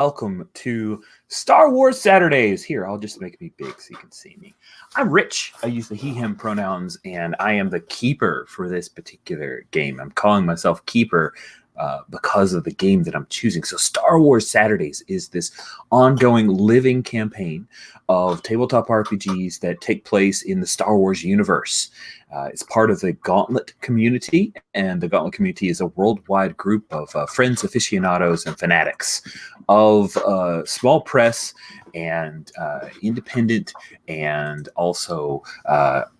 welcome to Star Wars Saturdays. Here, I'll just make me big so you can see me. I'm Rich. I use the he, him pronouns, and I am the keeper for this particular game. I'm calling myself keeper because of the game that I'm choosing. So Star Wars Saturdays is this ongoing living campaign of tabletop RPGs that take place in the Star Wars universe. It's part of the Gauntlet community, and the Gauntlet community is a worldwide group of friends, aficionados, and fanatics of small press and independent and also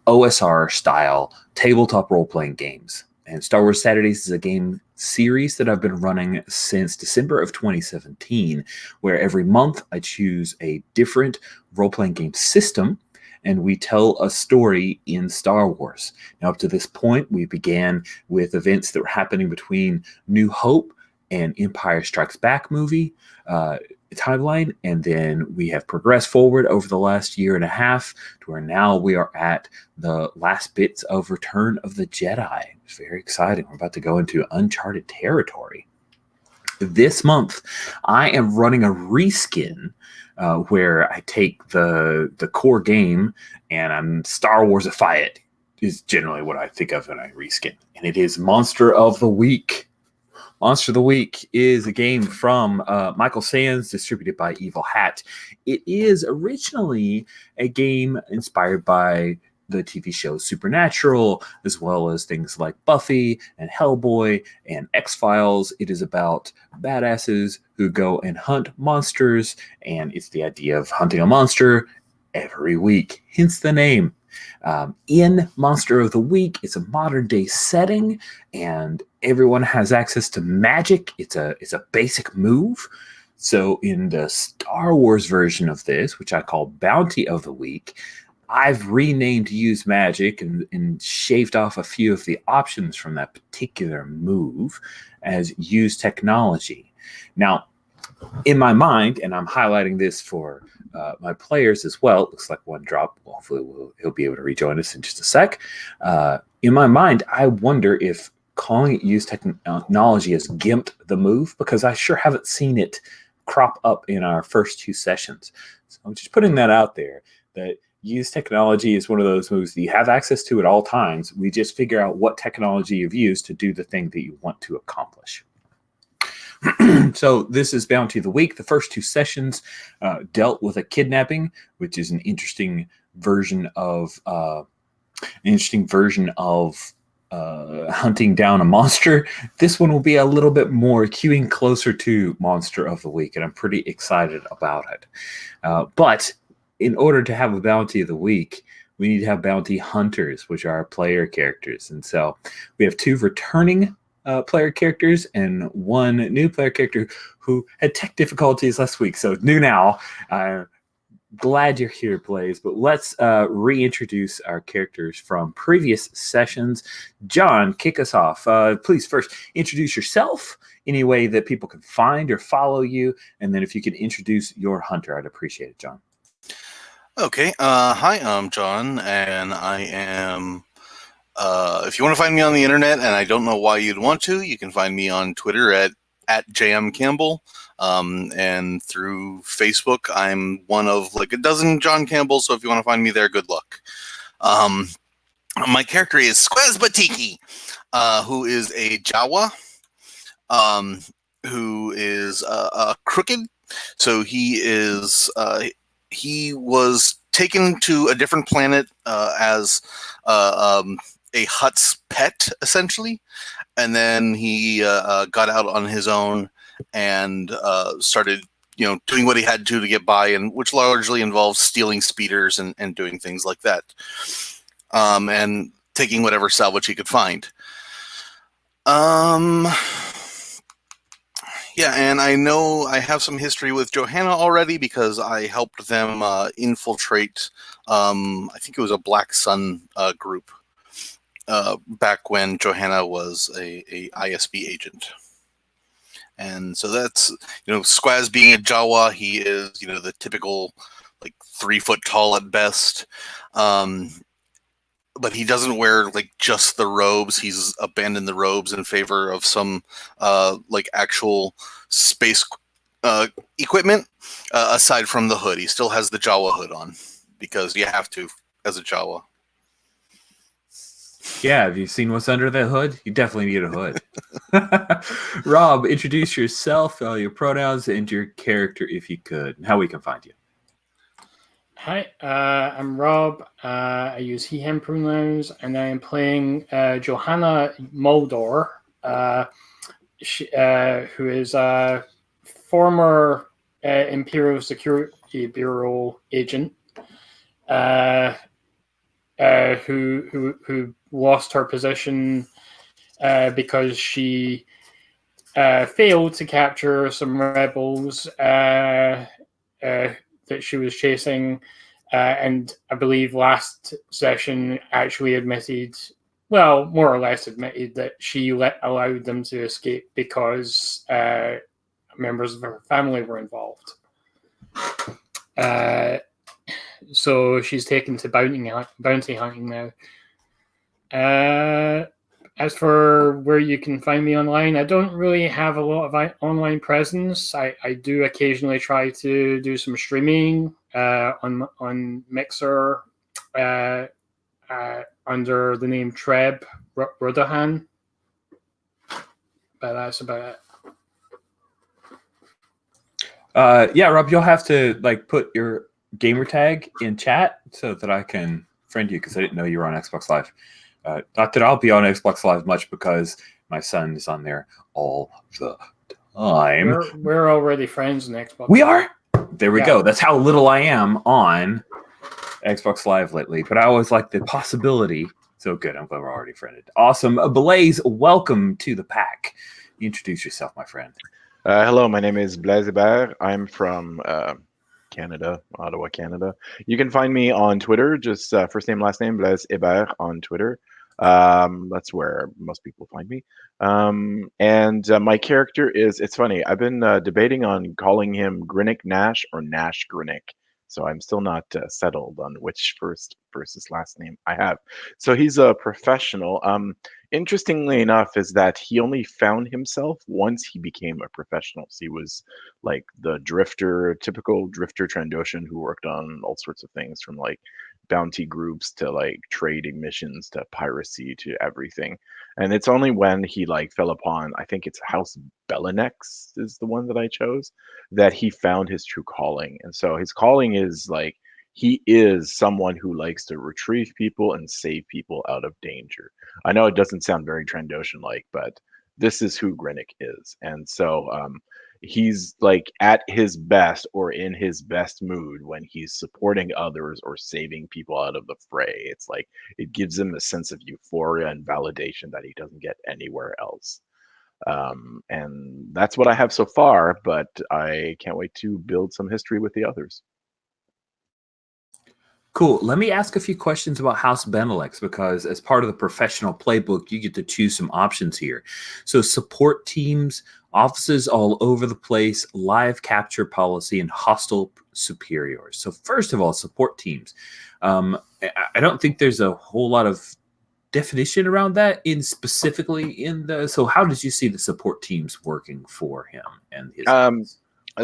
OSR-style tabletop role-playing games. And Star Wars Saturdays is a game series that I've been running since December of 2017, where every month I choose a different role-playing game system, and we tell a story in Star Wars. Now, up to this point, we began with events that were happening between New Hope and Empire Strikes Back movie timeline, and then we have progressed forward over the last year and a half to where now we are at the last bits of Return of the Jedi. It's very exciting. We're about to go into uncharted territory. This month, I am running a reskin where I take the core game and I'm Star Wars-ify it, is generally what I think of when I reskin. And it is Monster of the Week. Monster of the Week is a game from Michael Sands, distributed by Evil Hat. It is originally a game inspired by the TV show Supernatural, as well as things like Buffy and Hellboy and X-Files. It is about badasses who go and hunt monsters, and it's the idea of hunting a monster every week, hence the name. In Monster of the Week, it's a modern day setting, and everyone has access to magic. It's a basic move. So in the Star Wars version of this, which I call Bounty of the Week, I've renamed Use Magic and shaved off a few of the options from that particular move as Use Technology. Now, in my mind, and I'm highlighting this for my players as well, it looks like one drop. Hopefully he'll be able to rejoin us in just a sec. In my mind, I wonder if calling it Use Technology has gimped the move, because I sure haven't seen it crop up in our first two sessions. So I'm just putting that out there, that Use Technology is one of those moves that you have access to at all times. We just figure out what technology you've used to do the thing that you want to accomplish. So this is Bounty of the Week. The first two sessions dealt with a kidnapping, which is an interesting version of hunting down a monster. This one will be a little bit more queuing closer to Monster of the Week, and I'm pretty excited about it. But in order to have a Bounty of the Week, we need to have bounty hunters, which are our player characters. And so we have two returning player characters and one new player character who had tech difficulties last week. So new now. Glad you're here, Blaze. But let's reintroduce our characters from previous sessions. John, kick us off. Please first introduce yourself, any way that people can find or follow you. And then if you could introduce your hunter, I'd appreciate it, John. Okay. Hi, I'm John, and I am... if you want to find me on the internet, and I don't know why you'd want to, you can find me on Twitter at JMCampbell, and through Facebook, I'm one of like a dozen John Campbell, so if you want to find me there, good luck. My character is Squaz Batiki, who is a Jawa, who is crooked. So he was taken to a different planet as a Hutt's pet, essentially, and then he got out on his own and started, doing what he had to get by, and which largely involves stealing speeders and doing things like that, and taking whatever salvage he could find. Yeah, and I know I have some history with Johanna already because I helped them infiltrate, I think it was a Black Sun group, back when Johanna was a ISB agent. And so that's, Squaz being a Jawa, he is, the typical, 3 foot tall at best. But he doesn't wear just the robes. He's abandoned the robes in favor of some actual space equipment aside from the hood. He still has the Jawa hood on because you have to as a Jawa. Yeah, have you seen what's under the hood? You definitely need a hood. Rob, introduce yourself, your pronouns, and your character if you could, and how we can find you. Hi, I'm Rob. I use he, him pronouns, and I am playing Johanna Moldor, who is a former Imperial Security Bureau agent who lost her position because she failed to capture some rebels that she was chasing, and I believe last session actually admitted, well, more or less admitted that she allowed them to escape because members of her family were involved. So she's taken to bounty hunting now. As for where you can find me online, I don't really have a lot of online presence. I do occasionally try to do some streaming on Mixer under the name Treb Rudahan. But that's about it. Yeah, Rob, you'll have to put your gamer tag in chat so that I can friend you, because I didn't know you were on Xbox Live. Not that I'll be on Xbox Live much because my son is on there all the time. We're already friends on Xbox. We are? There we go. That's how little I am on Xbox Live lately. But I always like the possibility. So good. I'm glad we're already friended. Awesome. Blaze, welcome to the pack. Introduce yourself, my friend. Hello, my name is Blaise Hébert. I'm from Canada, Ottawa, Canada. You can find me on Twitter, just first name, last name, Blaise Hébert on Twitter. That's where most people find me. And my character is, it's funny, I've been debating on calling him Grinnick Nash or Nash Grinnick. So I'm still not settled on which first versus last name I have. So he's a professional. Interestingly enough, is that he only found himself once he became a professional. So he was like the drifter, typical drifter Trandoshan who worked on all sorts of things from like bounty groups to like trading missions to piracy to everything. And it's only when he like fell upon, I think it's House Bellinex is the one that I chose, that he found his true calling. And so his calling is like, he is someone who likes to retrieve people and save people out of danger. I know it doesn't sound very Trandoshan-like, but this is who Grinnick is. And so he's like at his best or in his best mood when he's supporting others or saving people out of the fray. It's like it gives him a sense of euphoria and validation that he doesn't get anywhere else. And that's what I have so far, but I can't wait to build some history with the others. Cool. Let me ask a few questions about House Benelux, because as part of the professional playbook, you get to choose some options here. So support teams, offices all over the place, live capture policy, and hostile superiors. So first of all, support teams. I don't think there's a whole lot of definition around that specifically in the. So how did you see the support teams working for him and his?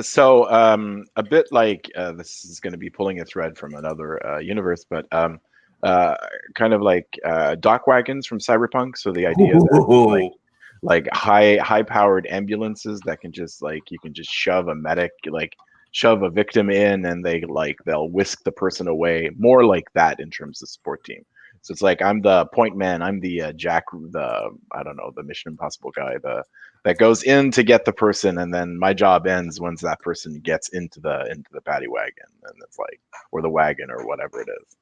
So a bit like this is going to be pulling a thread from another universe, but kind of like dock wagons from Cyberpunk. So the idea that like high powered ambulances that can just like you can just shove a medic, like shove a victim in, and they'll whisk the person away. More like that in terms of support team. So it's like I'm the point man, I'm the the Mission Impossible guy, that goes in to get the person, and then my job ends once that person gets into the paddy wagon, and it's like, or the wagon or whatever it is.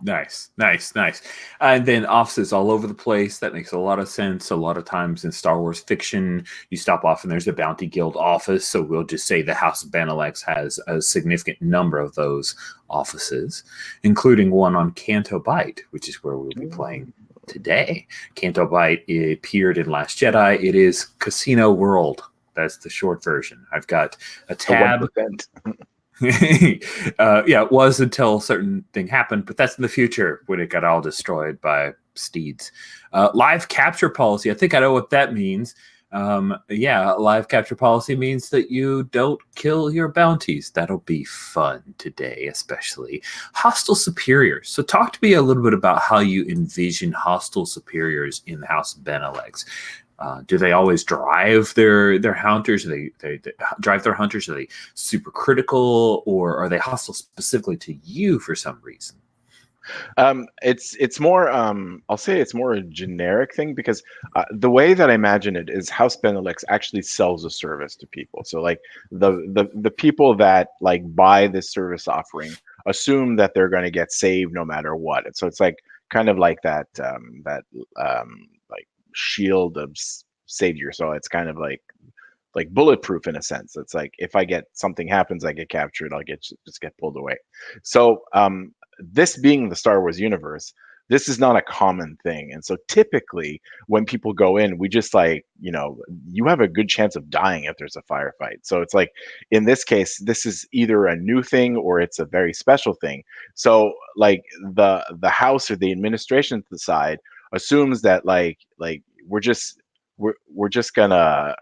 Yeah. Nice. And then offices all over the place. That makes a lot of sense. A lot of times in Star Wars fiction, you stop off and there's a Bounty Guild office. So we'll just say the House of Benelux has a significant number of those offices, including one on Canto Bight, which is where we'll be playing today. Canto Bight appeared in Last Jedi. It is Casino World. That's the short version. I've got a tab. It was until a certain thing happened, but that's in the future when it got all destroyed by steeds. Live capture policy. I think I know what that means. Yeah, live capture policy means that you don't kill your bounties. That'll be fun today, especially. Hostile superiors. So talk to me a little bit about how you envision hostile superiors in the House of Benelex. Do they always drive their hunters? Do they drive their hunters? Are they super critical, or are they hostile specifically to you for some reason? It's more I'll say it's more a generic thing because the way that I imagine it is House Benelux actually sells a service to people. So like the people that like buy this service offering assume that they're going to get saved no matter what. And so it's like kind of like like shield of savior. So it's kind of like bulletproof in a sense. It's like if I get something happens, I get captured, I'll just get pulled away. So this being the Star Wars universe, this is not a common thing. And so typically when people go in, we just like, you have a good chance of dying if there's a firefight. So it's like in this case, this is either a new thing or it's a very special thing. So like the house or the administration to the side assumes that like we're just gonna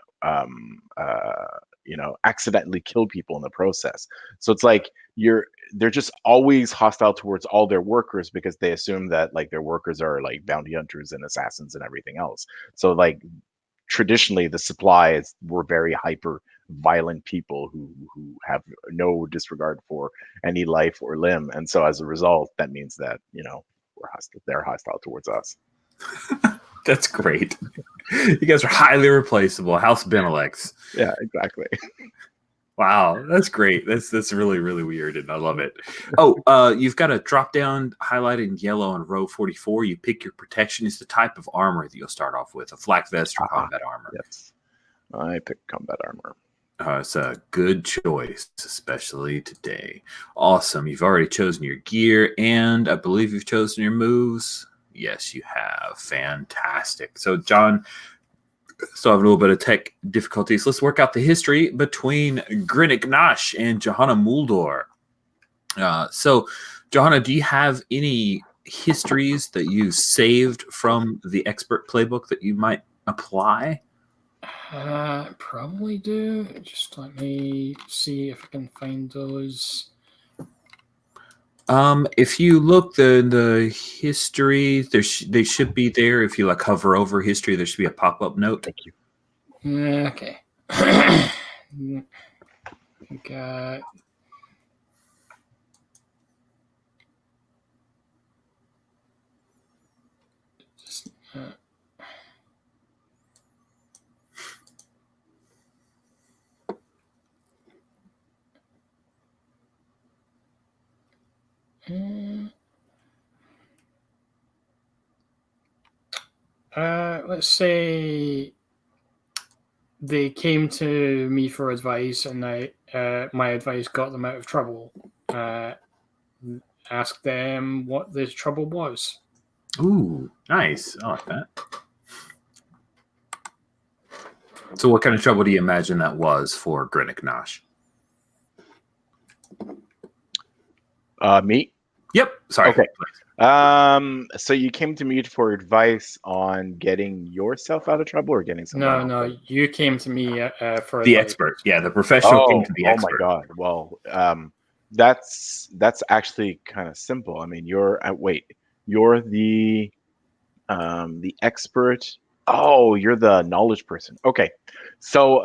accidentally kill people in the process. So it's like they're just always hostile towards all their workers because they assume that like their workers are like bounty hunters and assassins and everything else. So like traditionally the supplies were very hyper violent people who have no disregard for any life or limb. And so as a result, that means that, they're hostile towards us. That's great. You guys are highly replaceable. House Benelex. Yeah, exactly. Wow, that's great. That's really, really weird, and I love it. Oh, you've got a drop down highlighted in yellow on row 44. You pick your protection. It's the type of armor that you'll start off with, a flak vest or combat armor. Yes, I picked combat armor. It's a good choice, especially today. Awesome. You've already chosen your gear, and I believe you've chosen your moves. Yes, you have. Fantastic. So, John, still have a little bit of tech difficulties. Let's work out the history between Grinnik Nash and Johanna Muldor. So, Johanna, do you have any histories that you saved from the expert playbook that you might apply? Probably do. Just let me see if I can find those. If you look the history, they should be there. If you like hover over history, there should be a pop-up note. Thank you. Okay. Got just, let's say they came to me for advice, and my advice got them out of trouble. Ask them what the trouble was. Ooh, nice. I like that. So what kind of trouble do you imagine that was for Grinnik Nash? Me? Yep. Sorry. Okay. So you came to me for advice on getting yourself out of trouble or getting someone else? No, you came to me for The advice. expert. Yeah, the professional came to the expert. Oh my God. Well, that's actually kind of simple. I mean, you're the expert. Oh, you're the knowledge person. Okay. So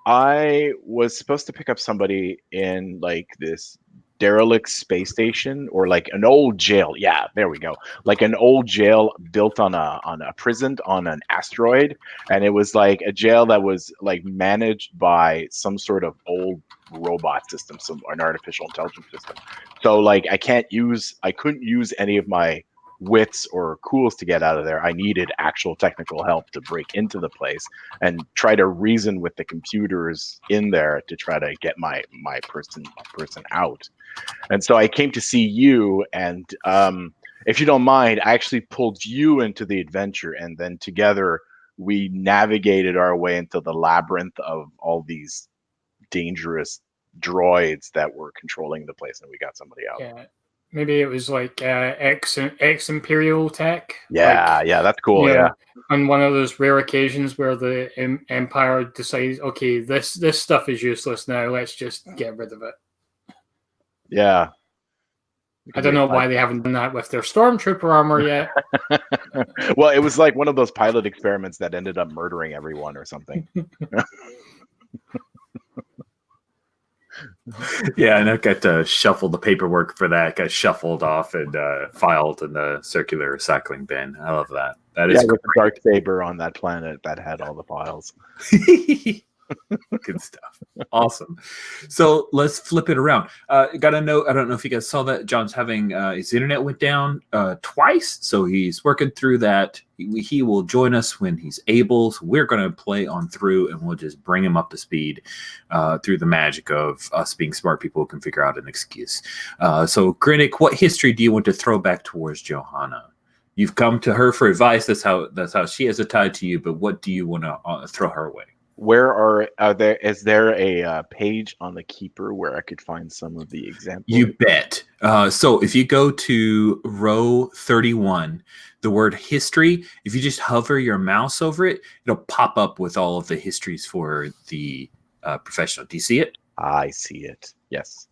I was supposed to pick up somebody in like this derelict space station or like an old jail. Yeah, there we go. Like an old jail built on a prison on an asteroid, and it was like a jail that was like managed by some sort of old robot system, an artificial intelligence system. So like I couldn't use any of my wits or cools to get out of there. I needed actual technical help to break into the place and try to reason with the computers in there to try to get my person out. And so I came to see you, and if you don't mind, I actually pulled you into the adventure, and then together we navigated our way into the labyrinth of all these dangerous droids that were controlling the place, and we got somebody out. Yeah. Maybe it was like ex Imperial tech. Yeah, Like, yeah, that's cool. you know, Yeah, on one of those rare occasions where the Empire decides, okay, this stuff is useless now. Let's just get rid of it. yeah. It I could don't be know a why they haven't done that with their stormtrooper armor yet. well, it was like one of those pilot experiments that ended up murdering everyone or something. Yeah, and I got to shuffle the paperwork for that. Got shuffled off and filed in the circular recycling bin. I love that. That is with the dark saber on that planet that had all the files. Good stuff. Awesome. So let's flip it around. Got a note. I don't know if you guys saw that. John's having his internet went down twice, so he's working through that. He will join us when he's able. So we're going to play on through, and we'll just bring him up to speed through the magic of us being smart people who can figure out an excuse. So, Grinnick, what history do you want to throw back towards Johanna? You've come to her for advice. That's how she has a tie to you. But what do you want to throw her way? Where are there? Is there a page on the Keeper where I could find some of the examples? You bet. So if you go to row 31, the word history, if you just hover your mouse over it, it'll pop up with all of the histories for the professional. Do you see it? I see it. Yes.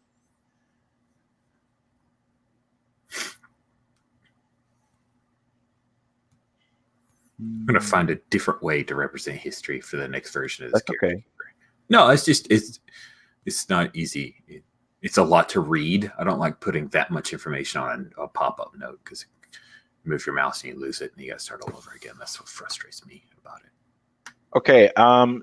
I'm going to find a different way to represent history for the next version of this That's character. okay. No, it's not easy. It's a lot to read. I don't like putting that much information on a pop-up note because you move your mouse and you lose it and you got to start all over again. That's what frustrates me about it. Okay,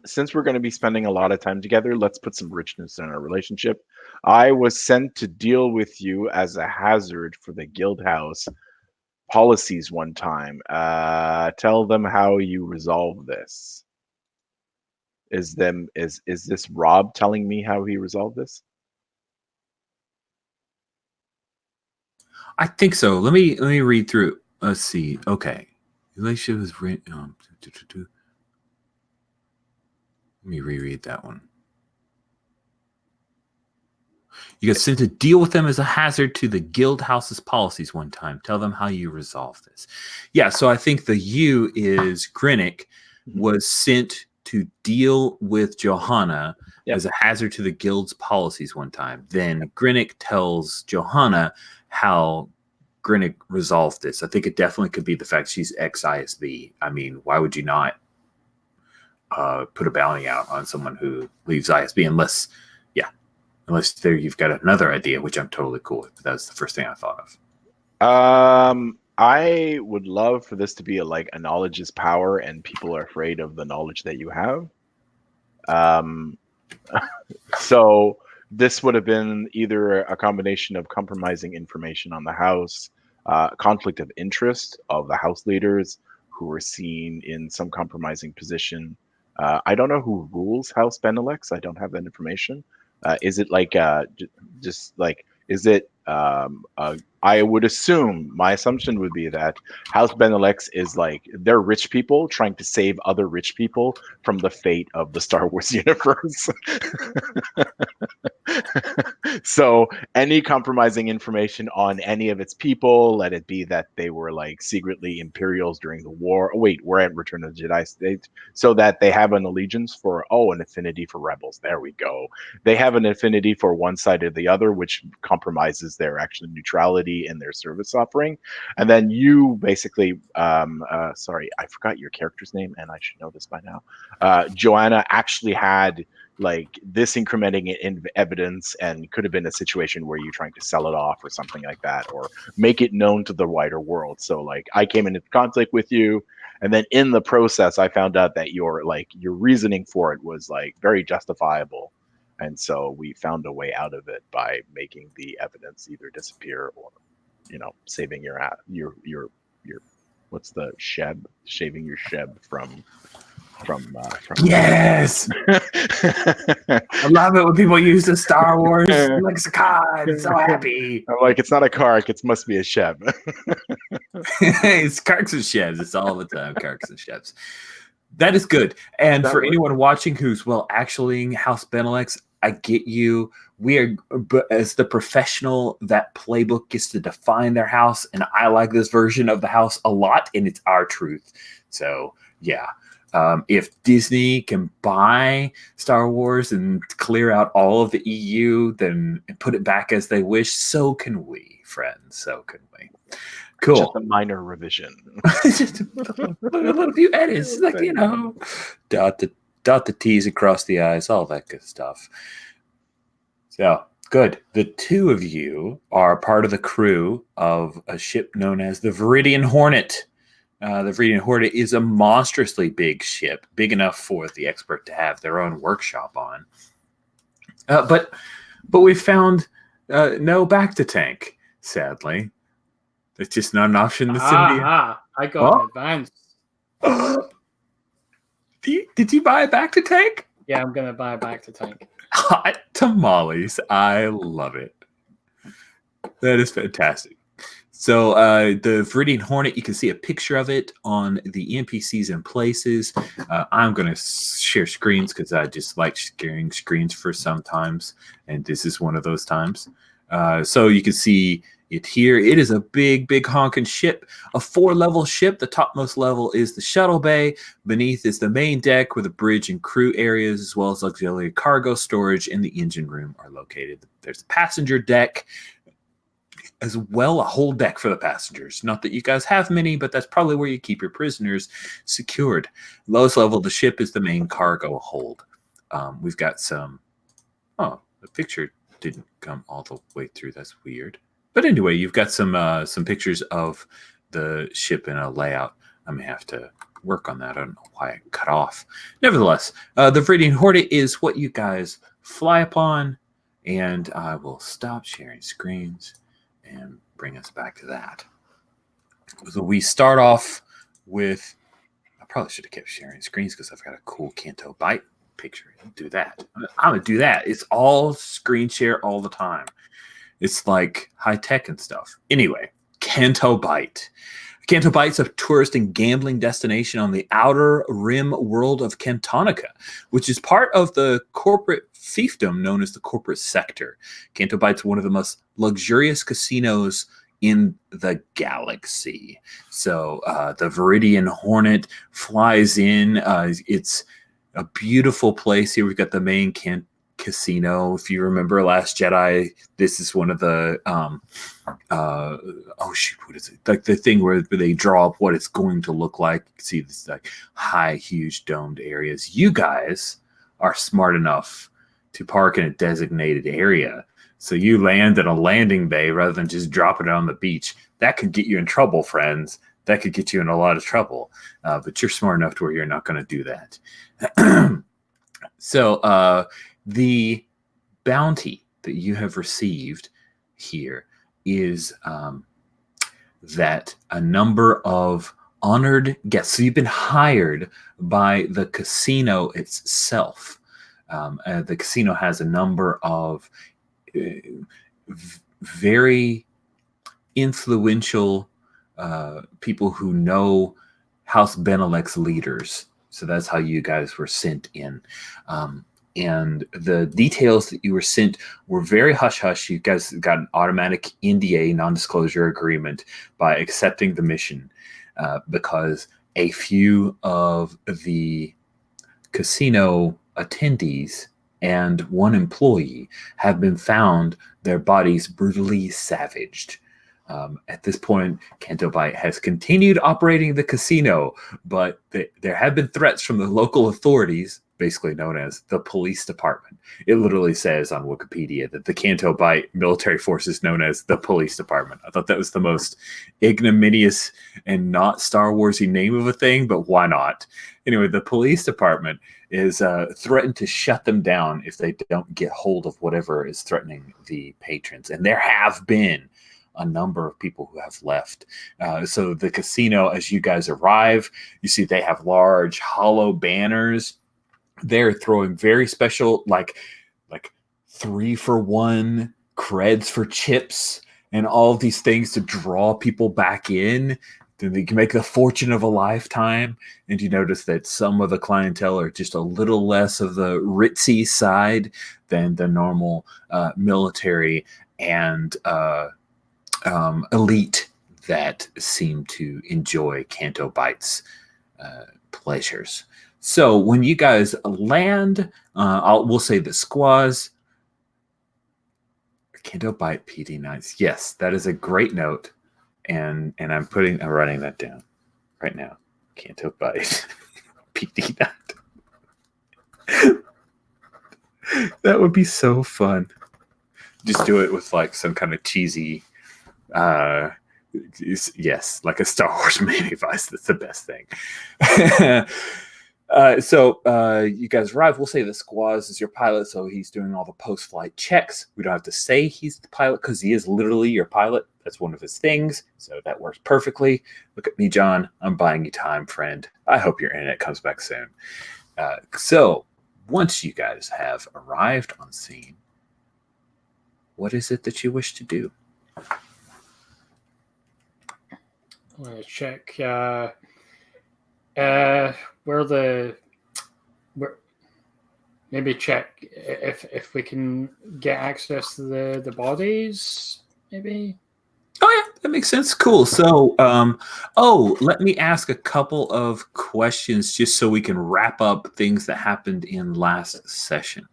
since we're going to be spending a lot of time together, let's put some richness in our relationship. I was sent to deal with you as a hazard for the guild house policies one time. Tell them how you resolve this. Is this Rob telling me how he resolved this? I think so. Let me read through. Let's see. Okay. Relationship was written. Let me reread that one. You got sent to deal with them as a hazard to the guild house's policies one time. Tell them how you resolve this. Yeah, so I think the you is Grinnick was sent to deal with Johanna as a hazard to the guild's policies one time. Then Grinnick tells Johanna how Grinnick resolved this. I think it definitely could be the fact she's ex-ISB. I mean, why would you not put a bounty out on someone who leaves ISB unless there you've got another idea, which I'm totally cool with. But that's the first thing I thought of. I would love for this to be a knowledge is power, and people are afraid of the knowledge that you have. So this would have been either a combination of compromising information on the house, conflict of interest of the house leaders who were seen in some compromising position. I don't know who rules House Benelux. I don't have that information. Is it is it I would assume, my assumption would be that House Benelux is they're rich people trying to save other rich people from the fate of the Star Wars universe. So any compromising information on any of its people, let it be that they were secretly Imperials during the war. Oh, wait, we're at Return of the Jedi state, so that they have an allegiance for an affinity for rebels. There we go. They have an affinity for one side or the other, which compromises their actual neutrality in their service offering. And then you basically, sorry, I forgot your character's name, and I should know this by now. Joanna actually had this incrementing in evidence, and could have been a situation where you're trying to sell it off or something like that, or make it known to the wider world. So I came into conflict with you, and then in the process I found out that your reasoning for it was very justifiable, and so we found a way out of it by making the evidence either disappear or saving your what's the sheb, shaving your sheb from Yes. I love it when people use the Star Wars lexicon. I'm so happy. I'm it's not a Kark, it must be a sheb. It's Karks and Shebs. It's all the time Karks and Shebs. That is good. And for anyone watching who's actually House Benelux, I get you. We are, but as the professional, that playbook gets to define their house, and I like this version of the house a lot, and it's our truth. So yeah, if Disney can buy Star Wars and clear out all of the EU, then put it back as they wish. So can we, friends. So can we. Cool. Just a minor revision. Just a little few edits, like, you know, dot the T's across the I's, all that good stuff. So good. The two of you are part of the crew of a ship known as the Viridian Hornet. The Viridian Hornet is a monstrously big ship, big enough for the expert to have their own workshop on. But we found no back to tank, sadly. It's just not an option. I got an advance. Did you buy a back to tank? Yeah, I'm gonna buy a back to tank. Hot tamales. I love it. That is fantastic. So the Viridian Hornet, you can see a picture of it on the NPCs and places. I'm going to share screens because I just like sharing screens for sometimes, and this is one of those times. So you can see it here. It is a big, big honking ship, a 4-level ship. The topmost level is the shuttle bay. Beneath is the main deck where the bridge and crew areas, as well as auxiliary cargo storage in the engine room are located. There's a passenger deck, as well, a whole deck for the passengers. Not that you guys have many, but that's probably where you keep your prisoners secured. Lowest level of the ship is the main cargo hold. We've got some... Oh, the picture didn't come all the way through. That's weird. But anyway, you've got some pictures of the ship in a layout. I may have to work on that. I don't know why it cut off. Nevertheless, the Viridian Hornet is what you guys fly upon, and I will stop sharing screens and bring us back to that. So we start off with... I probably should have kept sharing screens because I've got a cool Canto Bite picture. Do that. I'm going to do that. It's all screen share all the time. It's like high tech and stuff. Anyway, Canto Bite. Canto Bite's a tourist and gambling destination on the outer rim world of Cantonica, which is part of the corporate fiefdom known as the corporate sector. Canto Bite's one of the most luxurious casinos in the galaxy. So the Viridian Hornet flies in. It's a beautiful place here. We've got the main casino. If you remember Last Jedi, this is one of the oh shoot, what is it? Like the thing where they draw up what it's going to look like. You can see this like high, huge domed areas. You guys are smart enough to park in a designated area. So you land in a landing bay rather than just dropping it on the beach. That could get you in trouble, friends. That could get you in a lot of trouble. But you're smart enough to where you're not going to do that. So the bounty that you have received here is that a number of honored guests. So you've been hired by the casino itself. The casino has a number of very influential people who know House Benelux leaders. So that's how you guys were sent in. And the details that you were sent were very hush-hush. You guys got an automatic NDA, non-disclosure agreement, by accepting the mission because a few of the casino attendees and one employee have been found, their bodies brutally savaged. At this point, Canto Bite has continued operating the casino, but there have been threats from the local authorities, basically known as the police department. It literally says on Wikipedia that the Canto Bite military force is known as the police department. I thought that was the most ignominious and not Star Warsy name of a thing, but why not? Anyway, the police department is threatened to shut them down if they don't get hold of whatever is threatening the patrons. And there have been a number of people who have left. So the casino, as you guys arrive, you see they have large hollow banners. They're throwing very special, like 3-for-1 creds for chips and all of these things to draw people back in. then you can make the fortune of a lifetime. And you notice that some of the clientele are just a little less of the ritzy side than the normal military and elite that seem to enjoy Canto Bite's pleasures. So when you guys land, we'll say the squaws. Canto Bite PD9s. Yes, that is a great note. And I'm writing that down right now. Canto Bite PD9. That would be so fun. Just do it with like some kind of cheesy yes, like a Star Wars Miami Vice. That's the best thing. So you guys arrive. We'll say the squaws is your pilot, so he's doing all the post-flight checks. We don't have to say he's the pilot because he is literally your pilot. That's one of his things, so that works perfectly. Look at me, John. I'm buying you time, friend. I hope your internet comes back soon. So once you guys have arrived on scene, what is it that you wish to do? I'm going to check maybe check if we can get access to the bodies, maybe. Oh yeah, that makes sense. Cool. So let me ask a couple of questions just so we can wrap up things that happened in last session.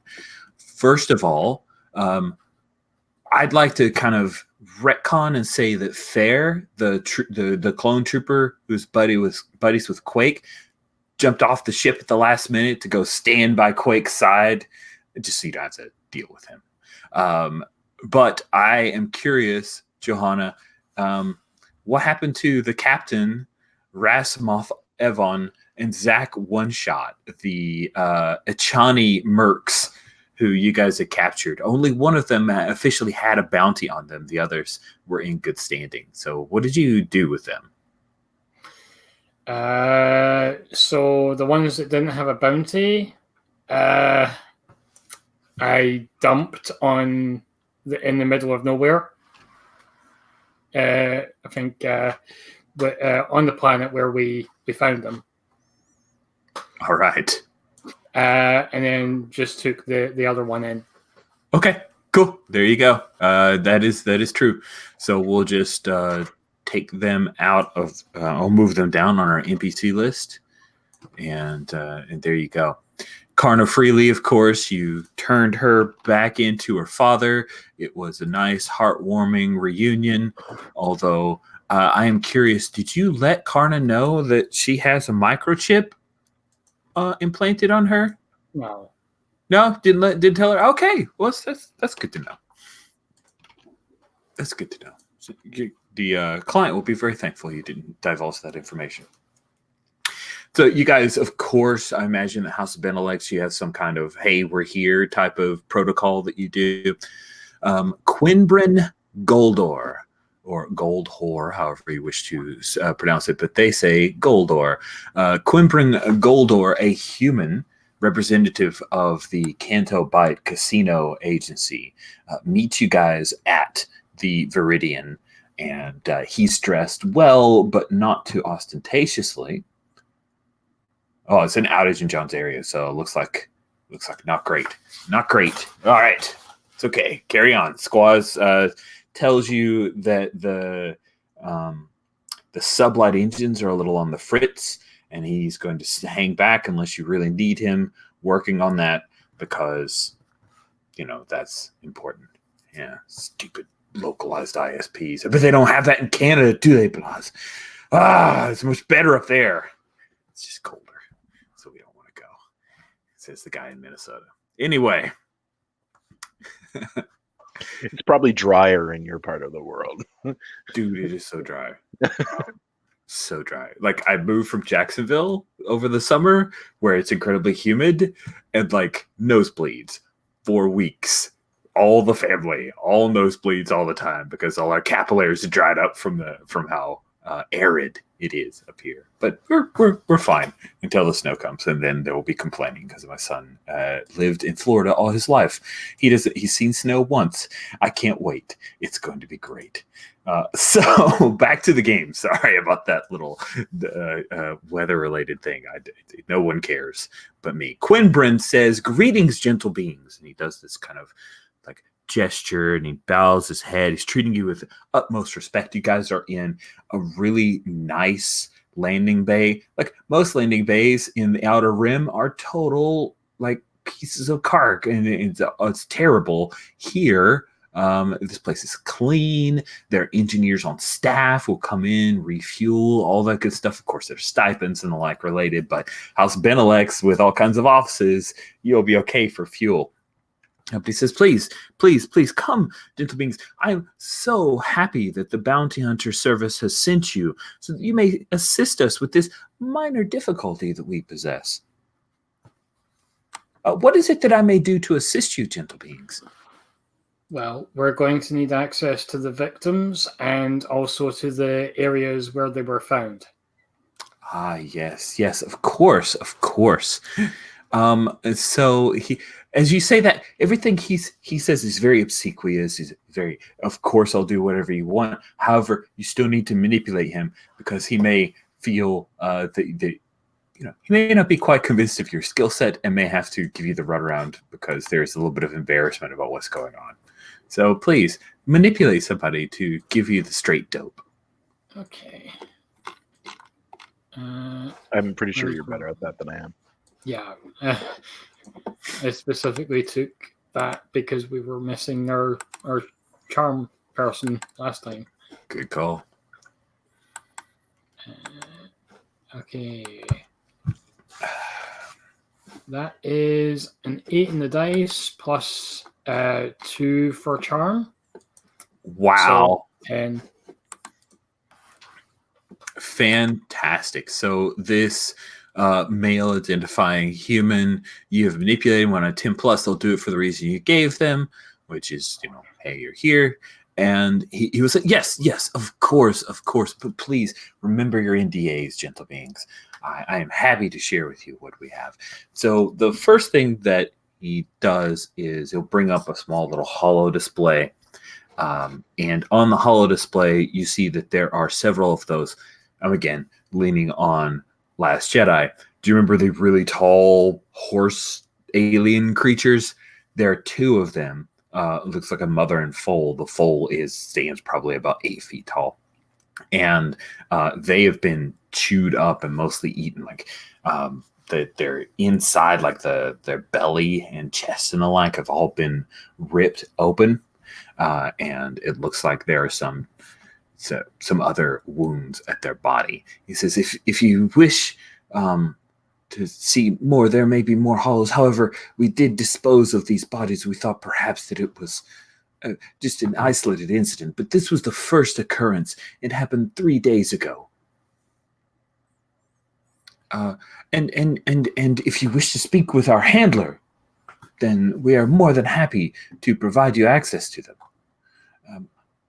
First of all, I'd like to kind of retcon and say that Fair, the clone trooper who's buddies with Quake, jumped off the ship at the last minute to go stand by Quake's side, just so you don't have to deal with him. But I am curious, Johanna, what happened to the captain, Rasmoth Evon, and Zach One Shot, the Echani mercs who you guys had captured? Only one of them officially had a bounty on them. The others were in good standing. So what did you do with them? So the ones that didn't have a bounty, I dumped in the middle of nowhere. I think on the planet where we found them. All right. And then just took the other one in. Okay, cool. There you go. That is true. So we'll just take them out of. I'll move them down on our NPC list, and there you go. Karna Freely, of course, you turned her back into her father. It was a nice, heartwarming reunion. Although I am curious, did you let Karna know that she has a microchip implanted on her? No. No, didn't tell her. Okay, well that's good to know. That's good to know. So the client will be very thankful you didn't divulge that information. So you guys, of course, I imagine the House of Benelex, you have some kind of "hey, we're here" type of protocol that you do. Quinbrin Goldor, or Goldhor, however you wish to pronounce it, but they say Goldor. Quinbrin Goldor, a human representative of the Canto Bite Casino Agency, meets you guys at the Viridian, and he's dressed well, but not too ostentatiously. Oh, it's an outage in John's area, so it looks like not great. Not great. All right. It's okay. Carry on. Squaws tells you that the sublight engines are a little on the fritz, and he's going to hang back unless you really need him working on that, because that's important. Yeah, stupid localized ISPs. But they don't have that in Canada, do they, Blas? It's much better up there. It's just colder, so we don't want to go, says the guy in Minnesota. Anyway. It's probably drier in your part of the world. Dude, it is so dry. So dry. Like, I moved from Jacksonville over the summer where it's incredibly humid and like nosebleeds for weeks. All the family, all nosebleeds all the time because all our capillaries are dried up from how arid it is up here. But we're fine until the snow comes, and then there will be complaining because my son lived in Florida all his life. He's seen snow once. I can't wait. It's going to be great. So back to the game. Sorry about that little weather-related thing. No one cares but me. Quinbrin says, "Greetings, gentle beings," and he does this kind of like gesture, and he bows his head. He's treating you with utmost respect. You guys are in a really nice landing bay. Like most landing bays in the Outer Rim are total like pieces of cark, and it's terrible. Here, this place is clean. Their engineers on staff will come in, refuel, all that good stuff. Of course, there's stipends and the like related, but House Benelex with all kinds of offices, you'll be okay for fuel. But he says, please, please, please come, gentle beings. I am so happy that the Bounty Hunter Service has sent you so that you may assist us with this minor difficulty that we possess. What is it that I may do to assist you, gentle beings? Well, we're going to need access to the victims and also to the areas where they were found. Ah, yes, of course. So he, as you say that, everything he says is very obsequious. He's very, of course, I'll do whatever you want. However, you still need to manipulate him because he may feel that he may not be quite convinced of your skill set and may have to give you the runaround because there's a little bit of embarrassment about what's going on. So please manipulate somebody to give you the straight dope. Okay. I'm pretty sure you're better at that than I am. Yeah. I specifically took that because we were missing our charm person last time. Good call. Okay. That is an 8 in the dice plus 2 for charm. Wow. So 10. Fantastic. So this male identifying human you have manipulated one on 10 plus, they'll do it for the reason you gave them, which is, hey, you're here. And he was like, yes, of course, but please remember your NDAs, gentle beings. I am happy to share with you what we have. So the first thing that he does is he'll bring up a small little holo display. And on the holo display, you see that there are several of those, again, leaning on Last Jedi. Do you remember the really tall horse alien creatures? There are 2 of them. It looks like a mother and foal. The foal stands probably about 8 feet tall. And they have been chewed up and mostly eaten. Like they're inside, like their belly and chest and the like have all been ripped open. And it looks like there are some other wounds at their body. He says, if you wish to see more, there may be more hollows. However, we did dispose of these bodies. We thought perhaps that it was just an isolated incident, but this was the first occurrence. It happened 3 days ago. And if you wish to speak with our handler, then we are more than happy to provide you access to them.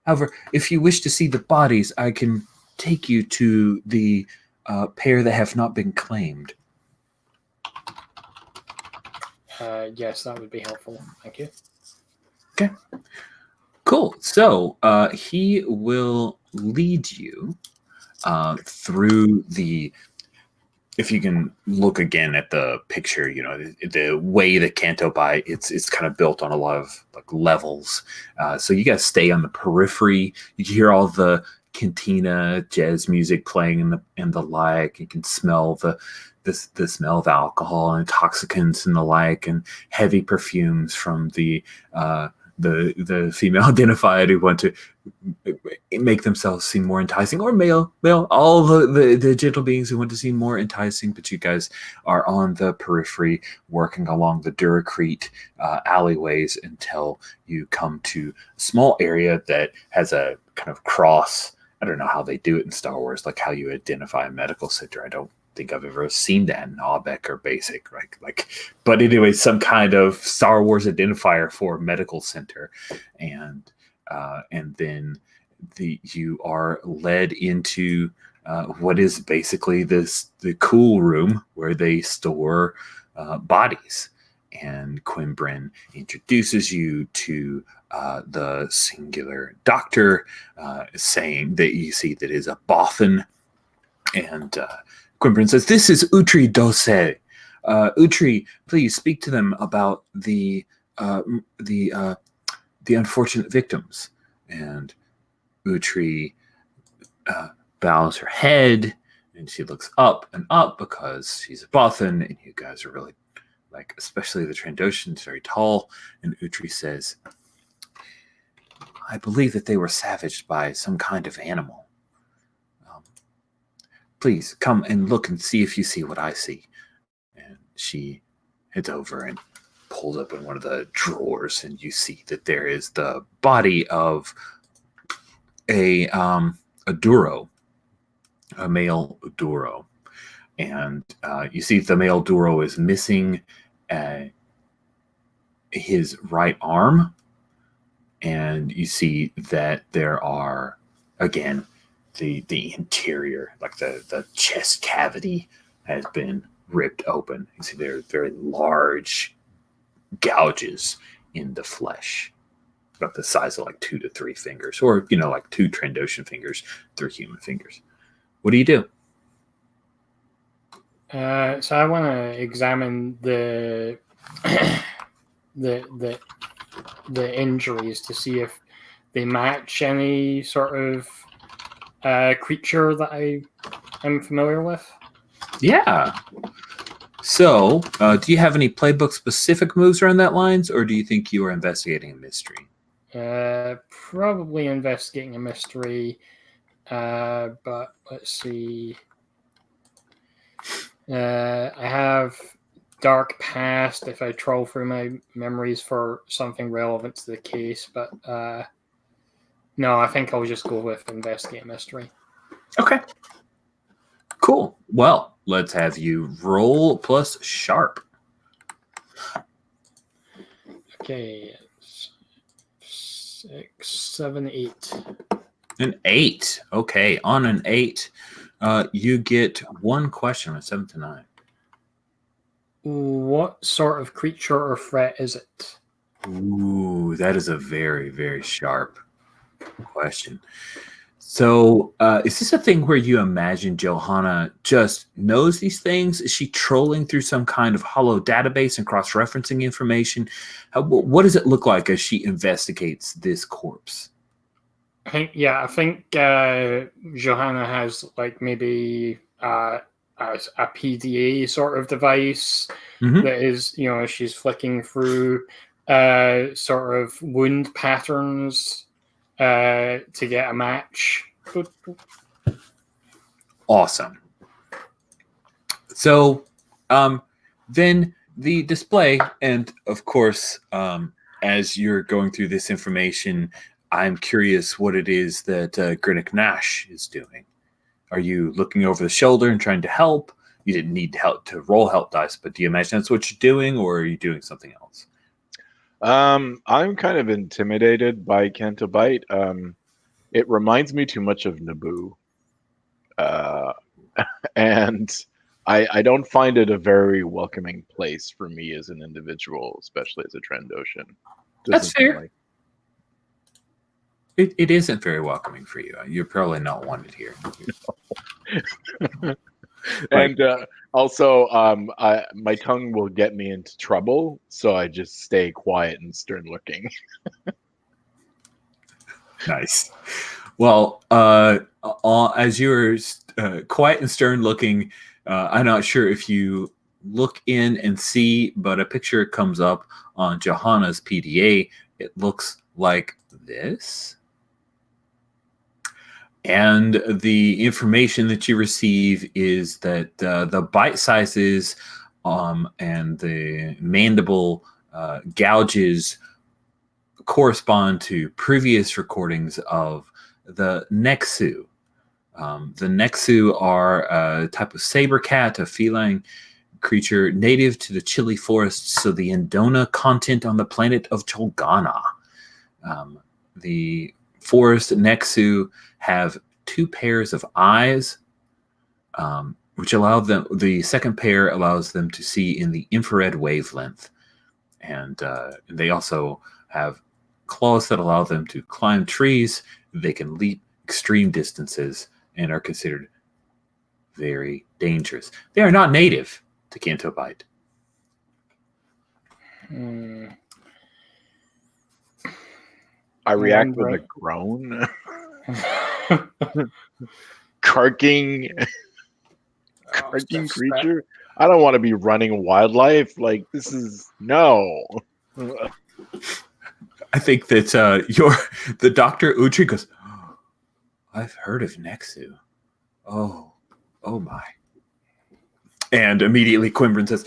However, if you wish to see the bodies, I can take you to the pair that have not been claimed. Yes, that would be helpful. Thank you. Okay. Cool. So he will lead you through the... If you can look again at the picture, the way that Canto by, it's kind of built on a lot of like levels. So you guys stay on the periphery. You can hear all the cantina jazz music playing and the like. You can smell the smell of alcohol and intoxicants and the like, and heavy perfumes from the female identified who want to make themselves seem more enticing, or male, all the gentle beings who want to seem more enticing. But you guys are on the periphery working along the Duracrete alleyways until you come to a small area that has a kind of cross. I don't know how they do it in Star Wars, like how you identify a medical center. I don't think I've ever seen that in Aubec or Basic, right? But anyway, some kind of Star Wars identifier for medical center, and then you are led into what is basically the cool room where they store bodies, and Quinbrin introduces you to the singular doctor is saying that you see that is a Bothan. And Quimbrin says, "This is Utri Dose. Utri, please speak to them about the unfortunate victims." And Utri bows her head, and she looks up and up because she's a Bothan, and you guys are really, like, especially the Trandoshans, very tall. And Utri says, "I believe that they were savaged by some kind of animal. Please come and look and see if you see what I see." And she heads over and pulls open one of the drawers, and you see that there is the body of a Duro, a male Duro. And you see the male Duro is missing his right arm, and you see that there are, again, the interior, like the chest cavity has been ripped open. You see there are very large gouges in the flesh, about the size of like 2 to 3 fingers, or like 2 Trandoshan fingers, 3 human fingers. What do you do? So I want to examine the the injuries to see if they match any sort of creature that I am familiar with. Yeah. So, do you have any playbook specific moves around that lines, or do you think you are investigating a mystery? Probably investigating a mystery, but let's see. I have Dark Past if I troll through my memories for something relevant to the case, but no, I think I'll just go with investigate a mystery. Okay. Cool. Well, let's have you roll plus sharp. Okay. 6, 7, 8. An 8. Okay. On an 8, you get 1 question on 7 to 9. What sort of creature or threat is it? Ooh, that is a very, very sharp question. So, is this a thing where you imagine Johanna just knows these things? Is she trolling through some kind of hollow database and cross-referencing information? What does it look like as she investigates this corpse? I think Johanna has like maybe a PDA sort of device that is, she's flicking through sort of wound patterns to get a match. Awesome. So then the display, and of course, as you're going through this information, I'm curious what it is that Grinnick Nash is doing. Are you looking over the shoulder and trying to help? You didn't need help to roll help dice, but do you imagine that's what you're doing, or are you doing something else? I'm kind of intimidated by Cantobite. It reminds me too much of Naboo. And I don't find it a very welcoming place for me as an individual, especially as a Trandoshan. That's fair. It isn't very welcoming for you. You're probably not wanted here. And also, my tongue will get me into trouble, so I just stay quiet and stern looking. Nice. Well, as you're quiet and stern looking, I'm not sure if you look in and see, but a picture comes up on Johanna's PDA. It looks like this. And the information that you receive is that the bite sizes and the mandible gouges correspond to previous recordings of the Nexu. The Nexu are a type of saber cat, a feline creature native to the chilly forests of the Indona continent on the planet of Tolgana. The forest Nexu have 2 pairs of eyes, which allow them. The second pair allows them to see in the infrared wavelength, and they also have claws that allow them to climb trees. They can leap extreme distances and are considered very dangerous. They are not native to Canto Bight. I react with a groan. Carking creature. I don't want to be running wildlife. Like, this is no. I think that the Dr. Utri goes, oh, I've heard of Nexu. Oh my. And immediately Quimbrin says,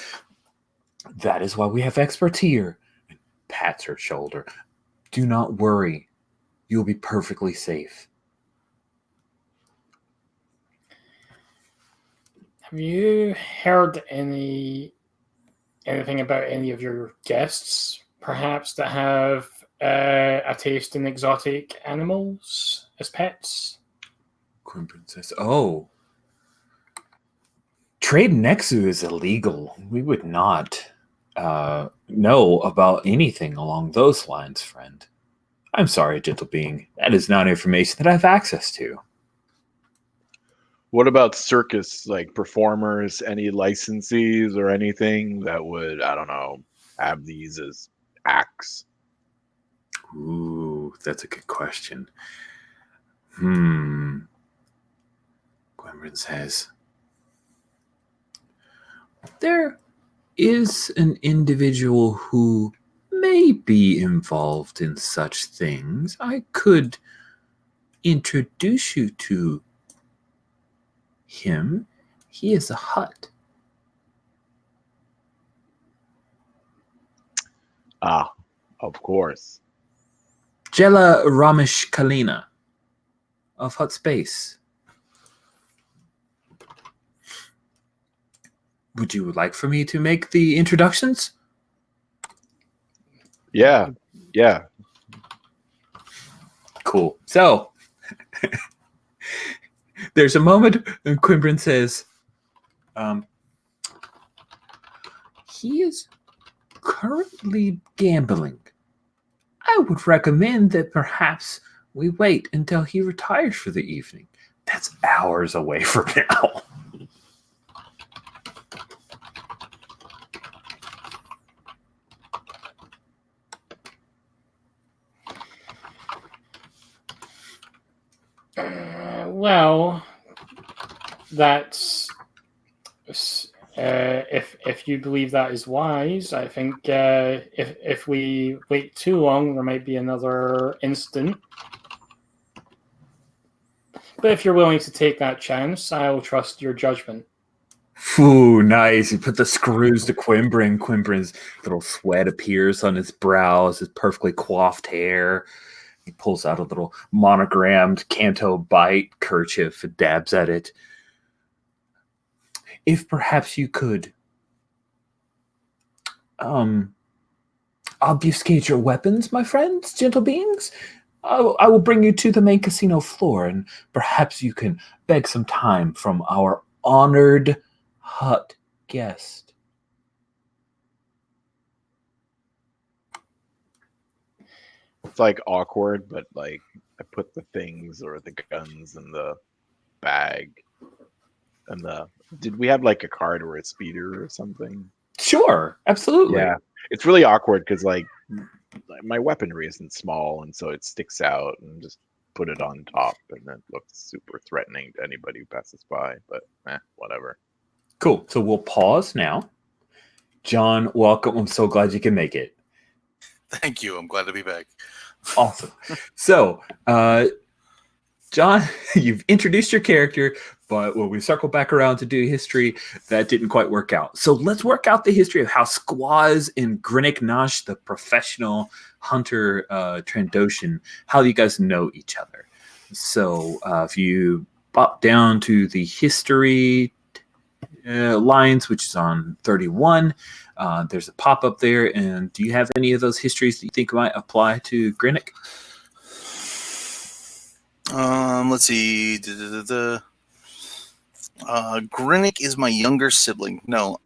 that is why we have experts here. And pats her shoulder. Do not worry. You'll be perfectly safe. Have you heard anything about any of your guests, perhaps, that have a taste in exotic animals as pets? Quimbrin says, oh. Trade in Nexu is illegal. We would not know about anything along those lines, friend. I'm sorry, gentle being. That is not information that I have access to. What about circus, like performers, any licensees or anything that would, I don't know, have these as acts? Ooh, that's a good question. Quimbrin says, there is an individual who may be involved in such things. I could introduce you to him. He is a hut. Ah, of course. Jela Ramesh Kalina of Hut Space. Would you like for me to make the introductions? Yeah. Cool. So, there's a moment when Quimbrin says, he is currently gambling. I would recommend that perhaps we wait until he retires for the evening. That's hours away from now. Well, that's if you believe that is wise. I think if we wait too long, there might be another incident. But if you're willing to take that chance, I'll trust your judgment. Ooh, nice. You put the screws to Quimbrin. Quimbrin's little sweat appears on his brows, his perfectly coiffed hair. He pulls out a little monogrammed Canto Bight kerchief and dabs at it. If perhaps you could obfuscate your weapons, my friends, gentle beings, I will bring you to the main casino floor, and perhaps you can beg some time from our honored hut guest. It's like awkward, but like I put the things or the guns in the bag. And did we have like a card or a speeder or something? Sure, absolutely. Yeah, it's really awkward because like my weaponry isn't small, and so it sticks out, and just put it on top, and it looks super threatening to anybody who passes by. But whatever. Cool. So we'll pause now. John, welcome. I'm so glad you can make it. Thank you. I'm glad to be back. Awesome. So, John, you've introduced your character, but when we circle back around to do history, that didn't quite work out. So let's work out the history of how Squaz and Grinnick Nash, the professional hunter Trandoshan, how you guys know each other. So if you pop down to the history lines, which is on 31, there's a pop-up there. And do you have any of those histories that you think might apply to Grinnick? Let's see. Grinnick is my younger sibling. No.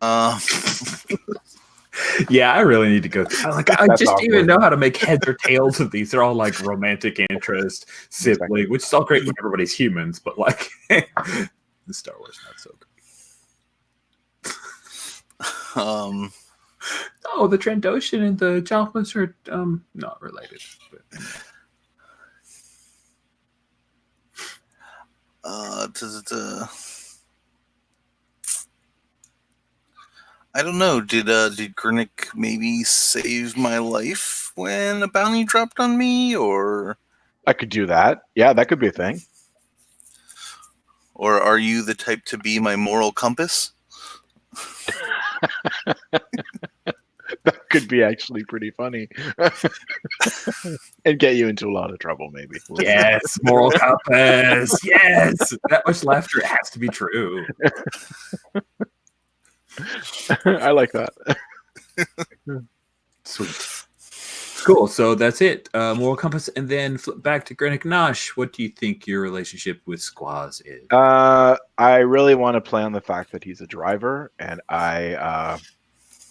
Yeah, I really need to go. I That's just awkward. even know how to make heads or tails of these. They're all like romantic interest, sibling, Exactly. which is all great when everybody's humans, but like the Star Wars not so good. Um, Oh, the Trandoshan and the Jawas are not related. But anyway. I don't know. Did Grinnick maybe save my life when a bounty dropped on me, or I could do that. Yeah, that could be a thing. are you the type to be my moral compass? That could be actually pretty funny. And get you into a lot of trouble, maybe. We'll see. Yes, moral compass. Yes, that much laughter. It has to be true. I like that. Sweet. Cool. So that's it. Moral compass, and then flip back to Granick Nosh. What do you think your relationship with Squaz is? I really want to play on the fact that he's a driver, and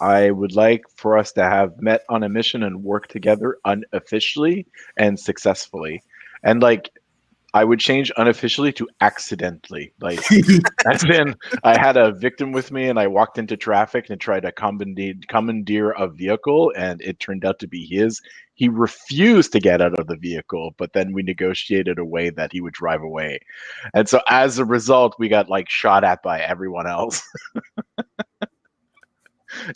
I would like for us to have met on a mission and work together unofficially and successfully. And like, I would change unofficially to accidentally. Like, as in, I had a victim with me and I walked into traffic and tried to commandeer a vehicle, and it turned out to be his. He refused to get out of the vehicle, but then we negotiated a way that he would drive away. And so as a result, we got like shot at by everyone else.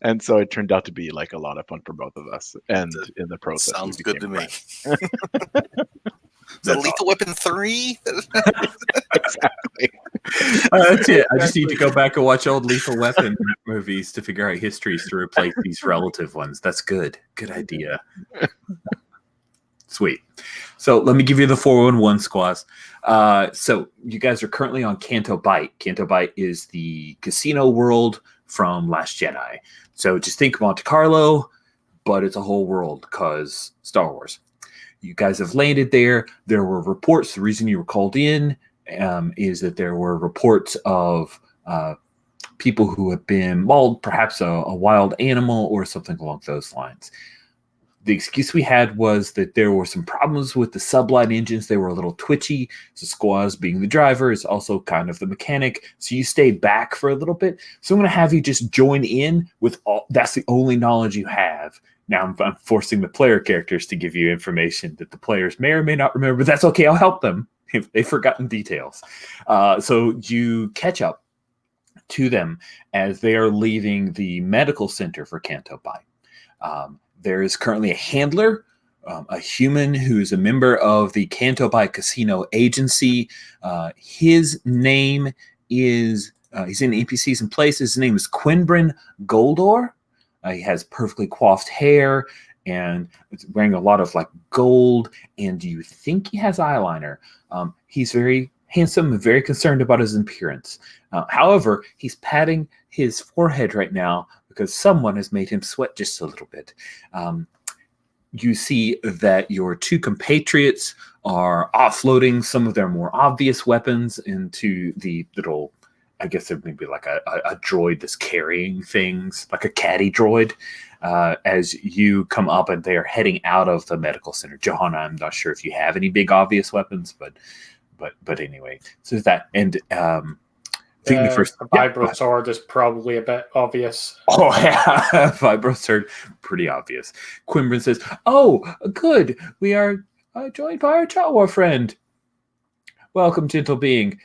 And so it turned out to be like a lot of fun for both of us. And in the process, Sounds we good to became me. Is that That's Lethal Weapon 3? exactly. That's it. I just need to go back and watch old Lethal Weapon movies to figure out histories to replace these relative ones. That's good. Good idea. Sweet. So let me give you the 411 squaws. So you guys are currently on Canto Bight. Canto Bight is the casino world from Last Jedi. So just think Monte Carlo, but it's a whole world because Star Wars. You guys have landed there. There were reports. The reason you were called in is that there were reports of people who have been mauled, perhaps a wild animal or something along those lines. The excuse we had was that there were some problems with the sublight engines. They were a little twitchy. So Squaz, being the driver, is also kind of the mechanic. So you stayed back for a little bit. So I'm going to have you just join in with all. That's the only knowledge you have. Now I'm forcing the player characters to give you information that the players may or may not remember, but that's okay. I'll help them if they've forgotten details. So you catch up to them as they are leaving the medical center for Canto Bight. There is currently a handler, a human who's a member of the Canto Bight Casino Agency. His name is, he's in NPCs and places. His name is Quinbrin Goldor. He has perfectly coiffed hair and wearing a lot of like gold. And you think he has eyeliner. He's very handsome and very concerned about his appearance. However, he's patting his forehead right now because someone has made him sweat just a little bit. You see that your two compatriots are offloading some of their more obvious weapons into the little, I guess there may be like a droid that's carrying things, like a caddy droid, as you come up and they're heading out of the medical center. Johanna, I'm not sure if you have any big obvious weapons, but anyway, so that, and I think the first vibro sword is probably a bit obvious. Oh yeah, vibro sword, pretty obvious. Quinbrin says, "Oh, good, we are joined by our Jawa friend. Welcome, gentle being.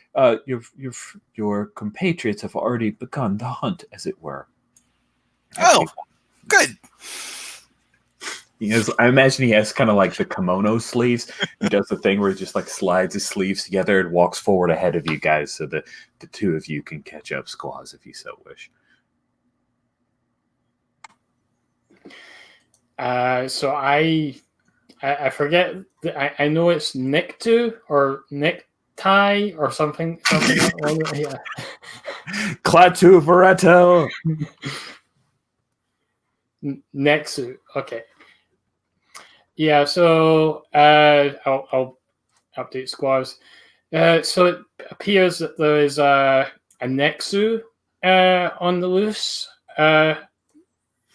Your compatriots have already begun the hunt, as it were." Oh, good. He has, I imagine he has kind of like the kimono sleeves. He does the thing where he just like slides his sleeves together and walks forward ahead of you guys so that the two of you can catch up, Squaws, if you so wish. So I forget. I know it's Niktu or Necktie or something like that. Yeah. Klaatu Varetto. Nexu. Okay. Yeah, so I'll update squads. So it appears that there is a Nexu on the loose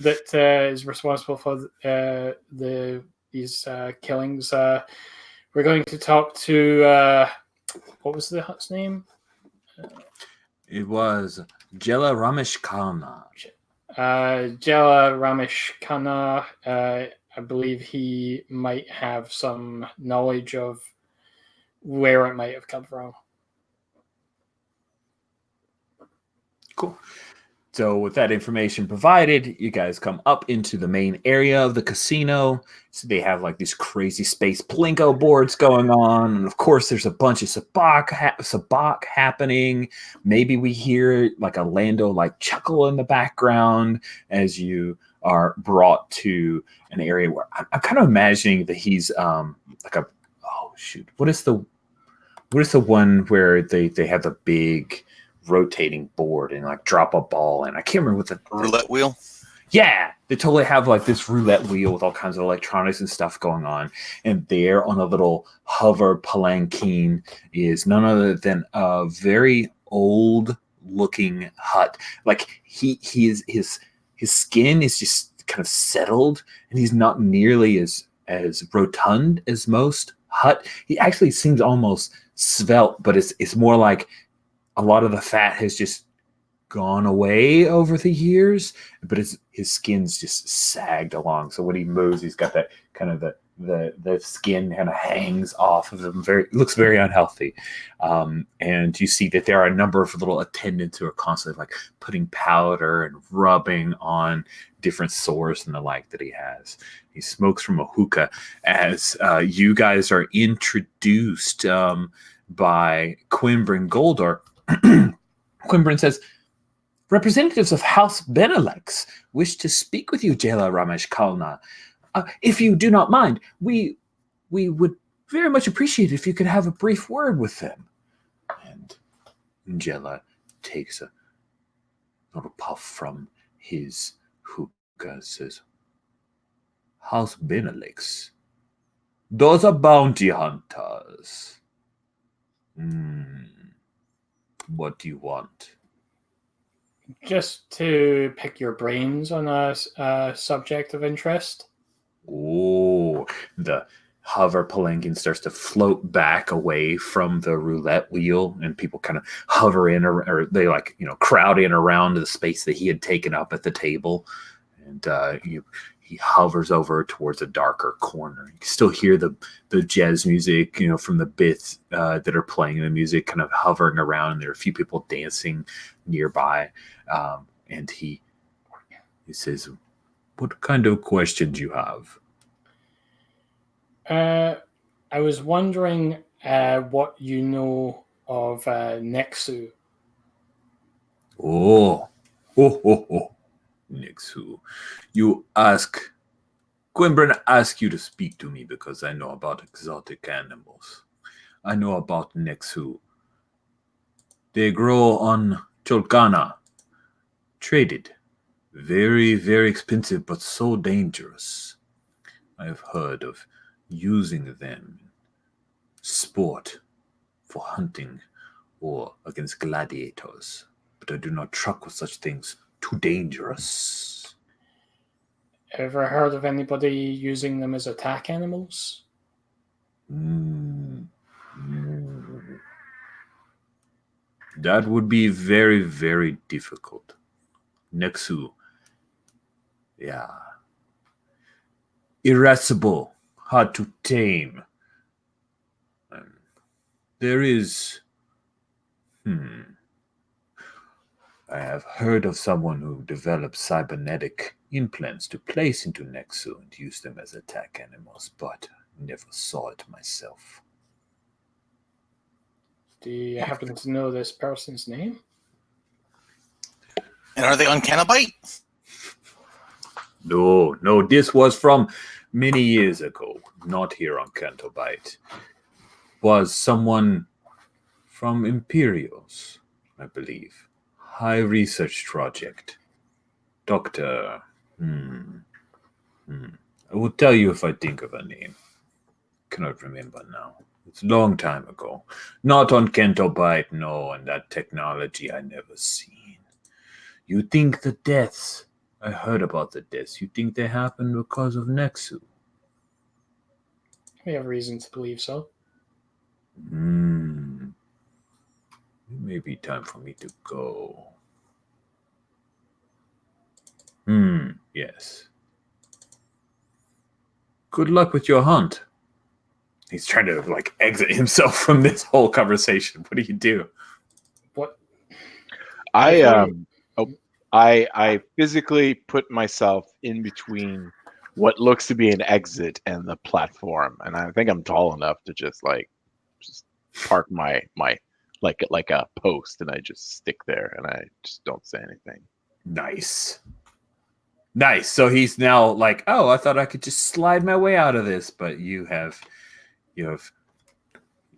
that is responsible for these killings. We're going to talk to what was the hut's name? It was Jela Ramesh Khanna. Jela Ramesh Khanna. I believe he might have some knowledge of where it might have come from. Cool. So with that information provided, you guys come up into the main area of the casino. So they have like these crazy space plinko boards going on. And of course, there's a bunch of sabak happening. Maybe we hear like a Lando like chuckle in the background as you are brought to an area where I'm kind of imagining that he's like a, oh shoot, what is the one where they have the big rotating board and like drop a ball, and I can't remember what the roulette wheel. Yeah, they totally have like this roulette wheel with all kinds of electronics and stuff going on. And there on a little hover palanquin is none other than a very old looking hut. Like his skin is just kind of settled, and he's not nearly as rotund as most hut. He actually seems almost svelte, but it's more like a lot of the fat has just gone away over the years, but his skin's just sagged along. So when he moves, he's got that kind of the skin kind of hangs off of him. Looks very unhealthy. And you see that there are a number of little attendants who are constantly like putting powder and rubbing on different sores and the like that he has. He smokes from a hookah as you guys are introduced by Quimbryn Goldor. Quimbryn says, representatives of House Benelex wish to speak with you, Jela Ramesh Khanna. If you do not mind, we would very much appreciate if you could have a brief word with them. And Jela takes a little puff from his hookah and says, House Benelex, those are bounty hunters. What do you want? Just to pick your brains on a subject of interest. Oh, the hover palanquin starts to float back away from the roulette wheel, and people kind of hover in, or they like, crowd in around the space that he had taken up at the table. And he hovers over towards a darker corner. You can still hear the jazz music, from the bits that are playing the music kind of hovering around. And there are a few people dancing nearby. And he says, what kind of questions you have? I was wondering what you know of Nexu. Oh. Nexu. You ask, Quimbryn asked you to speak to me because I know about exotic animals. I know about Nexu. They grow on Cholkana. Traded. Very, very expensive, but so dangerous. I have heard of using them in sport for hunting or against gladiators, but I do not truck with such things. Too dangerous. Ever heard of anybody using them as attack animals? That would be very, very difficult. Nexu. Yeah. Irascible. Hard to tame. There is... I have heard of someone who developed cybernetic implants to place into Nexu and use them as attack animals, but never saw it myself. Do you happen to know this person's name? And are they on Canabite? No, this was from many years ago, not here on Cantobite. Was someone from Imperials, I believe. High research project. Doctor. I will tell you if I think of a name. Cannot remember now. It's a long time ago. Not on Cantobite, no, and that technology I never seen. You think the deaths I heard about the deaths. You think they happened because of Nexu? We have reason to believe so. It may be time for me to go. Yes. Good luck with your hunt. He's trying to like exit himself from this whole conversation. What do you do? What? I physically put myself in between what looks to be an exit and the platform, and I think I'm tall enough to just park my like a post, and I just stick there, and I just don't say anything. Nice. So he's now like, oh, I thought I could just slide my way out of this, but you have.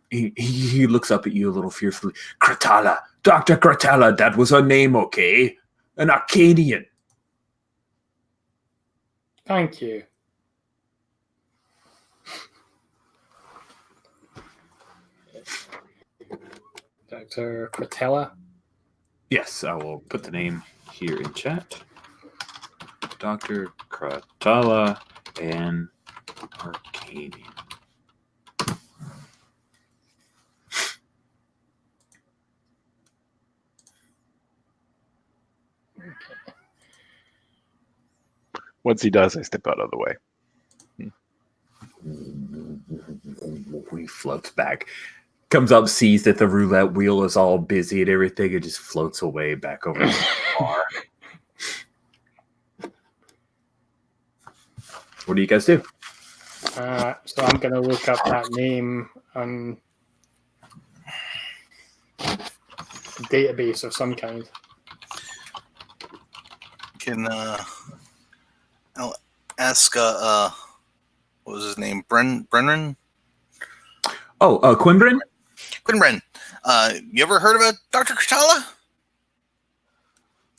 He looks up at you a little fearfully. Kratala, Dr. Kratala, that was her name, okay? An Arcadian. Thank you. Dr. Kratala. Yes, I will put the name here in chat. Dr. Kratala, an Arcadian. Once he does, I step out of the way. He floats back, comes up, sees that the roulette wheel is all busy and everything, and just floats away back over to the bar. What do you guys do? So I'm going to look up that name on a database of some kind. Can I'll ask what was his name? Brennan? Oh, Quinbrin? Quinbren. You ever heard about Dr. Kratala?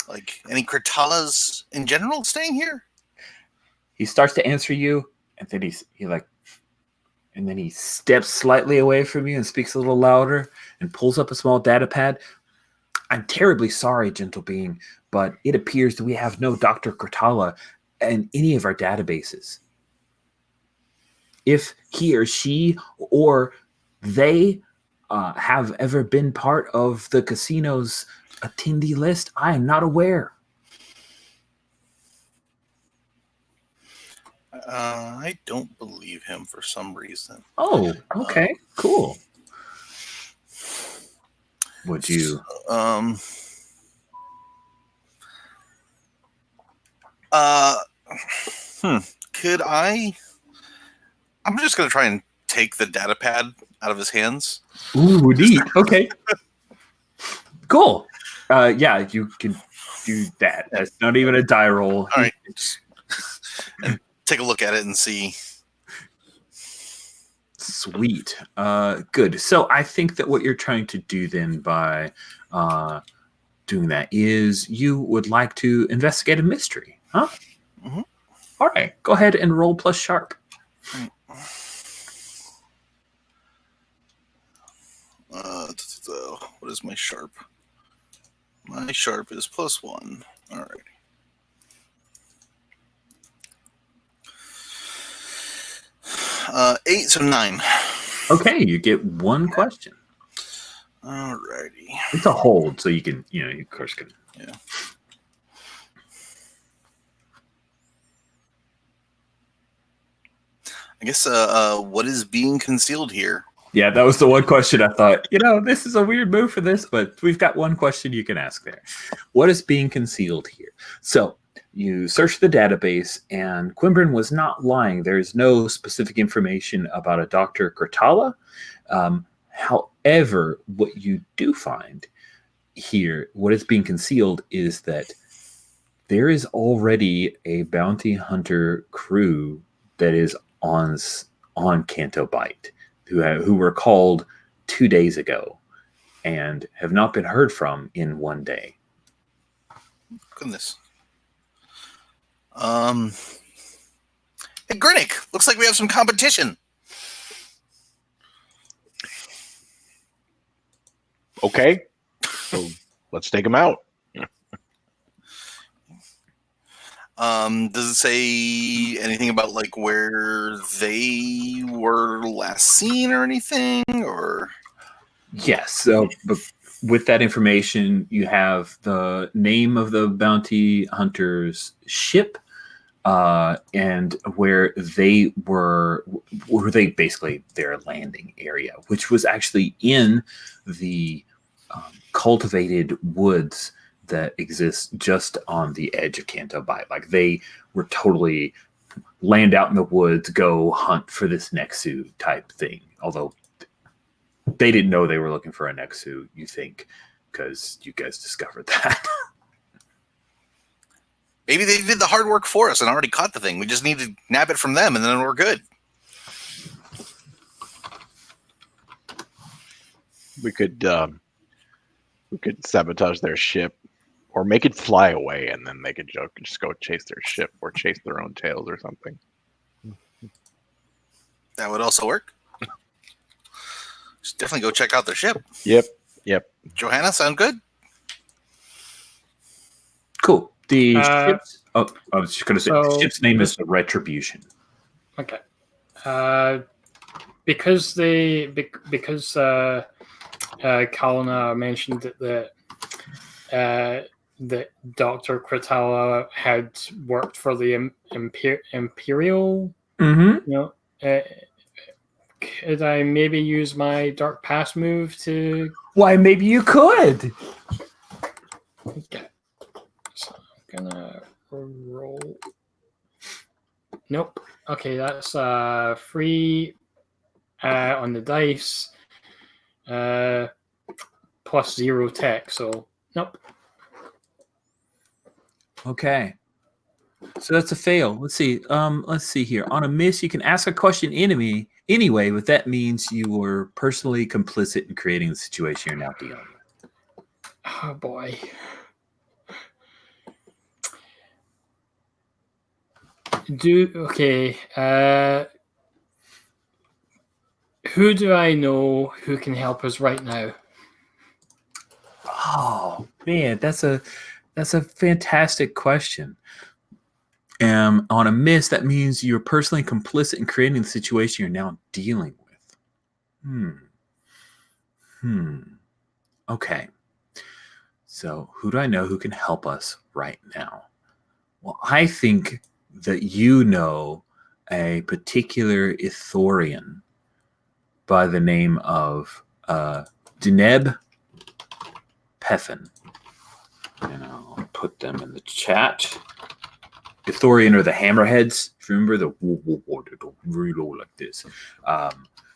Like any Kratalas in general staying here? He starts to answer you, and then he steps slightly away from you and speaks a little louder and pulls up a small data pad. I'm terribly sorry, gentle being, but it appears that we have no Dr. Kratala in any of our databases. If he or she or they have ever been part of the casino's attendee list, I am not aware. I don't believe him for some reason. Oh, okay, cool. Would you? Could I? I'm just gonna try and take the data pad out of his hands. Ooh, neat. Okay. Cool. Yeah, you can do that. That's not even a die roll. All right. And take a look at it and see. Sweet. Good. So I think that what you're trying to do then by doing that is you would like to investigate a mystery, huh? Mm-hmm. All right. Go ahead and roll plus sharp. Right. What is my sharp? My sharp is +1. All right. Eight, so 9. Okay, you get one question. Alrighty. It's a hold, so you can, you of course can. Yeah. I guess what is being concealed here? Yeah, that was the one question I thought, this is a weird move for this, but we've got one question you can ask there. What is being concealed here? So you search the database, and Quinbrin was not lying. There is no specific information about a Dr. Kratala. However, what you do find here, what is being concealed is that there is already a bounty hunter crew that is on Canto Bight, who were called 2 days ago and have not been heard from in 1 day. Goodness. Hey, Grinnick, looks like we have some competition. Okay, so let's take him out. Does it say anything about like where they were last seen or anything? Or Yes. So, but with that information, you have the name of the bounty hunter's ship, and where they basically their landing area, which was actually in the cultivated woods that exist just on the edge of Canto Bight. Like they were totally land out in the woods, go hunt for this Nexu type thing. Although they didn't know they were looking for a Nexu, you think, because you guys discovered that. maybe they did the hard work for us and already caught the thing. We just need to nab it from them, and then we're good. We could sabotage their ship, or make it fly away, and then they could just go chase their ship or chase their own tails or something. That would also work. Just definitely go check out their ship. Yep. Johanna, sound good? Cool. The ship's, I was just going to say, the ship's name is the Retribution. Okay. Because Kalina mentioned that Dr. Kratala had worked for the Imperial. Mm-hmm. You know, could I maybe use my Dark Pass move to? Why, maybe you could. Okay. So I'm gonna roll. Nope. Okay, that's free on the dice. Plus 0 tech, so nope. Okay. So that's a fail. Let's see. Let's see here. On a miss, you can ask a question anyway, but that means you were personally complicit in creating the situation you're now dealing with. Oh boy. Who do I know who can help us right now? Oh man, that's a fantastic question. On a miss, that means you're personally complicit in creating the situation you're now dealing with. Okay. So who do I know who can help us right now? Well, I think that you know a particular Ithorian by the name of Deneb Peffin. And I'll put them in the chat. Ithorian are the hammerheads. If you remember the reload like this.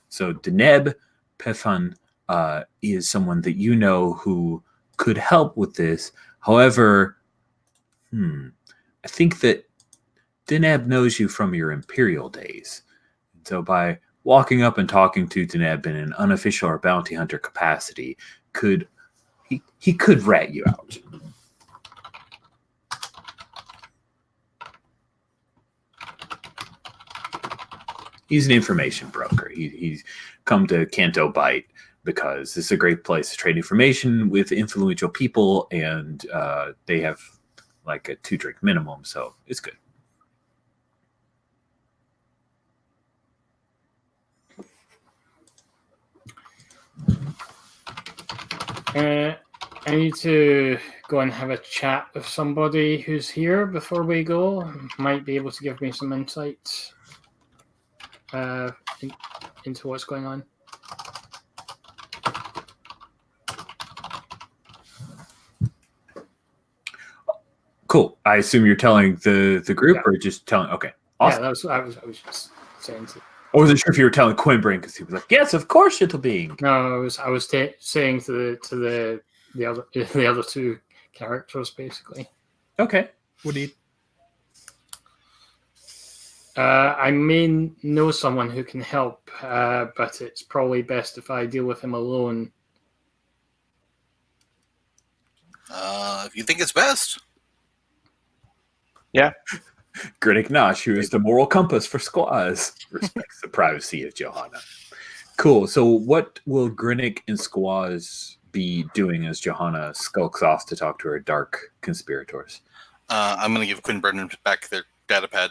So Deneb Peffin is someone that you know who could help with this. However, I think that Deneb knows you from your Imperial days. So by walking up and talking to Deneb in an unofficial or bounty hunter capacity, he could rat you out. He's an information broker. He's come to Canto Bight because this is a great place to trade information with influential people, and they have like a 2-drink minimum, so it's good. I need to go and have a chat with somebody who's here before we go. Might be able to give me some insight into what's going on. Cool. I assume you're telling the group, or just telling? Okay, awesome. Yeah, I was just saying. I wasn't sure if you were telling Quimbrain because he was like, "Yes, of course, Gentle Being." No, I was saying to the other two characters basically. Okay. What do you? I may know someone who can help, but it's probably best if I deal with him alone. If you think it's best. Yeah. Grinnick Nosh, who is the moral compass for squaws, respects the privacy of Johanna. Cool. So what will Grinnick and squaws be doing as Johanna skulks off to talk to her dark conspirators? I'm going to give Quinn Brennan back their data pad.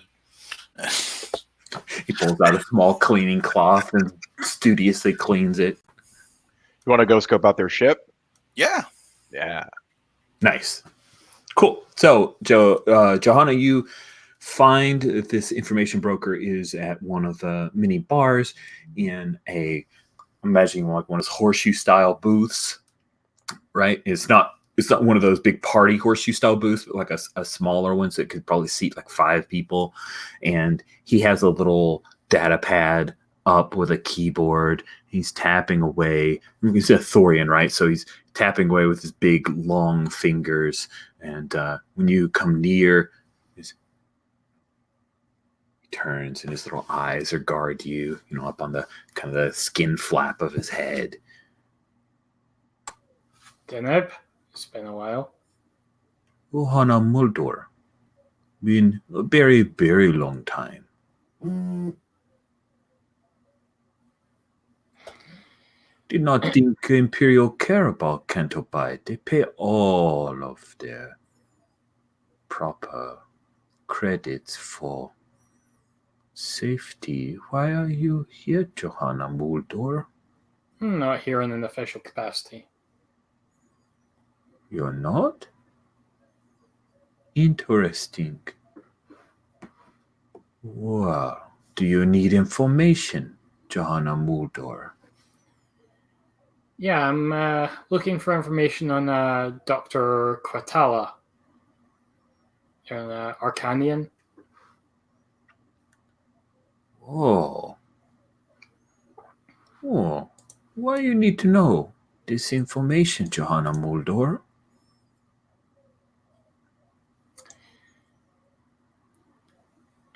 He pulls out a small cleaning cloth and studiously cleans it. You want to go scope out their ship? Yeah. Yeah. Nice. Cool. So, Johanna, you find that this information broker is at one of the mini bars in I'm imagining like one of those horseshoe style booths, right? It's not one of those big party horseshoe style booths, but like a smaller one, so it could probably seat like 5 people. And he has a little data pad up with a keyboard. He's tapping away. He's a Thorian, right? So he's tapping away with his big long fingers. And when you come near, he turns and his little eyes regard you, up on the kind of the skin flap of his head. Deneb, it's been a while. Johanna Mulder. Been a very, very long time. Did not think Imperial care about Cantobite. They pay all of their proper credits for safety. Why are you here, Johanna Mulder? Not here in an official capacity. You're not? Interesting. Well, do you need information, Johanna Mulder? Yeah, I'm looking for information on Dr. Quatala, an Arcanian. Oh. Why you need to know this information, Johanna Mulder?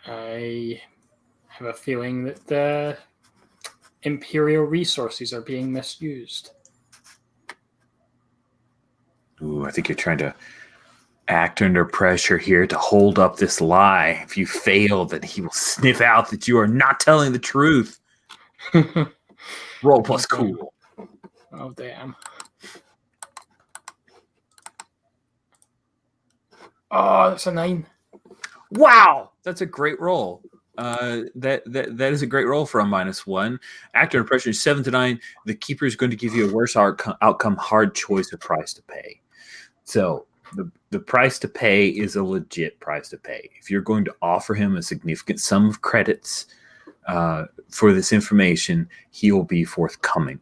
I have a feeling that the Imperial resources are being misused. Ooh, I think you're trying to act under pressure here to hold up this lie. If you fail, then he will sniff out that you are not telling the truth. Roll plus cool. Oh, damn. Oh, that's a 9. Wow, that's a great roll. That is a great roll for a -1. Actor under pressure is 7 to 9. The keeper is going to give you a worse outcome. Hard choice of price to pay. So the price to pay is a legit price to pay. If you're going to offer him a significant sum of credits for this information, he will be forthcoming.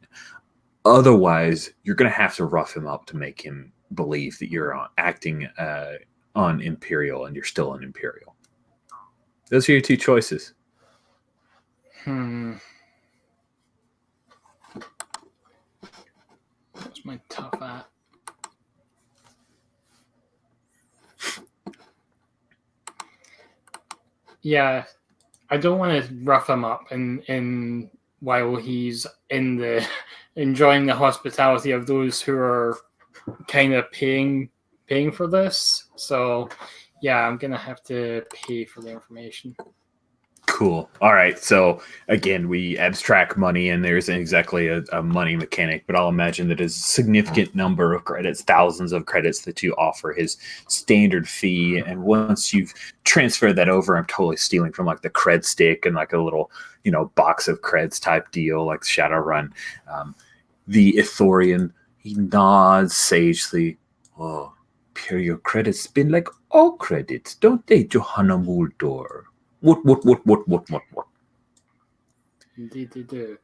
Otherwise, you're going to have to rough him up to make him believe that you're acting on Imperial and you're still an Imperial. Those are your 2 choices. What's my tough at? Yeah, I don't want to rough him up in while he's enjoying the hospitality of those who are kind of paying for this. So yeah, I'm gonna have to pay for the information. Cool. All right. So again, we abstract money, and there isn't exactly a money mechanic, but I'll imagine that a significant number of credits, thousands of credits that you offer his standard fee. And once you've transferred that over, I'm totally stealing from like the cred stick and like a little, box of creds type deal, like Shadowrun. The Ithorian, he nods sagely. Oh, Imperial credits spin like all credits, don't they, Johanna Mulder? What? Indeed they do.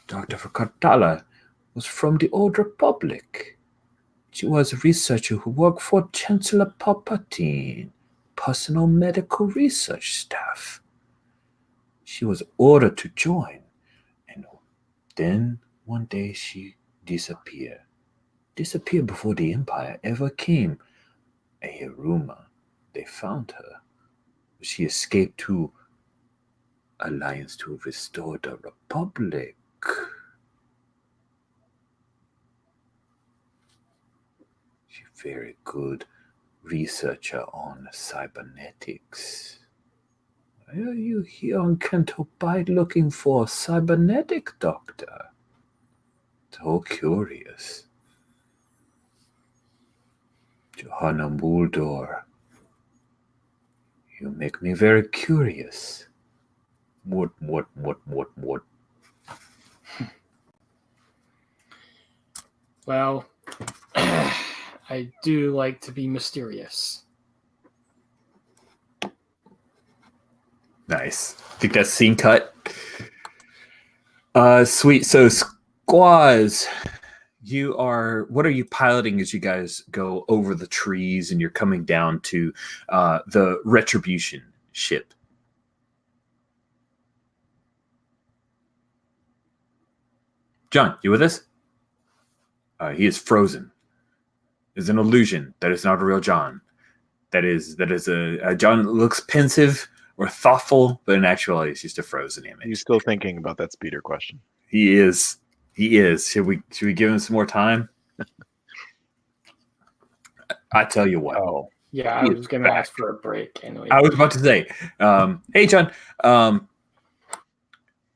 Dr. Fakatala was from the Old Republic. She was a researcher who worked for Chancellor Palpatine, personal medical research staff. She was ordered to join, and then one day she disappeared. Disappeared before the Empire ever came. I hear rumor they found her. She escaped to Alliance to restore the Republic. She's a very good researcher on cybernetics. Why are you here on Cantobite looking for a cybernetic doctor? So curious. Johanna Mulder, You make me very curious. What? Well, I do like to be mysterious. Nice. Think that's scene cut. Sweet. So squaws, what are you piloting as you guys go over the trees and you're coming down to the retribution ship? John, you with us? He is frozen. It's an illusion. That is not a real John. That is a John that looks pensive or thoughtful, but in actuality, it's just a frozen image. He's still thinking about that speeder question. He is. He is. Should we give him some more time? I tell you what. Oh, Yeah, I was going to ask for a break anyway. I was about to say, hey, John,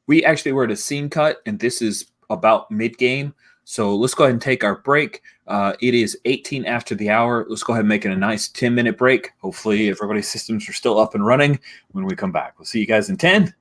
we actually were at a scene cut, and this is about mid-game. So let's go ahead and take our break. It is 18 after the hour. Let's go ahead and make it a nice 10-minute break. Hopefully everybody's systems are still up and running when we come back. We'll see you guys in 10.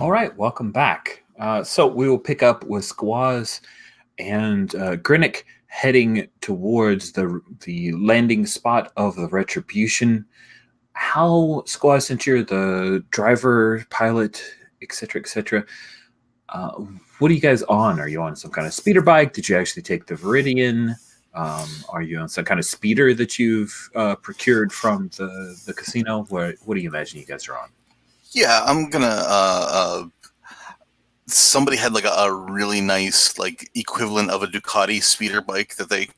All right, welcome back. So we will pick up with Squaws and Grinnick heading towards the landing spot of the Retribution. How, Squaws, since you're the driver, pilot, etc., uh, what are you guys on? Are you on some kind of speeder bike? Did you actually take the Viridian? Are you on some kind of speeder that you've procured from the casino? What do you imagine you guys are on? Yeah, I'm gonna. Somebody had like a really nice like equivalent of a Ducati speeder bike that they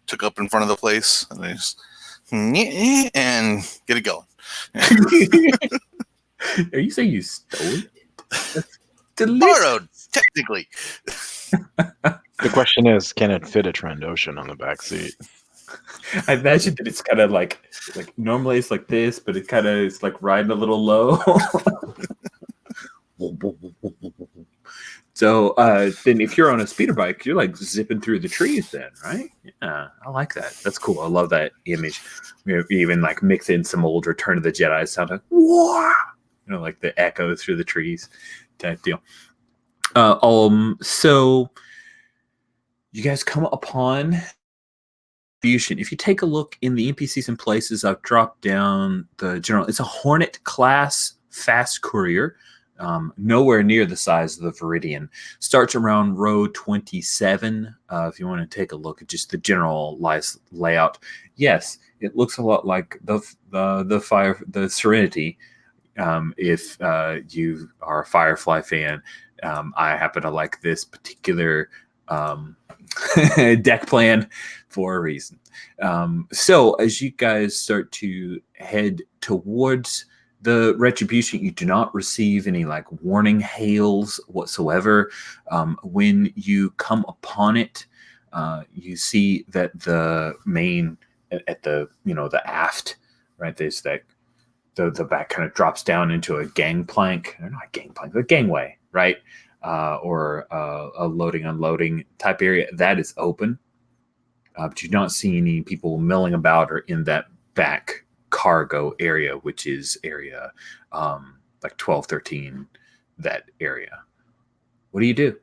took up in front of the place, and they just and get it going. Are you saying you stole it? That's delicious. Borrowed, technically. The question is, can it fit a Trandoshan on the back seat? I imagine that it's kind of like normally it's like this, but it kind of is like riding a little low. So then if you're on a speeder bike, you're like zipping through the trees then, right? Yeah, I like that. That's cool. I love that image. We even like mix in some old Return of the Jedi sound like, whoa! Like the echo through the trees type deal. So you guys come upon Fusion. If you take a look in the NPCs and places, I've dropped down the general. It's a Hornet class fast courier. Nowhere near the size of the Viridian. Starts around row 27. If you want to take a look at just the general layout, yes, it looks a lot like the Serenity. If you are a Firefly fan, I happen to like this particular deck plan for a reason. So as you guys start to head towards the Retribution, you do not receive any like warning hails whatsoever. When you come upon it, you see that the main at the the aft, right? There's that the back kind of drops down into a gangplank, or not gangplank, a gangway, right? Or a loading unloading type area that is open. But you do not see any people milling about or in that back cargo area, which is area like 12, 13, that area. What do you do?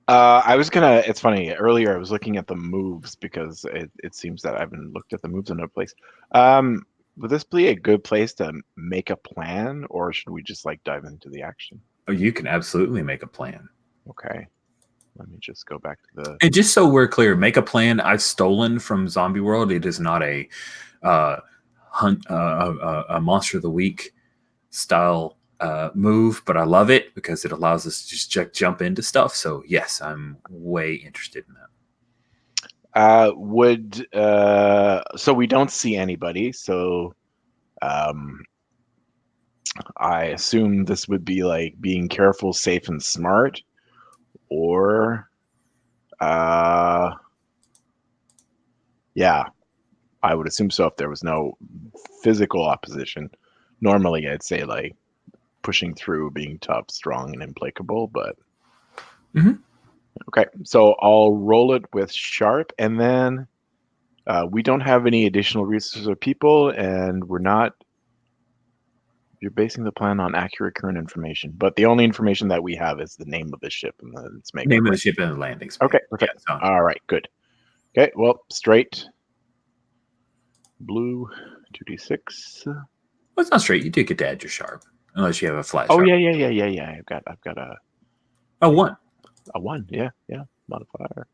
It's funny, earlier I was looking at the moves because it seems that I haven't looked at the moves in no place. Would this be a good place to make a plan, or should we just like dive into the action? Oh, you can absolutely make a plan. Okay. Let me just go back to the... And just so we're clear, make a plan I've stolen from Zombie World. It is not a a Monster of the Week style move, but I love it because it allows us to just jump into stuff. So yes, I'm way interested in that. So we don't see anybody, so I assume this would be like being careful, safe, and smart, or yeah, I would assume so if there was no physical opposition. Normally I'd say like pushing through, being tough, strong, and implacable, but okay, so I'll roll it with sharp, and then we don't have any additional resources or people, and you're basing the plan on accurate current information, but the only information that we have is the name of the ship and its maker. Name of the ship and the landing space. Okay, perfect. Yeah, all right, good. Okay, well, straight blue 2d6. Well, it's not straight. You do get to add your sharp, unless you have a flat. Oh sharp. Yeah. I've got a 1. A 1. Yeah. Modifier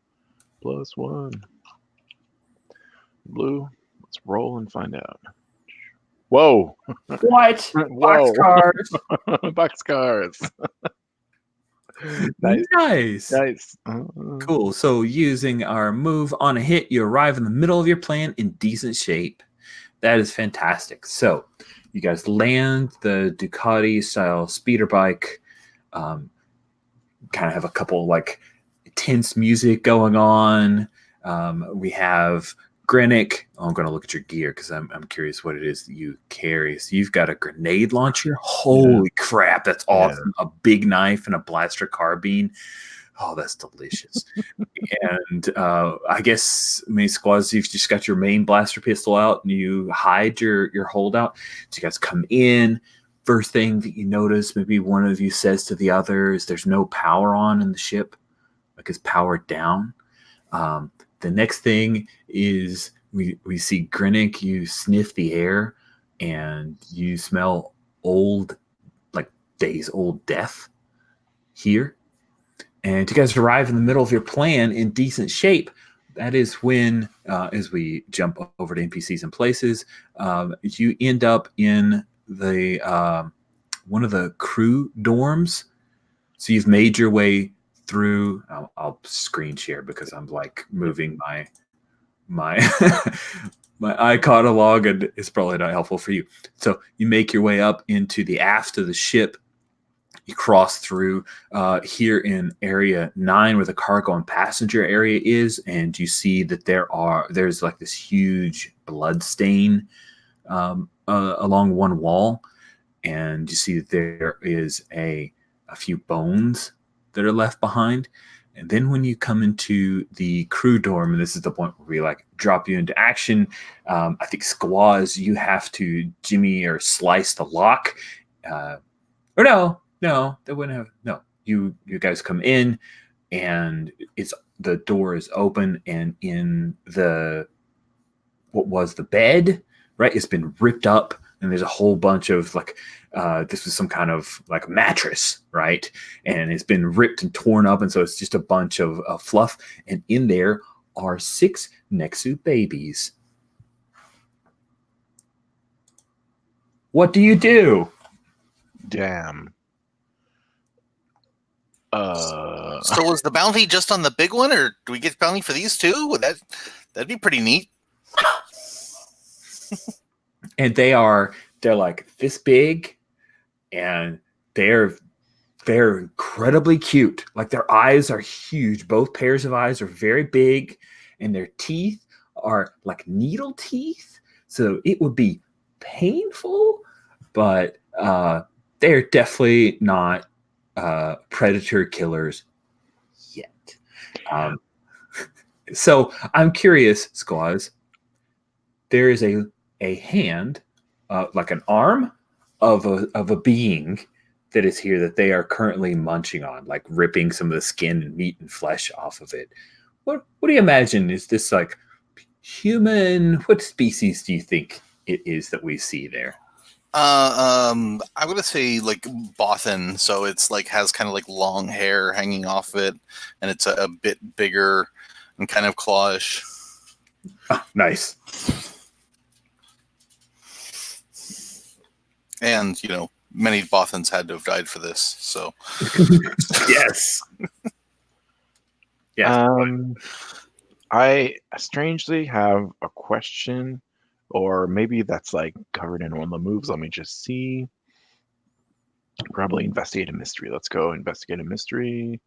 +1. Blue. Let's roll and find out. Whoa! What? Whoa! Boxcars. Boxcars. Nice. Cool. So using our move on a hit, you arrive in the middle of your plan in decent shape. That is fantastic. So you guys land the Ducati style speeder bike. Kind of have a couple like tense music going on. We have Grinnick. Oh, I'm going to look at your gear because I'm curious what it is that you carry. So you've got a grenade launcher. Holy crap, that's awesome! Yeah. A big knife and a blaster carbine. Oh, that's delicious. And I guess, Squaws, you've just got your main blaster pistol out and you hide your holdout. So you guys come in. first thing that you notice. Maybe one of you says to the others, "There's no power on in the ship, like it's powered down." The next thing is we see Grinnick. You sniff the air, and you smell old, like days old death here. And you guys arrive in the middle of your plan in decent shape. That is when, as we jump over to NPCs and places, you end up in the one of the crew dorms. So you've made your way through. I'll screen share because I'm like moving my my iCatalog, and it's probably not helpful for you. So you make your way up into the aft of the ship. You cross through here in area 9 where the cargo and passenger area is, and you see that there's like this huge blood stain along one wall, and you see that there is a few bones that are left behind. And then when you come into the crew dorm, and this is the point where we like drop you into action, I think Squaws, you have to jimmy or slice the lock, or no, they wouldn't have. No, you guys come in, and the door is open, and in what was the bed, right? It's been ripped up, and there's a whole bunch of like this was some kind of like mattress, right? And it's been ripped and torn up, and so it's just a bunch of fluff. And in there are 6 Nexu babies. What do you do? Damn. So was the bounty just on the big one, or do we get bounty for these too? That'd be pretty neat. And they're like this big, and they're incredibly cute. Like their eyes are huge. Both pairs of eyes are very big, and their teeth are like needle teeth. So it would be painful, but they're definitely not predator killers yet. So I'm curious, Squaws. There is a hand, like an arm of a being that is here that they are currently munching on, like ripping some of the skin and meat and flesh off of it. What do you imagine? Is this like human? What species do you think it is that we see there? I'm gonna say like Bothan, so it's like has kind of like long hair hanging off it, and it's a bit bigger and kind of clawish. Oh, nice. And many Bothans had to have died for this. So Yes. Yeah. I strangely have a question, or maybe that's like covered in one of the moves. Let me just see. Probably investigate a mystery. Let's go investigate a mystery.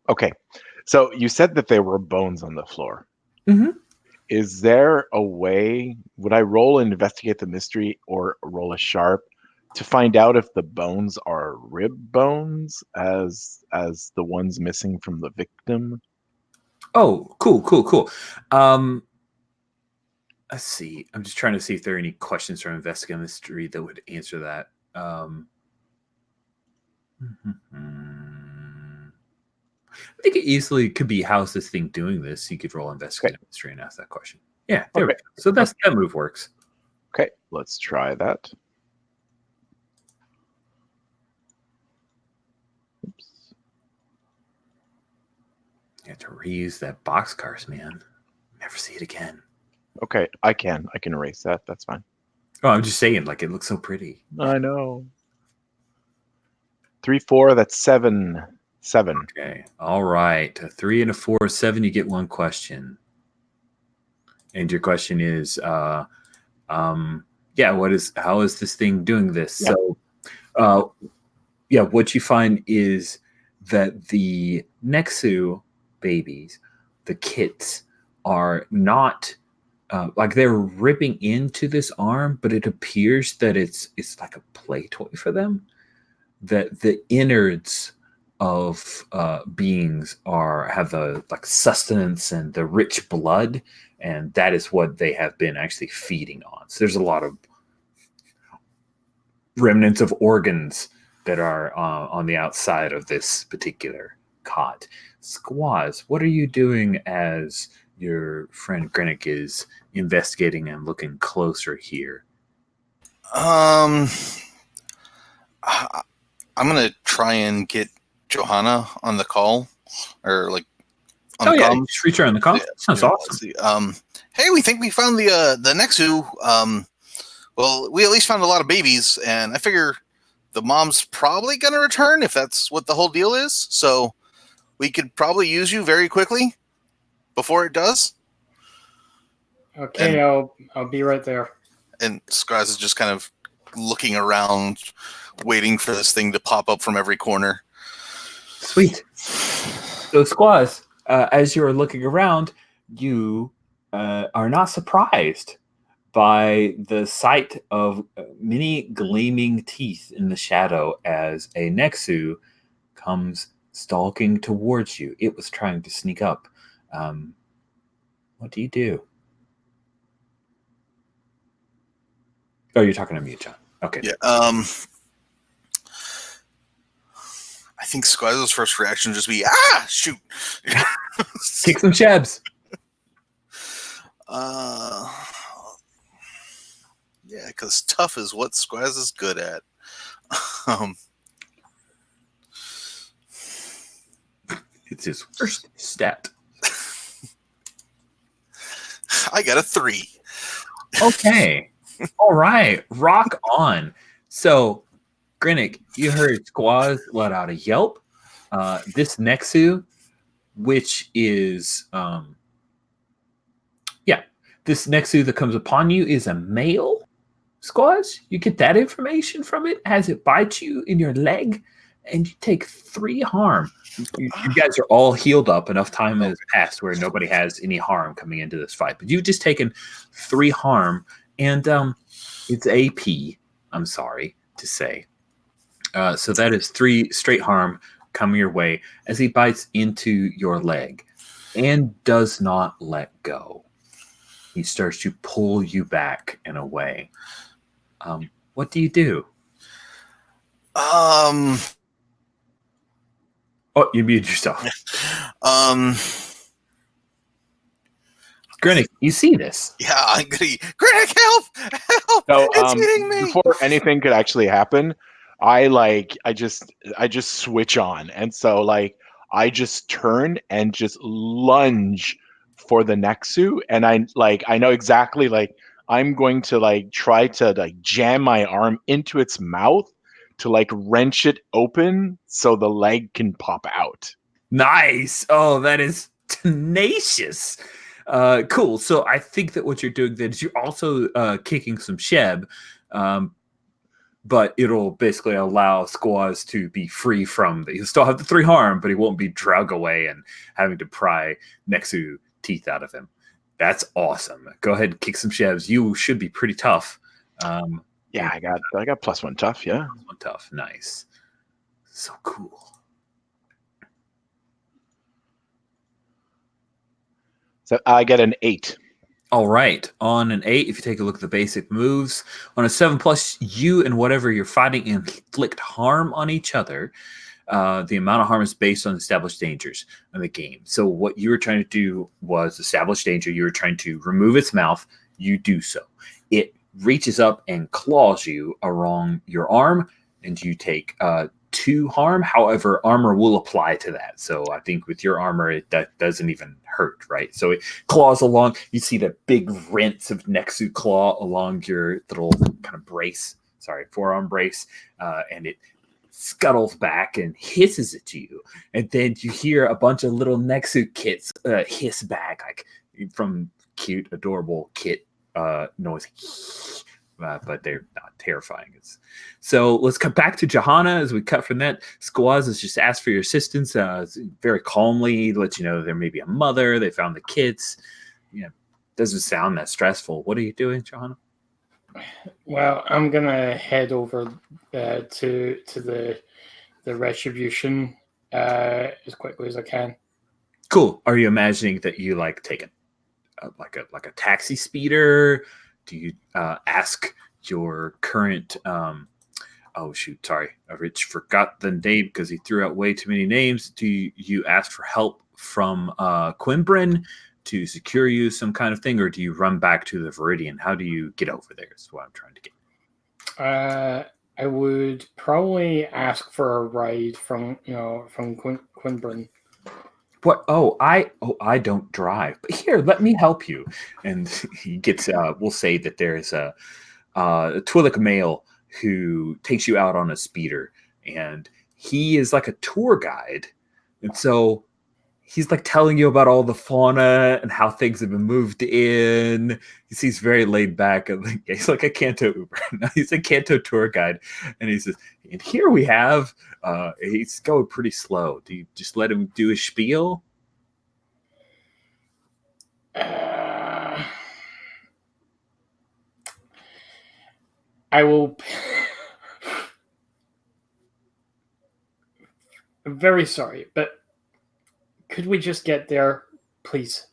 Okay. So you said that there were bones on the floor. Mm-hmm. Is there a way, would I roll and investigate the mystery or roll a sharp to find out if the bones are rib bones as the ones missing from the victim? Oh, cool. Let's see. I'm just trying to see if there are any questions from Investigating Mystery that would answer that. I think it easily could be, how's this thing doing this? You could roll Investigative Mystery and ask that question. Yeah, there we go. So that move works. Okay, let's try that. Oops. You have to reuse that boxcars, man. Never see it again. Okay, I can erase that. That's fine. Oh, I'm just saying, like, it looks so pretty. I know. 3, 4, that's 7. Okay. All right. A 3 and a 4, 7, you get one question. And your question is, how is this thing doing this? Yeah. So, what you find is that the Nexu babies, the kits, are not like they're ripping into this arm, but it appears that it's like a play toy for them. That the innards of beings have the like sustenance and the rich blood, and that is what they have been actually feeding on. So there's a lot of remnants of organs that are on the outside of this particular cot. Squaz, what are you doing as your friend Grinnick is investigating and looking closer here? I'm gonna try and get Johanna on the call, or like on the comms. Just return the call. Yeah, Sounds awesome. See. Hey, we think we found the Nexu. Well, we at least found a lot of babies, and I figure the mom's probably gonna return if that's what the whole deal is. So we could probably use you very quickly before it does. Okay, I'll be right there. And Scraz is just kind of looking around, waiting for this thing to pop up from every corner. Sweet. So, Squaz, as you're looking around, you are not surprised by the sight of many gleaming teeth in the shadow as a Nexu comes stalking towards you. It was trying to sneak up. What do you do? Oh, you're talking to me, John. Okay. Yeah. I think Squaz's first reaction would just be, shoot. Kick some shebs. Yeah, because tough is what Squaz is good at. It's his worst stat. I got a 3. Okay. All right. Rock on. So, Grinnick, you heard Squaz let out a yelp. This Nexu, which is, this Nexu that comes upon you is a male. Squaz, you get that information from it as it bites you in your leg, and you take 3 harm. You guys are all healed up. Enough time has passed where nobody has any harm coming into this fight. But you've just taken 3 harm, and it's AP, I'm sorry to say. So that is 3 straight harm coming your way as he bites into your leg and does not let go. He starts to pull you back and away. What do you do? Oh, you muted yourself. Grinnick, you see this? Yeah, I'm gonna. Grinnick, help! So, It's hitting me! before anything could actually happen, I just switch on, and so like I just turn and just lunge for the Nexu, and I know exactly like I'm going to like try to like jam my arm into its mouth to like wrench it open so the leg can pop out. Nice. Oh, that is tenacious. Cool. So I think that what you're doing then is you're also kicking some sheb, but it'll basically allow Squaz to be free from he'll still have the 3 harm, but he won't be drug away and having to pry Nexu teeth out of him. That's awesome. Go ahead and kick some shebs. You should be pretty tough. Yeah, I got +1 tough. Yeah, +1 tough. Nice. So cool. So I get an 8. All right. On an 8, if you take a look at the basic moves, on a 7+, you and whatever you're fighting inflict harm on each other. The amount of harm is based on established dangers in the game. So what you were trying to do was establish danger. You were trying to remove its mouth. You do so. It reaches up and claws you along your arm, and you take 2 harm. However, armor will apply to that. So I think with your armor, that doesn't even hurt, right? So it claws along. You see the big rents of Nexu claw along your little kind of forearm brace, and it scuttles back and hisses at you. And then you hear a bunch of little Nexu kits hiss back, like from cute, adorable kit noise. But they're not terrifying. So let's come back to Johanna as we cut from that. Squaz has just asked for your assistance very calmly, let you know there may be a mother. They found the kids. Doesn't sound that stressful. What are you doing, Johanna? Well, I'm gonna head over to the retribution as quickly as I can. Cool. Are you imagining that you like take a taxi speeder? Do you ask your current oh shoot, sorry, I forgot the name because he threw out way too many names. Do you ask for help from Quimbrin to secure you some kind of thing, or do you run back to the Viridian? How do you get over there is what I'm trying to get. I would probably ask for a ride from Quinburn. What? I don't drive, but here, let me help you. And he gets. We'll say that there's a Twi'lek male who takes you out on a speeder, and he is like a tour guide, and so he's like telling you about all the fauna and how things have been moved in. He's very laid back, and he's like a Kanto Uber. No, he's a Kanto tour guide, and he says, "And here we have." He's going pretty slow. Do you just let him do his spiel? I will. I'm very sorry, but could we just get there, please?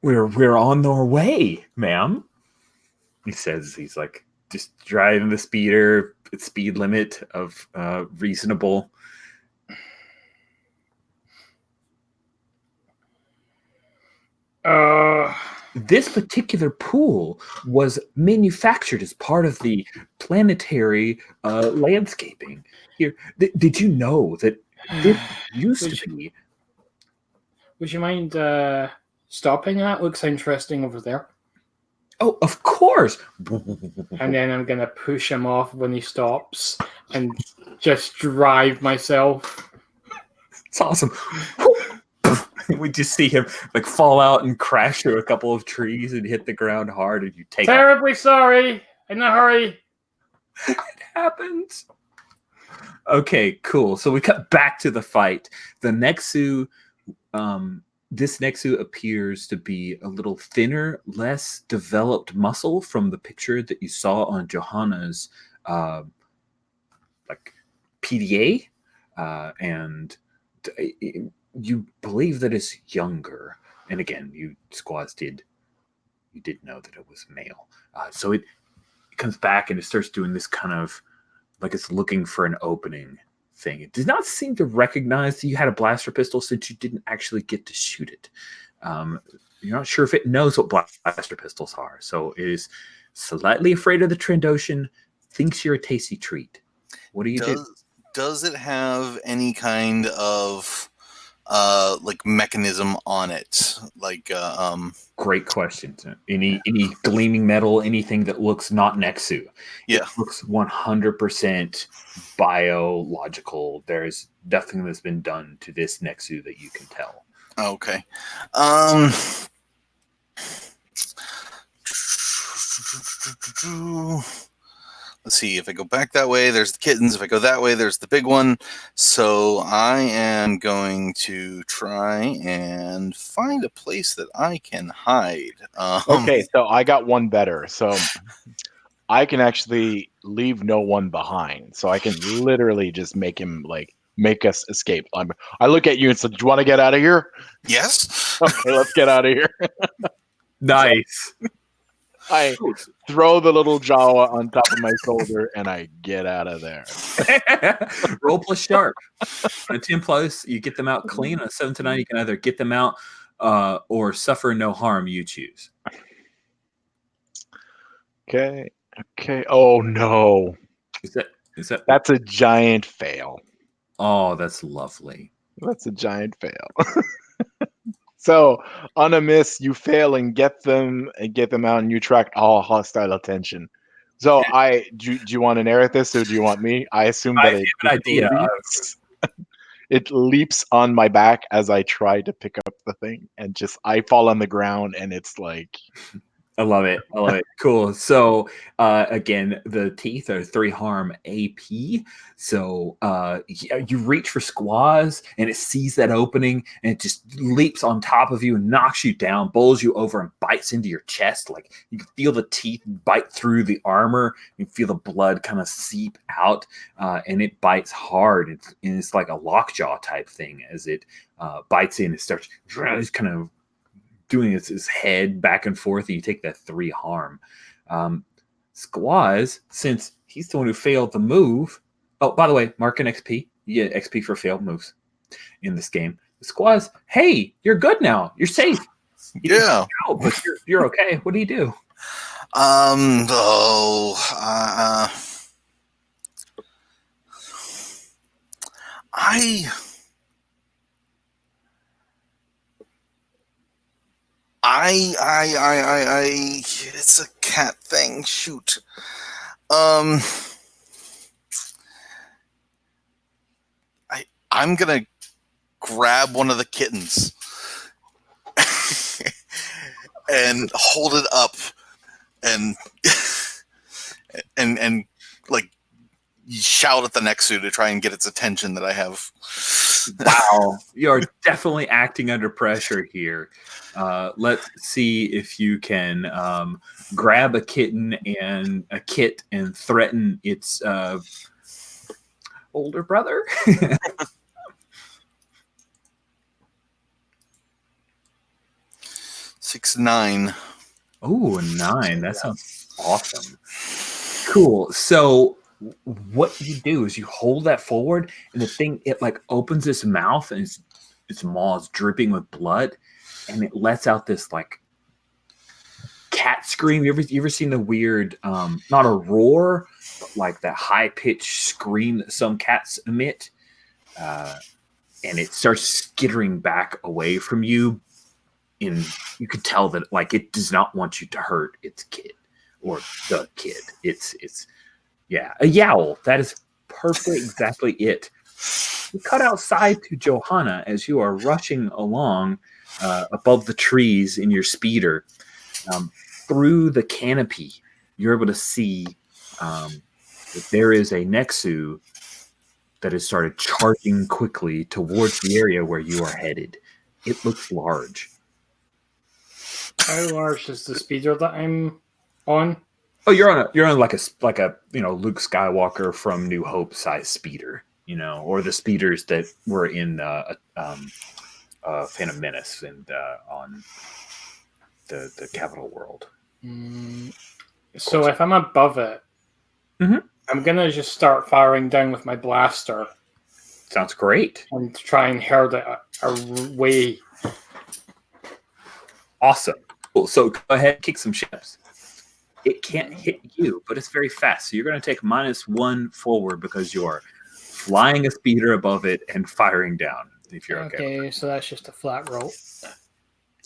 We're on our way, ma'am. He says he's like just driving the speed limit of reasonable. This particular pool was manufactured as part of the planetary landscaping. Here, did you know that this used to be? Would you mind stopping that? Looks interesting over there. Oh, of course. And then I'm going to push him off when he stops and just drive myself. It's awesome. We just see him like fall out and crash through a couple of trees and hit the ground hard, and you take terribly off. Sorry. In a hurry. It happens. Okay, cool. So we cut back to the fight. The Nexu, this Nexu appears to be a little thinner, less developed muscle from the picture that you saw on Johanna's like PDA, and you believe that it's younger. And again, you squaws did know that it was male. So it comes back and it starts doing this kind of like it's looking for an opening thing. It does not seem to recognize that you had a blaster pistol since you didn't actually get to shoot it. You're not sure if it knows what blaster pistols are. So it is slightly afraid of the Trandoshan, thinks you're a tasty treat. What do you do? Does it have any kind of like mechanism on it? Like great question. Any gleaming metal, anything that looks not Nexu. Yeah. It looks 100% biological. There's nothing that's been done to this Nexu that you can tell. Okay. Let's see, if I go back that way, there's the kittens. If I go that way, there's the big one. So I am going to try and find a place that I can hide. Okay, so I got one better. So I can actually leave no one behind. So I can literally just make us escape. I look at you and say, "Do you want to get out of here?" Yes. Okay, let's get out of here. Nice. I throw the little Jawa on top of my shoulder and I get out of there. Roll plus sharp. On a 10 plus, you get them out clean. On a 7 to 9, you can either get them out or suffer no harm. You choose. Okay. Oh no. Is that? That's a giant fail. Oh, that's lovely. That's a giant fail. So on a miss, you fail and get them out, and you attract all hostile attention. So do you want to narrate this, or do you want me? I assume that it leaps on my back as I try to pick up the thing, and I fall on the ground, and it's like I love it. I love it. Cool. So again, the teeth are 3 harm AP. So you reach for Squaws and it sees that opening and it just leaps on top of you and knocks you down, bowls you over and bites into your chest. Like you can feel the teeth bite through the armor. You feel the blood kind of seep out and it bites hard. And it's like a lockjaw type thing as it bites in. It starts kind of doing his head back and forth, and you take that 3 harm. Squaws, since he's the one who failed the move. Oh, by the way, mark an XP. You get XP for failed moves in this game. Squaws, hey, you're good now. You're safe. You Yeah. out, but you're okay. What do you do? It's a cat thing. Shoot. I'm gonna grab one of the kittens and hold it up and like shout at the Nexu to try and get its attention that I have. Wow, you're definitely acting under pressure here. Let's see if you can grab a kitten and a kit and threaten its older brother. 6, 9. Oh, 9. That sounds awesome. Cool. So what you do is you hold that forward and the thing, it like opens its mouth and its maw is dripping with blood and it lets out this like cat scream. You ever seen the weird, not a roar, but like that high pitched scream that some cats emit? And it starts skittering back away from you. You could tell that like it does not want you to hurt its kid or the kid. It's a yowl. That is perfectly exactly it. You cut outside to Johanna as you are rushing along above the trees in your speeder. Through the canopy, you're able to see that there is a Nexu that has started charging quickly towards the area where you are headed. It looks large. How large is the speeder that I'm on? Oh, you're on like a Luke Skywalker from New Hope size speeder, or the speeders that were in Phantom Menace and on the Capital World. So if I'm above it, I'm gonna just start firing down with my blaster. Sounds great. And try and herd it away. Awesome. Cool. So go ahead, kick some ships. It can't hit you, but it's very fast. So you're going to take -1 forward because you're flying a speeder above it and firing down. If you're okay. Okay, so that's just a flat roll.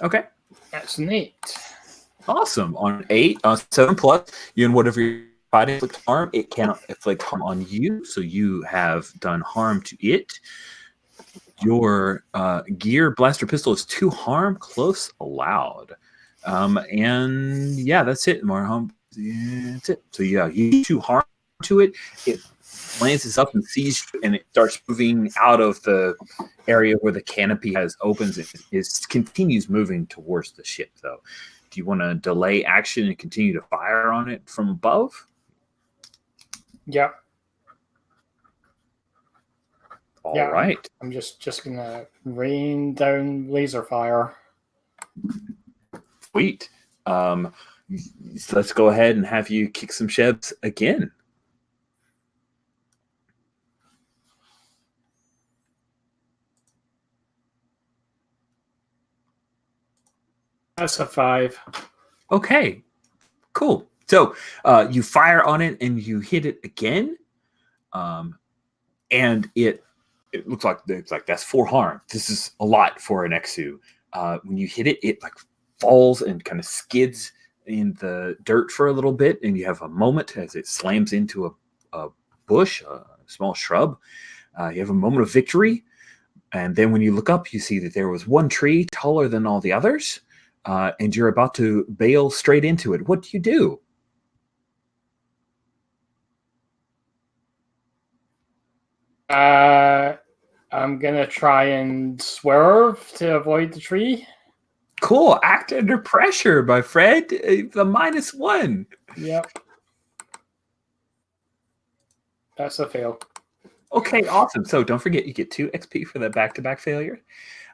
Okay. That's an 8. Awesome. On 8, 7 plus, you and whatever you're fighting inflict harm, it cannot inflict harm on you. So you have done harm to it. Your gear blaster pistol is 2 harm, close allowed. And yeah, that's it. More harm. Yeah, that's it. So yeah, you do 2 harm to it. It lances up and sees you, and it starts moving out of the area where the canopy opens. It continues moving towards the ship, though. Do you want to delay action and continue to fire on it from above? Yep. All right. I'm just gonna rain down laser fire. Sweet. So let's go ahead and have you kick some shebs again. That's a 5. Okay, cool. So you fire on it and you hit it again, and it looks like that's 4 harm. This is a lot for an Exu. When you hit it, it like falls and kind of skids in the dirt for a little bit, and you have a moment as it slams into a bush, a small shrub. You have a moment of victory, and then when you look up, you see that there was one tree taller than all the others. and you're about to bail straight into it. What do you do? I'm gonna try and swerve to avoid the tree. Cool. Act under pressure, my friend. The -1. Yep. That's a fail. Okay, awesome. So don't forget, you get 2 XP for that back-to-back failure.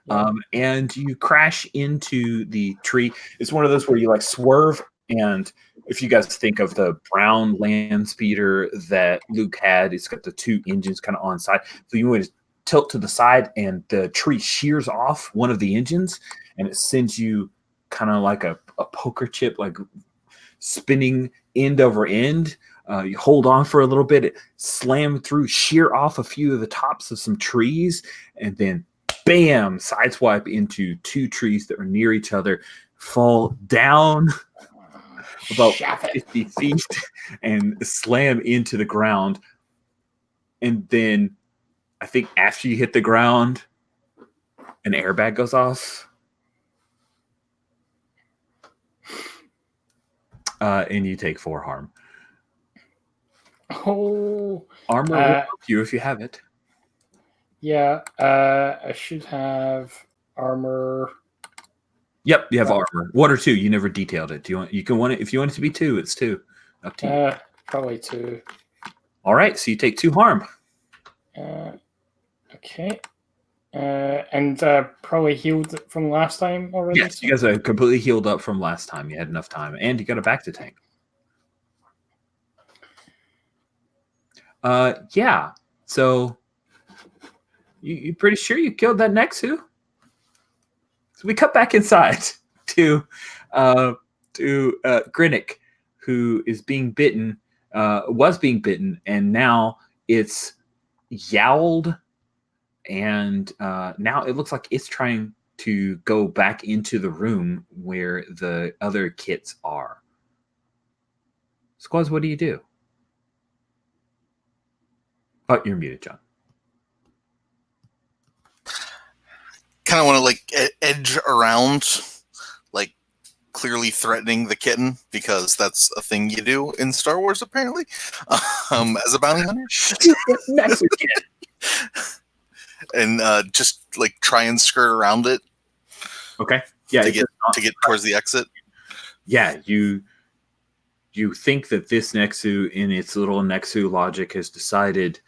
Yeah. And you crash into the tree. It's one of those where you like swerve, and if you guys think of the brown land speeder that Luke had, it's got the 2 engines kind of on side. So you would tilt to the side, and the tree shears off one of the engines, and it sends you kind of like a poker chip, like spinning end over end. You hold on for a little bit, it slam through, shear off a few of the tops of some trees, and then bam, sideswipe into 2 trees that are near each other, fall down about 50 feet and slam into the ground. And then I think after you hit the ground, an airbag goes off. And you take 4 harm. Oh. Armor will help you if you have it. Yeah, I should have armor. Yep, you have armor. 1 or 2. You never detailed it. Do you want? You can want it if you want it to be 2. It's 2. Up to you. Probably 2. All right, so you take 2 harm. Okay. And probably healed from last time already. Yes, you guys are completely healed up from last time. You had enough time, and you got a back to tank. Yeah. So you pretty sure you killed that Nexu? So we cut back inside to Grinnick, who is being bitten, was being bitten, and now it's yowled, and now it looks like it's trying to go back into the room where the other kits are. Squaz, what do you do? Oh, you're muted, John. Kind of want to like edge around, like clearly threatening the kitten, because that's a thing you do in Star Wars apparently, as a bounty hunter. Next kid. And just like try and skirt around it. Okay. Yeah. To get towards the exit. Yeah, you think that this Nexu, in its little Nexu logic, has decided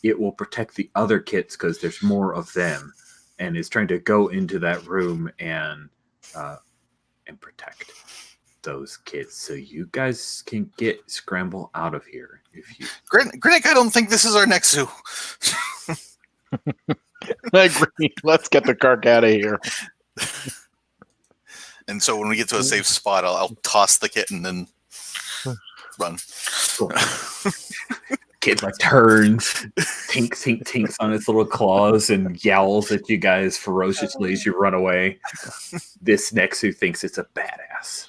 it will protect the other kits because there's more of them, and is trying to go into that room and protect those kids, so you guys can scramble out of here. If you, Grinnick, I don't think this is our Nexu. I agree. Let's get the cark out of here. And so when we get to a safe spot, I'll toss the kitten and run. Cool. Kid like turns, tinks on its little claws, and yowls at you guys ferociously as you run away. This Nexu thinks it's a badass.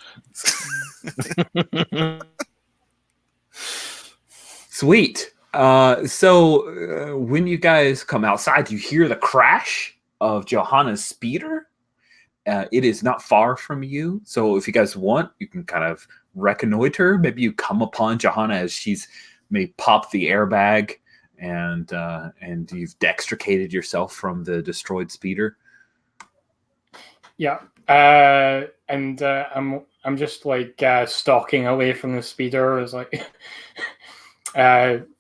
Sweet. So when you guys come outside, you hear the crash of Johanna's speeder. It is not far from you, so if you guys want, you can kind of reconnoiter. Maybe you come upon Johanna as she's may pop the airbag, and you've dextricated yourself from the destroyed speeder. Yeah, and I'm just like stalking away from the speeder. It's like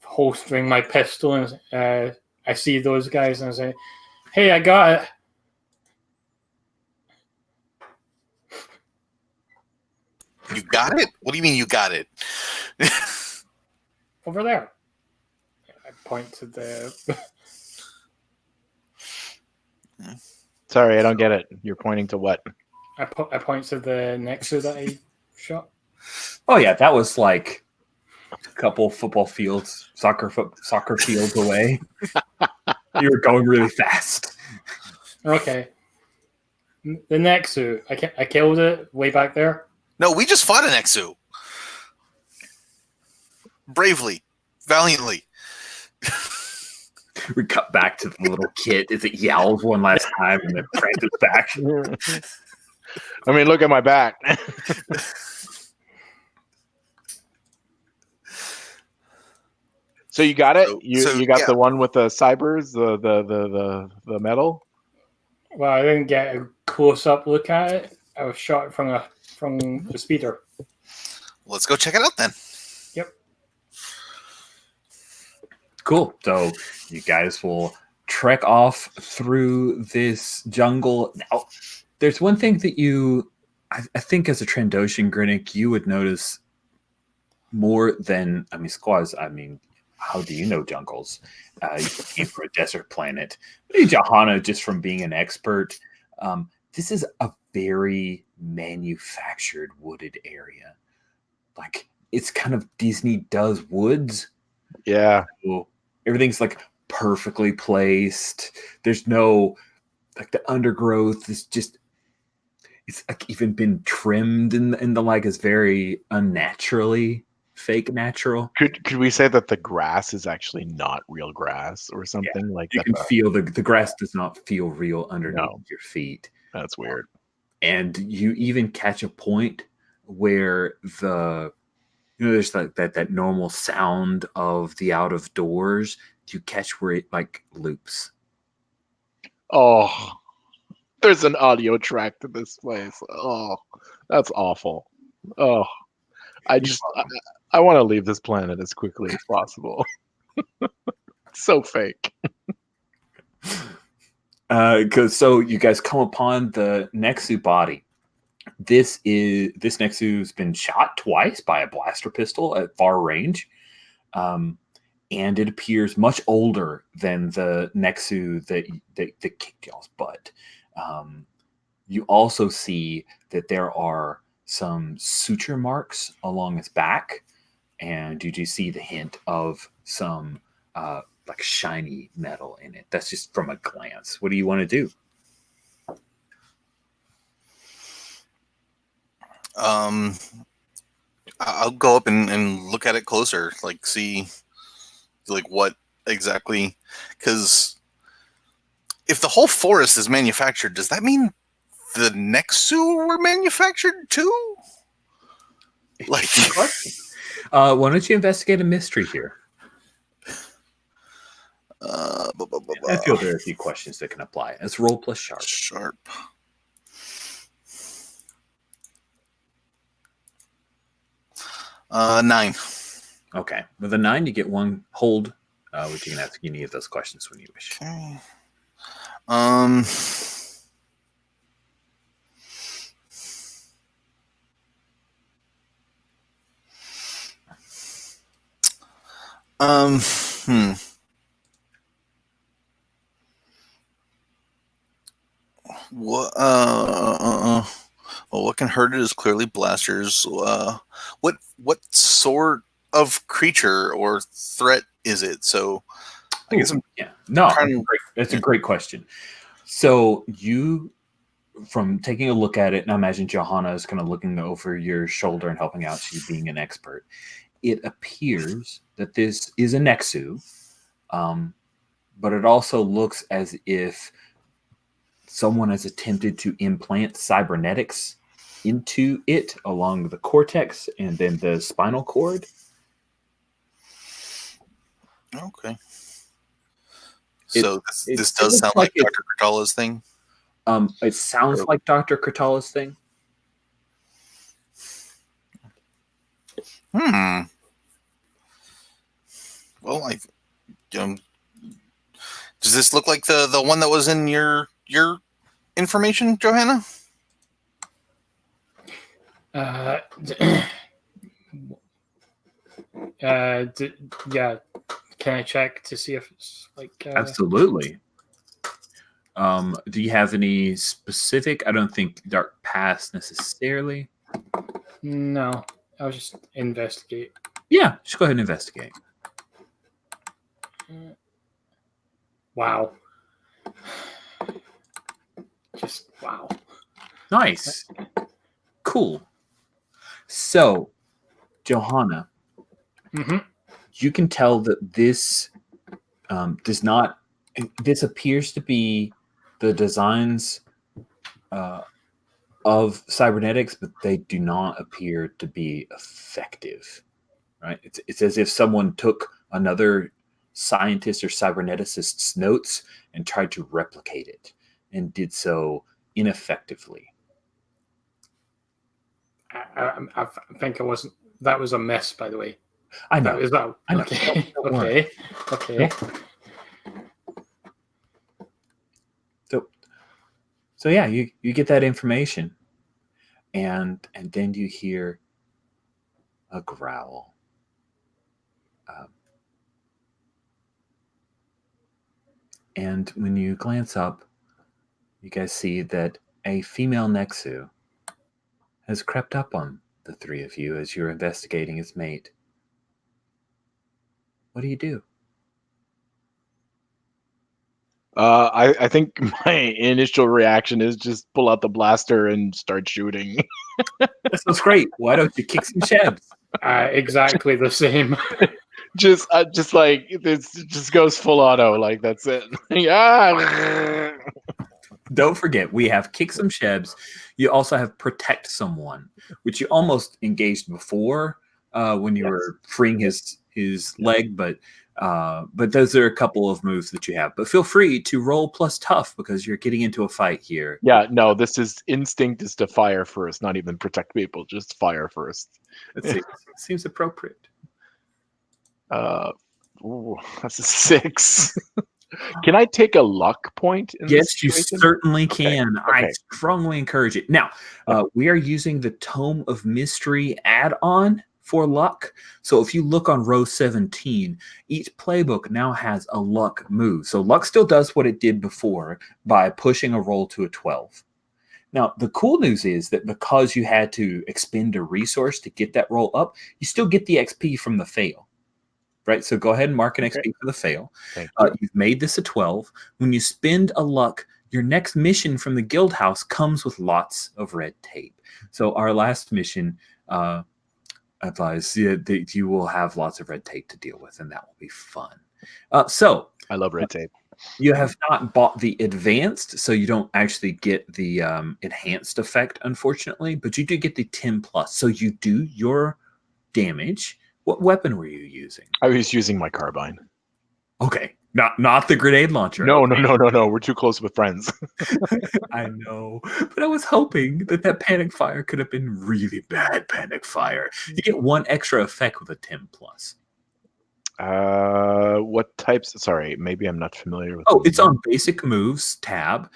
holstering my pistol, and I see those guys, and I say, "Hey, I got it." You got it? What do you mean you got it? Over there. I point to the... Sorry, I don't get it. You're pointing to what? I point to the Nexu that I shot. Oh yeah, that was like a couple football fields, soccer fields away. You were going really fast. Okay. The Nexu. I killed it way back there. No, we just fought an Nexu. Bravely. Valiantly. We cut back to the little kid as it yowls one last time and then prances back. I mean, look at my back. So you got it. You got the one with the cybers, the metal. Well, I didn't get a close-up look at it. I was shot from the speeder. Let's go check it out then. Yep. Cool. So you guys will trek off through this jungle. Now, there's one thing that I think as a Trandoshan Grinnick, you would notice more than, Squaws, how do you know jungles? You came from a desert planet. Maybe Johanna, just from being an expert, this is a very manufactured wooded area. Like, it's kind of Disney does woods. Yeah. So everything's like perfectly placed. There's no, like, the undergrowth is just, it's like even been trimmed and the like is very unnaturally fake natural. Could we say that the grass is actually not real grass or something like that? You can feel the grass does not feel real underneath your feet. That's weird. And you even catch a point where there's like that normal sound of the out of doors. You catch where it like loops. Oh, there's an audio track to this place. Oh, that's awful. Oh, I want to leave this planet as quickly as possible. So fake. So you guys come upon the Nexu body. This Nexu's been shot twice by a blaster pistol at far range, and it appears much older than the Nexu that kicked y'all's butt. You also see that there are some suture marks along its back, and you do see the hint of some like shiny metal in it. That's just from a glance. What do you want to do? I'll go up and look at it closer, like see like what exactly, because if the whole forest is manufactured, does that mean the Nexu were manufactured too? Like, why don't you investigate a mystery here? I feel there are a few questions that can apply. It's roll plus sharp. Sharp. Nine. Okay. With a 9, you get one hold, which you can ask any of those questions when you wish. Okay. What? Well, what can hurt it is clearly blasters. What sort of creature or threat is it? So, I guess that's a great question. So you, from taking a look at it, and I imagine Johanna is kind of looking over your shoulder and helping out, she being an expert. It appears that this is a Nexu, but it also looks as if someone has attempted to implant cybernetics into it along the cortex and then the spinal cord. Okay. So this does sound like Dr. Kratala's thing? It sounds like Dr. Kratala's thing. Well, does this look like the one that was in your information, Johanna? Yeah. Can I check to see if it's like? Absolutely. Do you have any specific? I don't think dark past necessarily. No, I'll just investigate. Yeah, just go ahead and investigate. Wow. Just wow. Nice. Cool. So, Johanna, you can tell that this does not. This appears to be the designs of cybernetics, but they do not appear to be effective. Right? It's as if someone took another scientist or cyberneticist's notes and tried to replicate it, and did so ineffectively. I think I wasn't. That was a miss, by the way. I know. Is that I know. okay? Don't worry. Okay. So yeah, you get that information, and then you hear a growl. And when you glance up, you guys see that a female Nexu has crept up on the three of you as you're investigating his mate. What do you do? I think my initial reaction is just pull out the blaster and start shooting. That sounds great. Why don't you kick some shebs? Exactly the same. just like this, just goes full auto. Like that's it. Yeah. Don't forget, we have kick some shebs. You also have protect someone, which you almost engaged before when you were freeing his leg, but those are a couple of moves that you have. But feel free to roll plus tough because you're getting into a fight here. Yeah, no, this is instinct is to fire first, not even protect people, just fire first. Seems appropriate. Ooh, that's a 6. Can I take a luck point? Yes, you certainly can. Okay. I strongly encourage it. Now, we are using the Tome of Mystery add-on for luck. So if you look on row 17, each playbook now has a luck move. So luck still does what it did before by pushing a roll to a 12. Now, the cool news is that because you had to expend a resource to get that roll up, you still get the XP from the fail. Right, so go ahead and mark an XP for the fail. You've made this a 12. When you spend a luck, your next mission from the guild house comes with lots of red tape. So our last mission advised that you will have lots of red tape to deal with, and that will be fun. So I love red tape. You have not bought the advanced, so you don't actually get the enhanced effect, unfortunately, but you do get the 10 plus. So you do your damage. What weapon were you using? I was using my carbine. Okay, not the grenade launcher. No. We're too close with friends. I know, but I was hoping that panic fire could have been really bad panic fire. You get one extra effect with a 10 plus. What types? Sorry, maybe I'm not familiar with. It's on basic moves tab,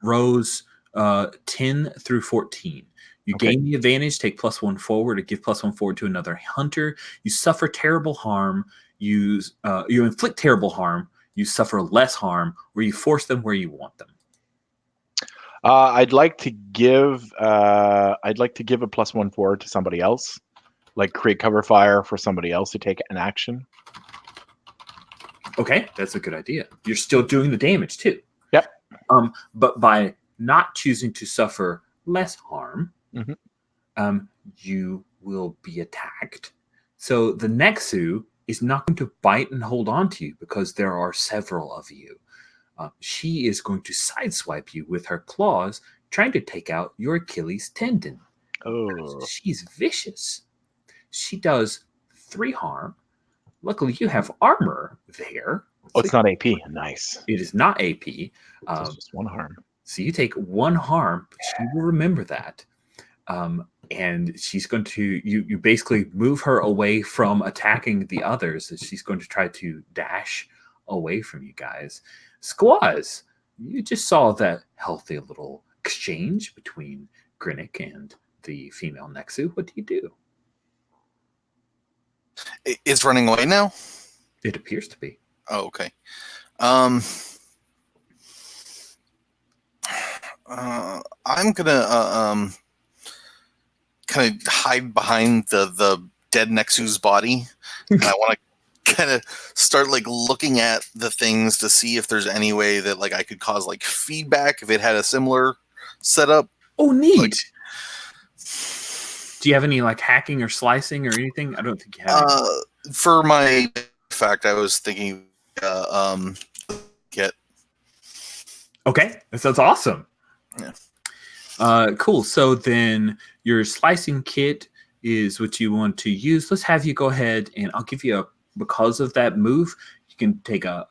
rows 10 through 14. You gain the advantage, take +1 forward, or give +1 forward to another hunter. You suffer terrible harm. You inflict terrible harm. You suffer less harm, or you force them where you want them. I'd like to give a +1 forward to somebody else, like create cover fire for somebody else to take an action. Okay, that's a good idea. You're still doing the damage too. Yep. But by not choosing to suffer less harm, you will be attacked. So the Nexu is not going to bite and hold on to you because there are several of you. She is going to sideswipe you with her claws, trying to take out your Achilles tendon. Oh, she's vicious. She does 3 harm. Luckily, you have armor there. It's not AP. Nice. It is not AP. It's just 1 harm. So you take 1 harm, but she will remember that. And she's going to, you basically move her away from attacking the others. She's going to try to dash away from you guys. Squaws, you just saw that healthy little exchange between Grinnick and the female Nexu. What do you do? It's running away now? It appears to be. Oh, okay. I'm gonna kind of hide behind the dead Nexu's body, and I want to kind of start like looking at the things to see if there's any way that like I could cause like feedback if it had a similar setup. Oh, neat. Do you have any like hacking or slicing or anything? I don't think you have. For my fact, I was thinking get. Okay, that sounds awesome. Yeah. Cool. So then your slicing kit is what you want to use. Let's have you go ahead, and I'll give you because of that move, you can take a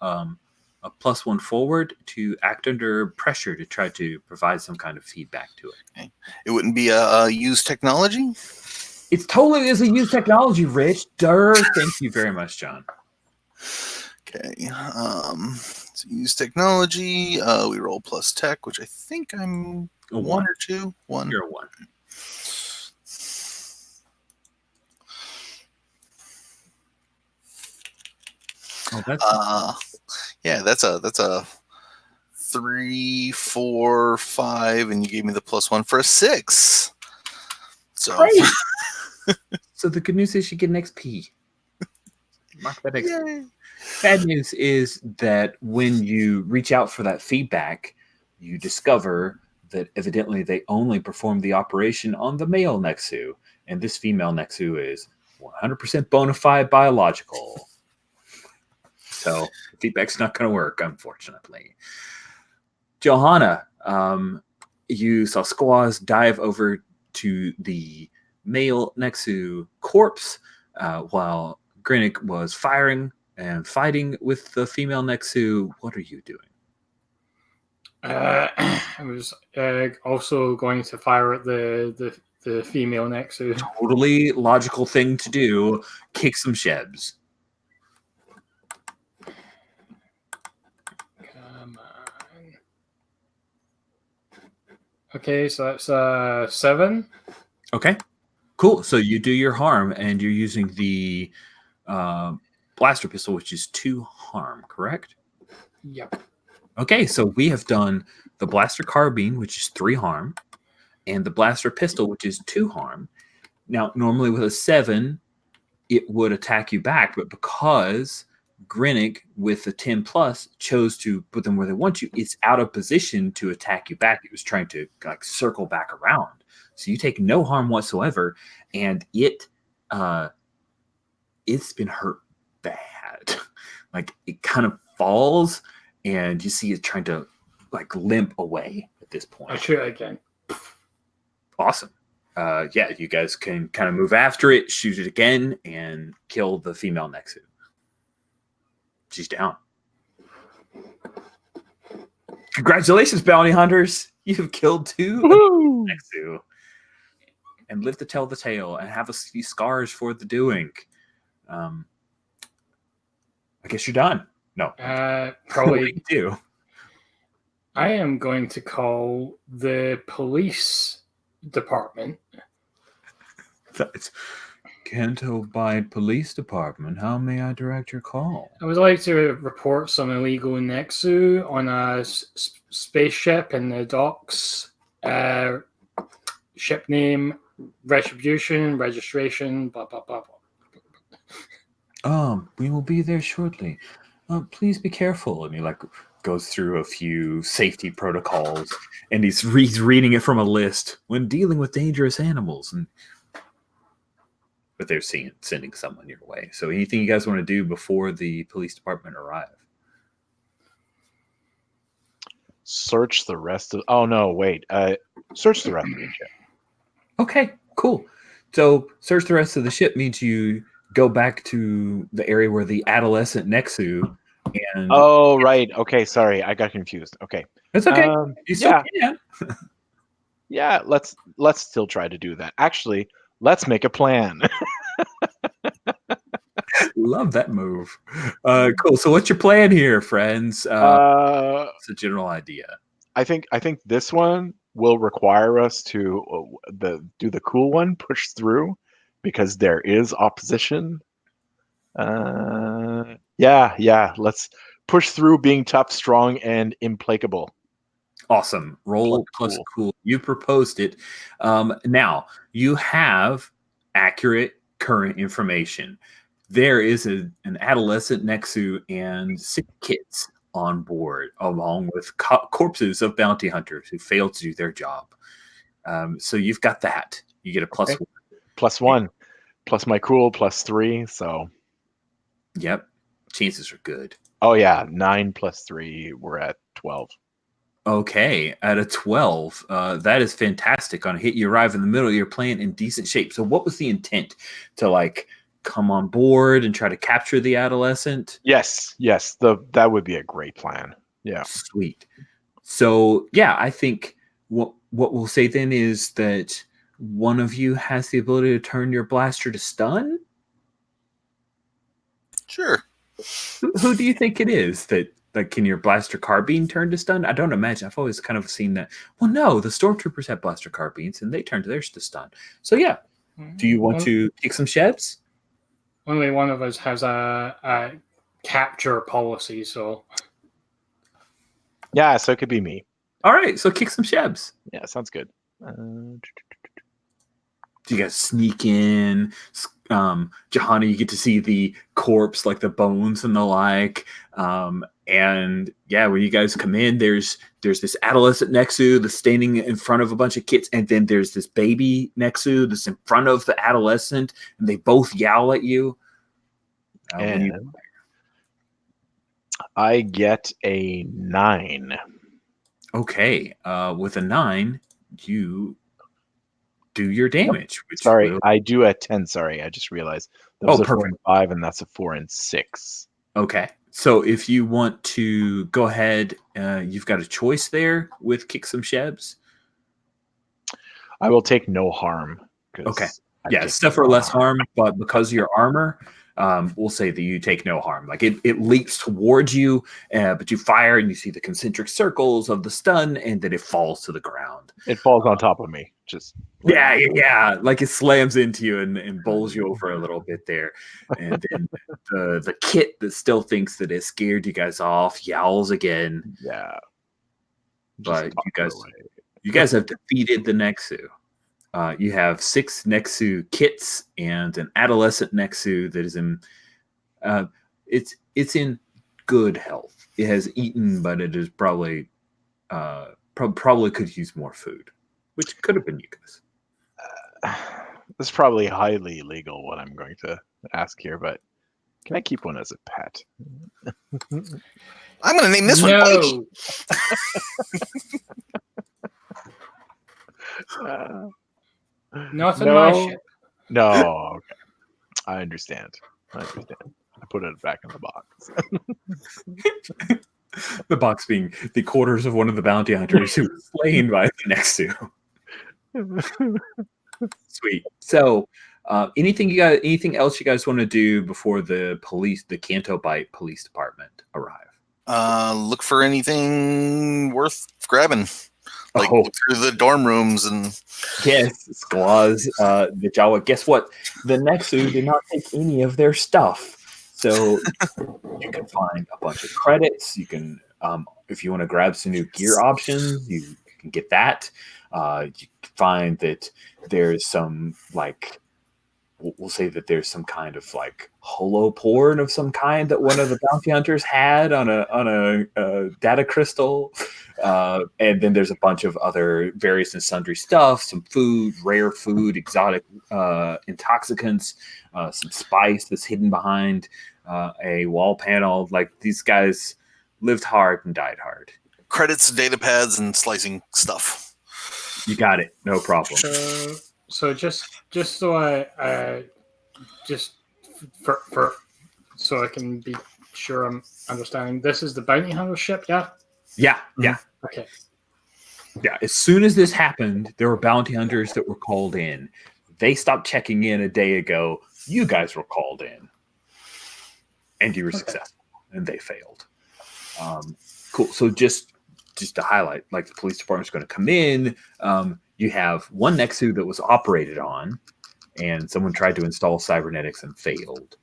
+1 forward to act under pressure to try to provide some kind of feedback to it. Okay. It wouldn't be a use technology? It totally is a use technology, Rich. Thank you very much, John. Okay. So use technology. We roll plus tech, which I think I'm A one or two. One. You're a 1. Oh, that's That's a 3, 4, 5, and you gave me the +1 for a 6. So great. So the good news is you get an XP. Mark that XP. Yay. Bad news is that when you reach out for that feedback, you discover that evidently they only perform the operation on the male Nexu, and this female Nexu is 100% bona fide biological. So the feedback's not going to work, unfortunately. Johanna, you saw Squaws dive over to the male Nexu corpse while Grinnick was firing and fighting with the female Nexu. What are you doing? I was also going to fire at the female Nexu. Totally logical thing to do. Kick some shebs. Come on. Okay, so that's 7. Okay, cool. So you do your harm, and you're using the blaster pistol, which is 2 harm, correct? Yep. Okay, so we have done the blaster carbine, which is 3 harm, and the blaster pistol, which is 2 harm. Now, normally with a 7, it would attack you back, but because Grinnick with the 10 plus chose to put them where they want you, it's out of position to attack you back. It was trying to like circle back around. So you take no harm whatsoever, and it's been hurt bad. Like it kind of falls, and you see it trying to like limp away at this point. I shoot again. Awesome. Yeah, you guys can kind of move after it, shoot it again, and kill the female Nexu. She's down. Congratulations, bounty hunters! You have killed 2 Nexu and live to tell the tale and have a few scars for the doing. I guess you're done. No, Probably. What do you do? I am going to call the police department. That's Canto Bind Police Department. How may I direct your call? I would like to report some illegal Nexu on a spaceship in the docks. Ship name, retribution, registration, blah, blah, blah, blah. We will be there shortly. Please be careful. And he like goes through a few safety protocols, and he's reading it from a list when dealing with dangerous animals. But they're sending someone your way. So anything you guys want to do before the police department arrive? Search the rest of. Oh no! Wait. Search the rest of the ship. Okay, cool. So search the rest of the ship means you go back to the area where the adolescent Nexu and. Oh right. Okay. Sorry, I got confused. Okay. That's okay. You still can. Yeah. Let's still try to do that. Actually, let's make a plan. Love that move. Cool. So what's your plan here, friends? It's a general idea. I think this one will require us to do the cool one, push through, because there is opposition. Yeah. Let's push through, being tough, strong, and implacable. Awesome. Roll plus cool. You proposed it. Now you have accurate current information. There is an adolescent Nexu and 6 kids on board, along with corpses of bounty hunters who failed to do their job. So you've got that. You get a +1. +1. Plus my cool, +3. So. Yep. Chances are good. Oh yeah, 9 + 3. We're at 12. Okay, at a 12, that is fantastic. On a hit, you arrive in the middle. You're playing in decent shape. So, what was the intent to like come on board and try to capture the adolescent? Yes, that would be a great plan. Yeah. Sweet. So, yeah, I think what we'll say then is that one of you has the ability to turn your blaster to stun. Sure. Who do you think it is that? Like, can your blaster carbine turn to stun? I don't imagine. I've always kind of seen that. Well, no, the stormtroopers have blaster carbines, and they turn to theirs to stun. So, yeah. Do you want to kick some sheds? Only one of us has a capture policy, so Yeah, so it could be me. All right, so kick some shebs. Yeah, sounds good. You guys sneak in. Johanna, you get to see the corpse, like the bones and the like. And yeah, when you guys come in, there's this adolescent Nexu that's standing in front of a bunch of kids, and then there's this baby Nexu that's in front of the adolescent, and they both yowl at you. I get a 9. Okay, with a 9, you do your damage. Which Sorry, will... I do a 10. Sorry, I just realized that was a 4 and 5, and that's a 4 and 6. Okay, so if you want to go ahead, you've got a choice there with kick some shebs. I will take no harm. Okay, yeah, suffer less harm, but because of your armor, we'll say that you take no harm. Like it leaps towards you, but you fire and you see the concentric circles of the stun, and then it falls to the ground. It falls on top of me. Just yeah, like it slams into you and bowls you over a little bit there. And then the kit that still thinks that it scared you guys off yowls again. Yeah, but you guys have defeated the Nexu. You have 6 Nexu kits and an adolescent Nexu that is in it's in good health. It has eaten, but it is probably probably could use more food, which could have been you guys. This is probably highly illegal what I'm going to ask here, but can I keep one as a pet? I'm going to name this one Mikey. Not in my ship. No, okay. I understand. I put it back in the box. The box being the quarters of one of the bounty hunters who was slain by the Nexu. Sweet. So, anything else you guys want to do before the Canto Bight Police Department arrive? Look for anything worth grabbing. Like look through the dorm rooms and yes, Squaws, the Jawa. Guess what? The Nexu did not take any of their stuff, so you can find a bunch of credits. You can, if you want to grab some new gear options, you can get that. You can find that there's some like. We'll say that there's some kind of like holo porn of some kind that one of the bounty hunters had on a data crystal, and then there's a bunch of other various and sundry stuff, some food, rare food, exotic intoxicants, some spice that's hidden behind a wall panel. Like these guys lived hard and died hard. Credits, data pads, and slicing stuff. You got it, no problem. So just so I so I can be sure I'm understanding, this is the bounty hunter ship, yeah? Yeah. Okay. Yeah, as soon as this happened, there were bounty hunters that were called in. They stopped checking in a day ago. You guys were called in. And you were successful. And they failed. Cool. So just to highlight, like the police department's going to come in. You have one Nexu that was operated on, and someone tried to install cybernetics and failed.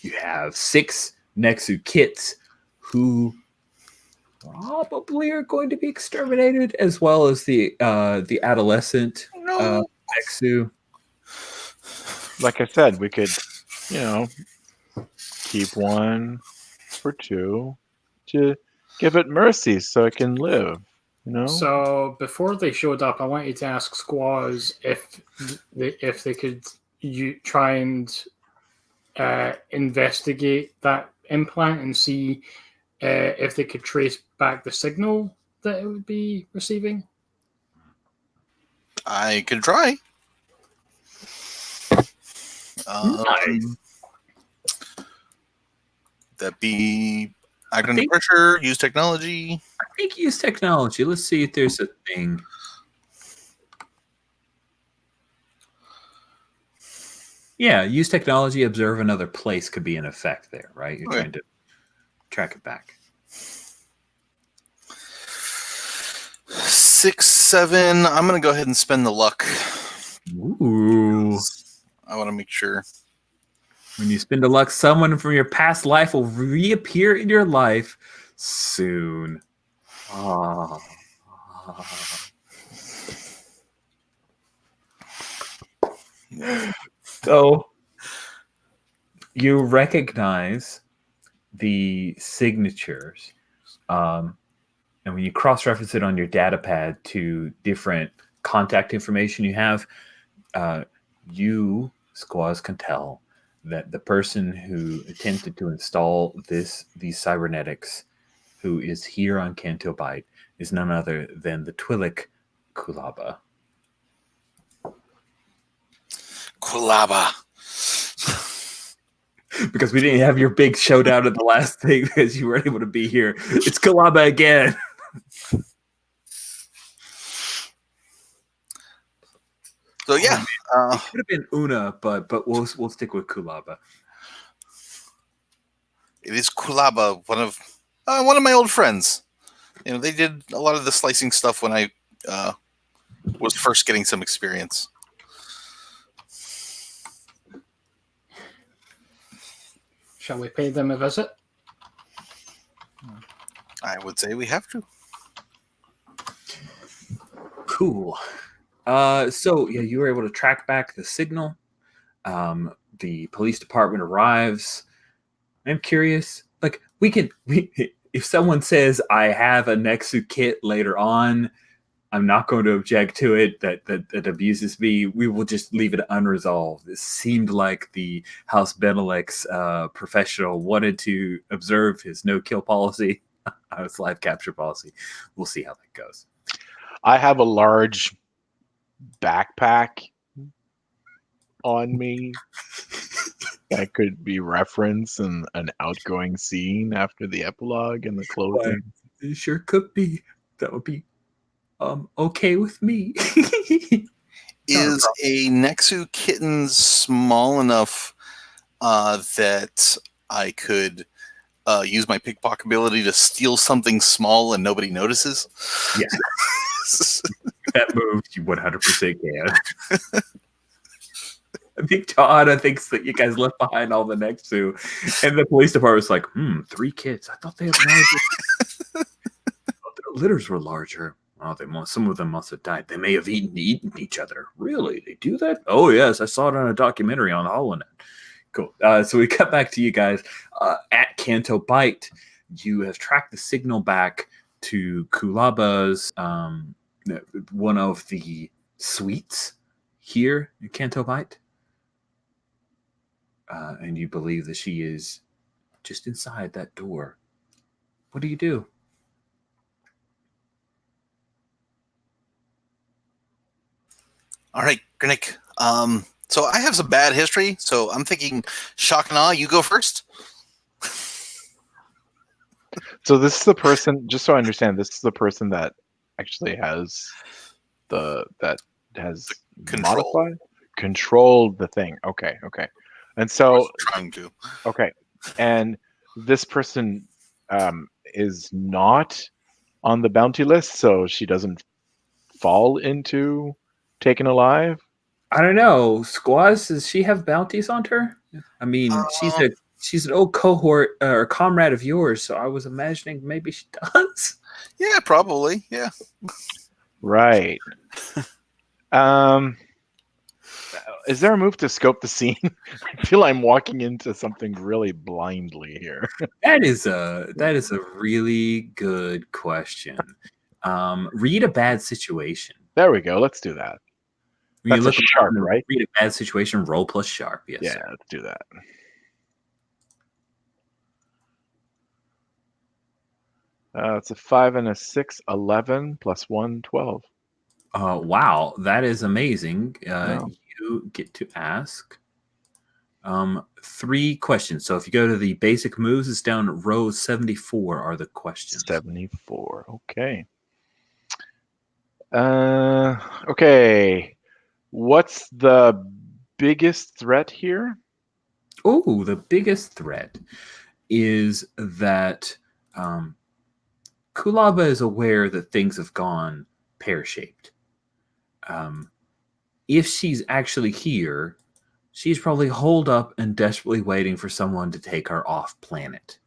You have 6 Nexu kits who probably are going to be exterminated, as well as the adolescent Nexu. Like I said, we could, keep one for 2 to give it mercy so it can live. So before they showed up, I wanted to ask Squaws if they could try and investigate that implant and see if they could trace back the signal that it would be receiving? I could try. Nice. That be act under think- pressure, use technology. I think use technology. Let's see if there's a thing. Yeah, use technology, observe another place could be in effect there, right? You're Okay. trying to track it back. 6, 7. I'm gonna go ahead and spend the luck. Ooh. I want to make sure. When you spend a luck, someone from your past life will reappear in your life soon. Ah. So you recognize the signatures, and when you cross-reference it on your data pad to different contact information you have, you, Squaws, can tell that the person who attempted to install these cybernetics, who is here on Canto Bight, is none other than the Twi'lek Kulaba. Kulaba. Because we didn't have your big showdown at the last thing because you weren't able to be here. It's Kulaba again. So yeah, It could have been Una, but we'll stick with Kulaba. it is Kulaba, one of my old friends. You know, they did a lot of the slicing stuff when I was first getting some experience. Shall we pay them a visit? I would say we have to. Cool. So yeah, you were able to track back the signal. The police department arrives. I'm curious, like if someone says I have a Nexu kit later on, I'm not going to object to it. That abuses me. We will just leave it unresolved. It seemed like the House Benelux professional wanted to observe his no-kill policy, his live capture policy. We'll see how that goes. I have a large backpack on me that could be referenced in an outgoing scene after the epilogue and the closing. It sure could be. That would be okay with me. Is a Nexu kitten small enough that I could use my pickpocket ability to steal something small and nobody notices? Yeah. That move you 100% can. I think John thinks that you guys left behind all the Nexu, and the police department's like, 3 kids. I thought they had larger. Their litters were larger. Oh, some of them must have died. They may have eaten each other. Really? They do that? Oh, yes. I saw it on a documentary on HoloNet. Cool. So we cut back to you guys at Canto Bight. You have tracked the signal back to Kulaba's, one of the suites here in Canto Bight. And you believe that she is just inside that door. What do you do? All right, Grinnick. So I have some bad history, so I'm thinking shock and awe. You go first. So this is the person, just so I understand, this is the person that actually has Control. controlled the thing. Okay. And so Trying to. okay. And this person is not on the bounty list, so she doesn't fall into taken alive. I don't know. Squaz, does she have bounties on her? I mean, she's an old cohort or comrade of yours, so I was imagining maybe she does. Yeah, probably. Yeah. Right. Is there a move to scope the scene? I feel I'm walking into something really blindly here. That is a really good question. Read a bad situation. There we go. Let's do that. When That's a sharp, right? Read a bad situation. Roll plus sharp. Yes. Yeah, Sir. let's do that. It's a 5 and a 6, 11 plus 1, 12. Wow, that is amazing. Wow. You get to ask 3 questions. So if you go to the basic moves, it's down row 74 are the questions. 74. Okay. Okay. What's the biggest threat here? Oh, the biggest threat is that Kulaba is aware that things have gone pear-shaped. If she's actually here, she's probably holed up and desperately waiting for someone to take her off planet.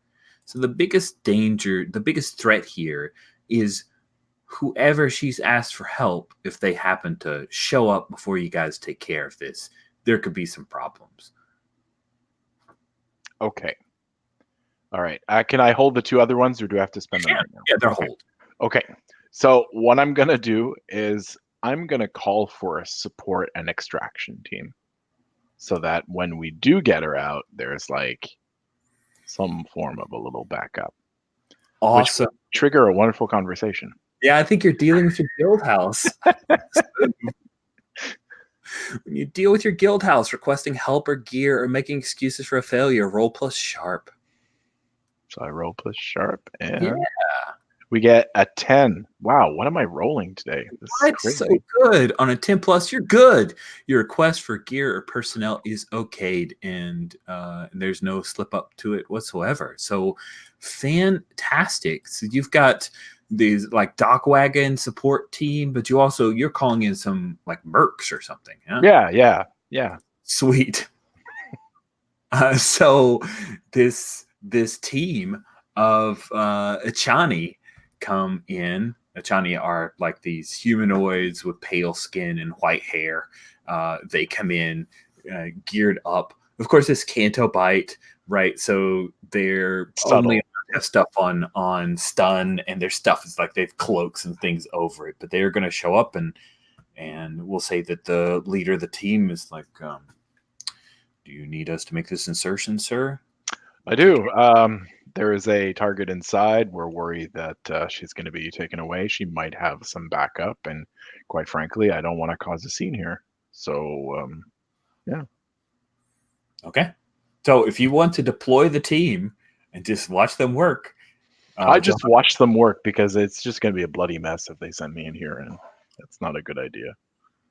So the biggest danger, the biggest threat here is whoever she's asked for help, if they happen to show up before you guys take care of this, there could be some problems. Okay. All right. Can I hold the 2 other ones, or do I have to spend them right now? Yeah, they're okay. hold. Okay. So what I'm going to do is I'm going to call for a support and extraction team so that when we do get her out, there's like some form of a little backup. Awesome. Which would trigger a wonderful conversation. Yeah, I think you're dealing with your guild house. When you deal with your guild house, requesting help or gear or making excuses for a failure, roll plus sharp. So I roll plus sharp, and Yeah. we get a 10. Wow, what am I rolling today? This is That's crazy. so good. On a 10 plus, you're good. Your request for gear or personnel is okayed, and there's no slip up to it whatsoever. So fantastic. So you've got these like dock wagon support team, but you're calling in some like mercs or something. Huh? Yeah. Sweet. So this team of Achani come in. Achani are like these humanoids with pale skin and white hair. They come in geared up. Of course, it's Canto Bite, right? So they're Subtle. only have stuff on stun, and their stuff is like they have cloaks and things over it. But they're going to show up, and we'll say that the leader of the team is like, do you need us to make this insertion, sir? I do. There is a target inside. We're worried that she's going to be taken away. She might have some backup, and quite frankly, I don't want to cause a scene here. So, yeah. Okay. So if you want to deploy the team and just watch them work, I just watch them work because it's just going to be a bloody mess if they send me in here, and that's not a good idea.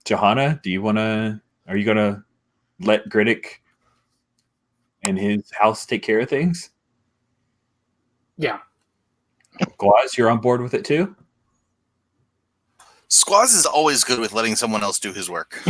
Johanna, are you going to let Griddick and his house take care of things? Yeah. Glaz, you're on board with it too? Squaz is always good with letting someone else do his work.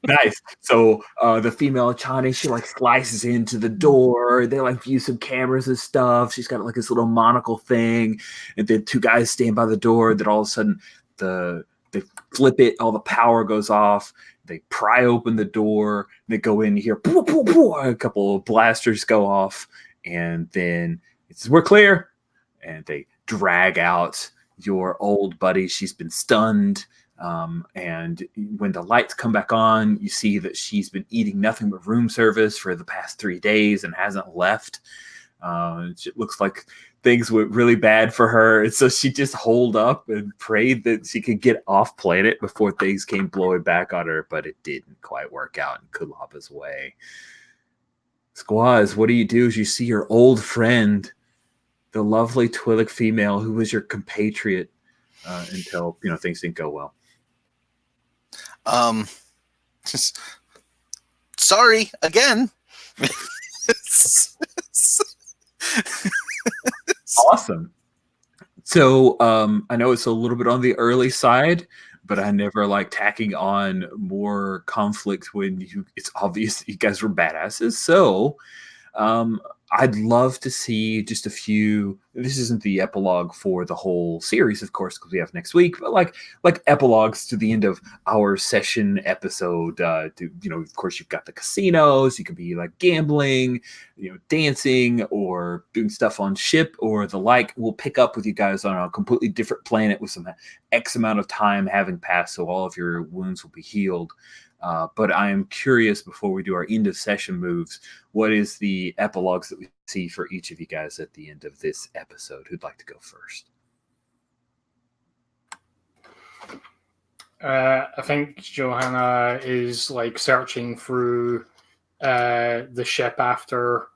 Nice. So the female Achani, she like slices into the door. They like view some cameras and stuff. She's got like this little monocle thing, and then 2 guys stand by the door. Then all of a sudden, they flip it. All the power goes off. They pry open the door. They go in. You hear pooh, pooh, pooh, a couple of blasters go off, and then it's we're clear. And they drag out your old buddy. She's been stunned. And when the lights come back on, you see that she's been eating nothing but room service for the past 3 days and hasn't left. It looks like things went really bad for her. And so she just holed up and prayed that she could get off planet before things came blowing back on her, but it didn't quite work out in Kulaba's way. Squaz, what do you do as you see your old friend, the lovely Twi'lek female who was your compatriot until things didn't go well? Sorry again. Awesome. So I know it's a little bit on the early side, but I never like tacking on more conflict when it's obvious that you guys were badasses. So I'd love to see just a few. This isn't the epilogue for the whole series, of course, because we have next week, but like epilogues to the end of our session episode. Of course, you've got the casinos. You could be like gambling, dancing, or doing stuff on ship or the like. We'll pick up with you guys on a completely different planet with some X amount of time having passed, so all of your wounds will be healed. But I am curious, before we do our end of session moves, what is the epilogues that we see for each of you guys at the end of this episode. Who'd like to go first? I think Johanna is like searching through the ship after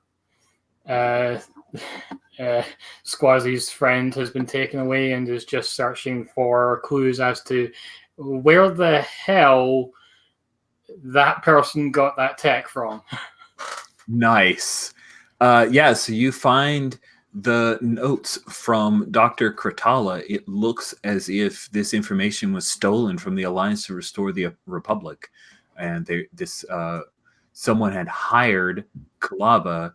Squazzy's friend has been taken away, and is just searching for clues as to where the hell that person got that tech from. Nice. So you find the notes from Dr. Kratala. It looks as if this information was stolen from the Alliance to Restore the Republic, and someone had hired Kalaba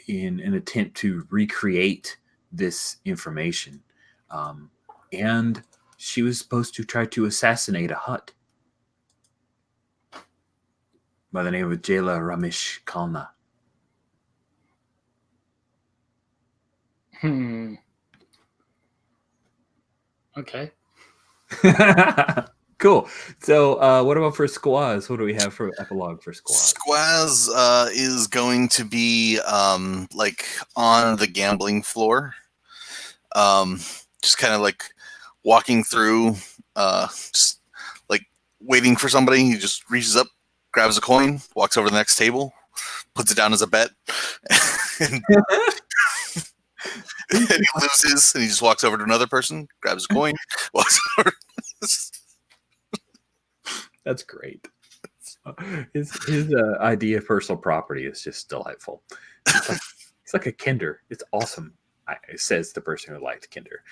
in an attempt to recreate this information, and she was supposed to try to assassinate a Hutt by the name of Jayla Ramesh Kalna. Okay. Cool. So what about for Squaz? What do we have for epilogue for Squaz? Squaz is going to be like on the gambling floor, just kind of like walking through, just like waiting for somebody. He just reaches up, grabs a coin, walks over to the next table, puts it down as a bet, and and he loses, and he just walks over to another person, grabs a coin, walks over. That's great. His idea of personal property is just delightful. It's like a Kinder. It's awesome. Says the person who liked Kinder.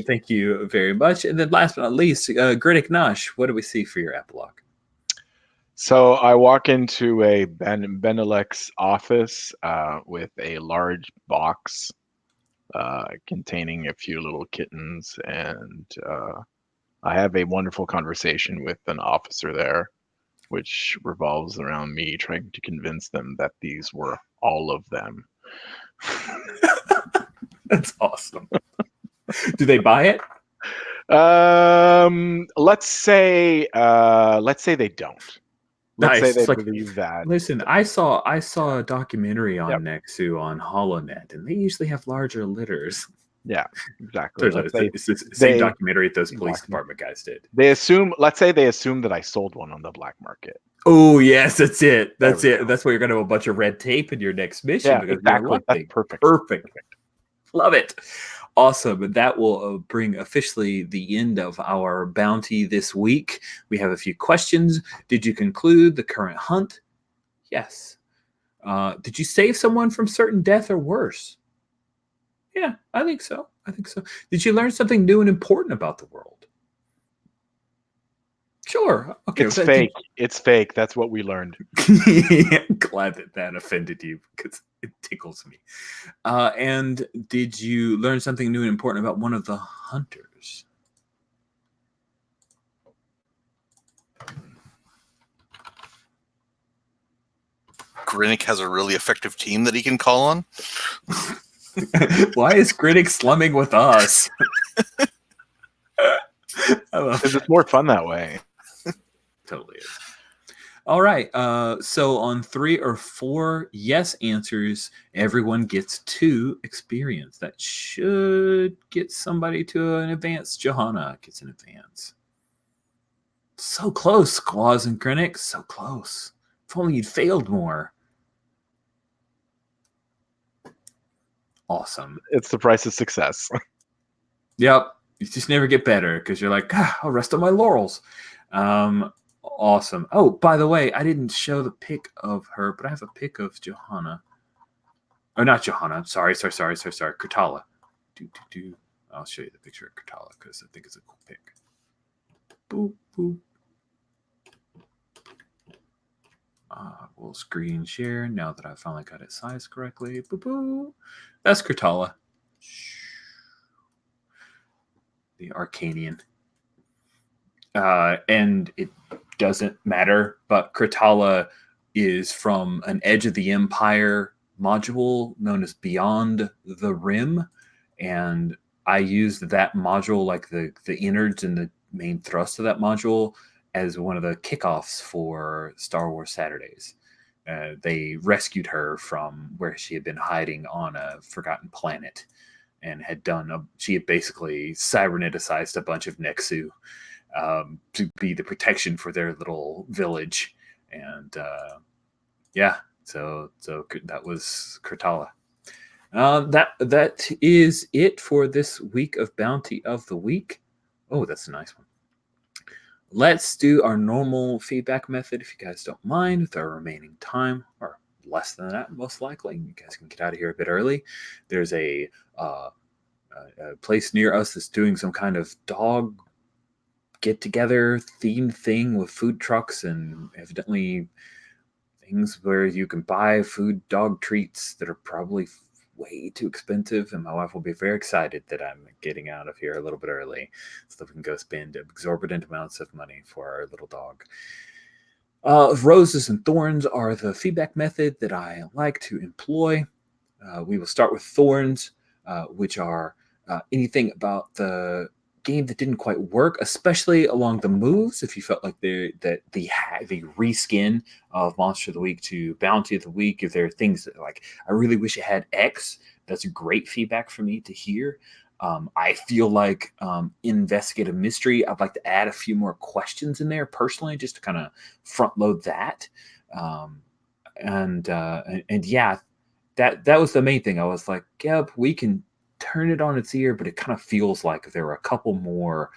Thank you very much. And then last but not least, Grinnick Nosh, what do we see for your epilogue? So I walk into a Benelux office with a large box containing a few little kittens, and I have a wonderful conversation with an officer there, which revolves around me trying to convince them that these were all of them. That's awesome. Do they buy it? Let's say they don't. Let's Nice. say they believe that. Listen, I saw a documentary on Nexu on HoloNet, and they usually have larger litters. Yeah, exactly. It's the same documentary those police department guys did. Let's say they assume that I sold one on the black market. Oh, yes, that's it. That's it. That's why you're going to have a bunch of red tape in your next mission. Yeah, exactly. That's perfect. Love it. Awesome. And that will bring officially the end of our bounty this week. We have a few questions. Did you conclude the current hunt? Yes. Did you save someone from certain death or worse? Yeah, I think so. Did you learn something new and important about the world? Sure. Okay. It's fake. It's fake. That's what we learned. Glad that offended you, because it tickles me. And did you learn something new and important about one of the hunters? Grinnick has a really effective team that he can call on. Why is Grinnick slumming with us? Because it's more fun that way. Totally is. All right. So on 3 or 4 yes answers, everyone gets 2 experience. That should get somebody to an advance. Johanna gets an advance. So close, Squaz and Grinnick. So close. If only you'd failed more. Awesome. It's the price of success. Yep. You just never get better because you're like, I'll rest on my laurels. Awesome. Oh, by the way, I didn't show the pic of her, but I have a pic of Johanna. Or not Johanna. Sorry. Kratala. I'll show you the picture of Kratala because I think it's a cool pic. Boop, boop. We'll screen share now that I finally got it sized correctly. Boop, boop. That's Kratala. The Arcanian. And it doesn't matter, but Kratala is from an Edge of the Empire module known as Beyond the Rim, and I used that module, like the innards and the main thrust of that module, as one of the kickoffs for Star Wars Saturdays. they rescued her from where she had been hiding on a forgotten planet, and she had basically cyberneticized a bunch of Nexu to be the protection for their little village. And so that was Kurtala. That is it for this week of Bounty of the Week. Oh, that's a nice one. Let's do our normal feedback method, if you guys don't mind, with our remaining time, or less than that, most likely. You guys can get out of here a bit early. There's a place near us that's doing some kind of dog get-together themed thing with food trucks and evidently things where you can buy food dog treats that are probably way too expensive, and my wife will be very excited that I'm getting out of here a little bit early so that we can go spend exorbitant amounts of money for our little dog. Roses and thorns are the feedback method that I like to employ. We will start with thorns, which are anything about the game that didn't quite work, especially along the moves. If you felt like the reskin of Monster of the Week to Bounty of the Week, if there are things that like, I really wish it had X, that's great feedback for me to hear. I feel like investigative mystery, I'd like to add a few more questions in there personally, just to kind of front load that. And yeah, that was the main thing. I was like, yep, we can turn it on its ear, but it kind of feels like there are a couple more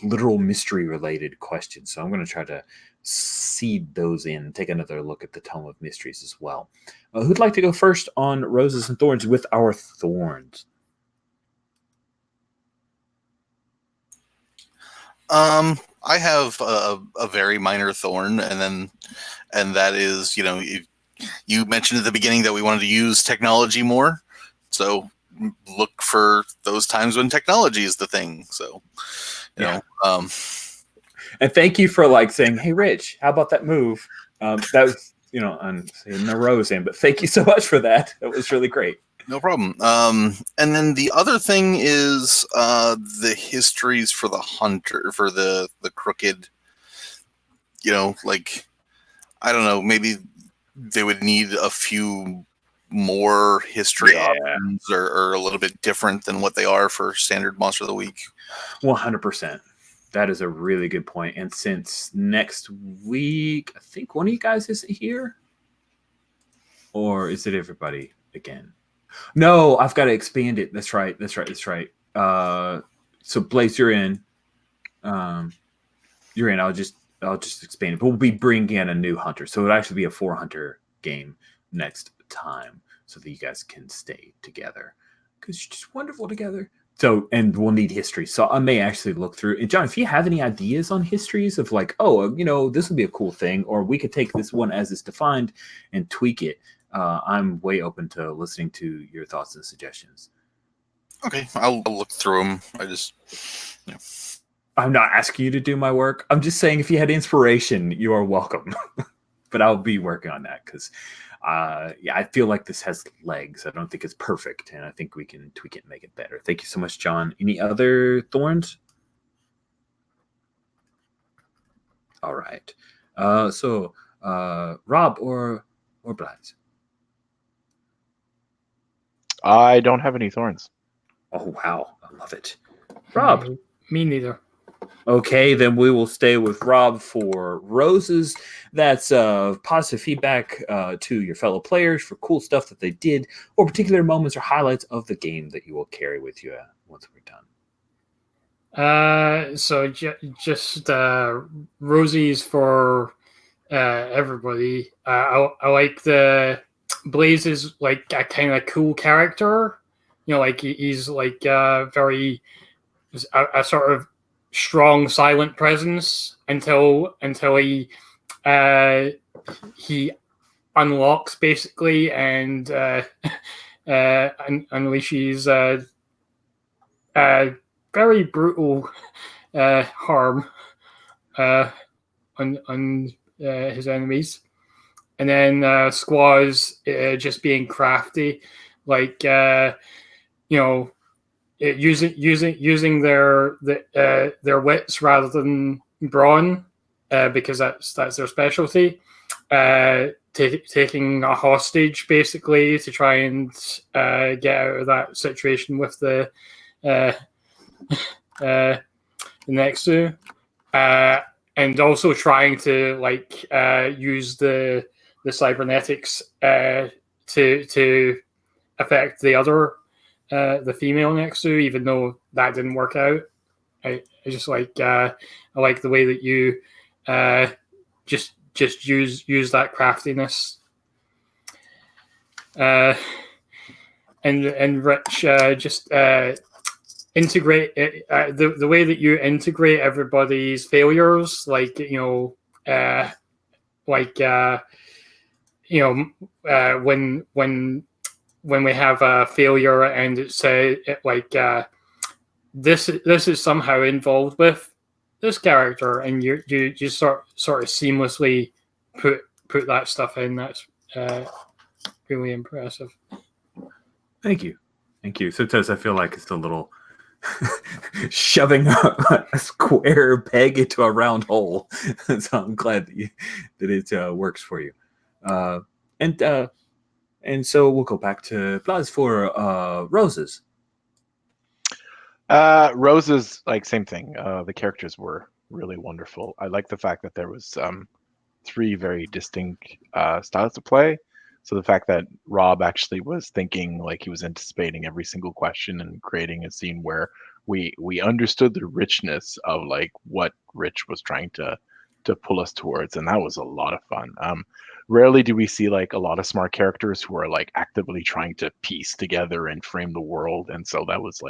literal mystery related questions. So I'm going to try to seed those in, take another look at the Tome of Mysteries as well. Who'd like to go first on Roses and Thorns with our thorns? I have a very minor thorn, and that is, you mentioned at the beginning that we wanted to use technology more. So look for those times when technology is the thing. So, you know, and thank you for like saying, "Hey, Rich, how about that move?" That was, I'm saying the rose in, but thank you so much for that. That was really great. No problem. And then the other thing is the histories for the hunter, for the crooked. Like, I don't know, maybe they would need a few more history options or a little bit different than what they are for standard Monster of the Week. 100%. That is a really good point. And since next week, I think one of you guys isn't here, or is it everybody again? No, I've got to expand it. That's right. So Blaze, you're in. You're in. I'll just expand it. But we'll be bringing in a new hunter, so it'll actually be a 4-hunter game next time, so that you guys can stay together because you're just wonderful together. So, and we'll need history. So I may actually look through. And John, if you have any ideas on histories of like, this would be a cool thing, or we could take this one as it's defined and tweak it. I'm way open to listening to your thoughts and suggestions. Okay, I'll look through them. I'm not asking you to do my work. I'm just saying if you had inspiration, you are welcome. But I'll be working on that because, I feel like this has legs. I don't think it's perfect, and I think we can tweak it and make it better. Thank you so much, John. Any other thorns? All right. So Rob or Blaze? I don't have any thorns. Oh, wow. I love it. Rob? Me neither. Okay, then we will stay with Rob for roses. That's positive feedback to your fellow players for cool stuff that they did, or particular moments or highlights of the game that you will carry with you once we're done. So just rosies for everybody. I like the Blaze is like a kind of cool character. Like he's like very a sort of strong silent presence until he unlocks basically and unleashes very brutal harm on his enemies. And then Squaws just being crafty, like using their wits rather than brawn, because that's their specialty. taking a hostage, basically, to try and get out of that situation with the Nexu, and also trying to use the cybernetics to affect the other the female Nexu, even though that didn't work out. I just I like the way that you just use that craftiness. And Rich, just integrate the way that you integrate everybody's failures, when we have a failure and it says this is somehow involved with this character, and you sort of seamlessly put that stuff in. That's really impressive. Thank you. Sometimes I feel like it's a little shoving a square peg into a round hole. So I'm glad that it works for you. And so we'll go back to Blas for roses. Roses, same thing. The characters were really wonderful. I like the fact that there was 3 very distinct styles to play. So the fact that Rob actually was thinking, he was anticipating every single question and creating a scene where we understood the richness of what Rich was trying to pull us towards, and that was a lot of fun. Rarely do we see a lot of smart characters who are actively trying to piece together and frame the world, and so that was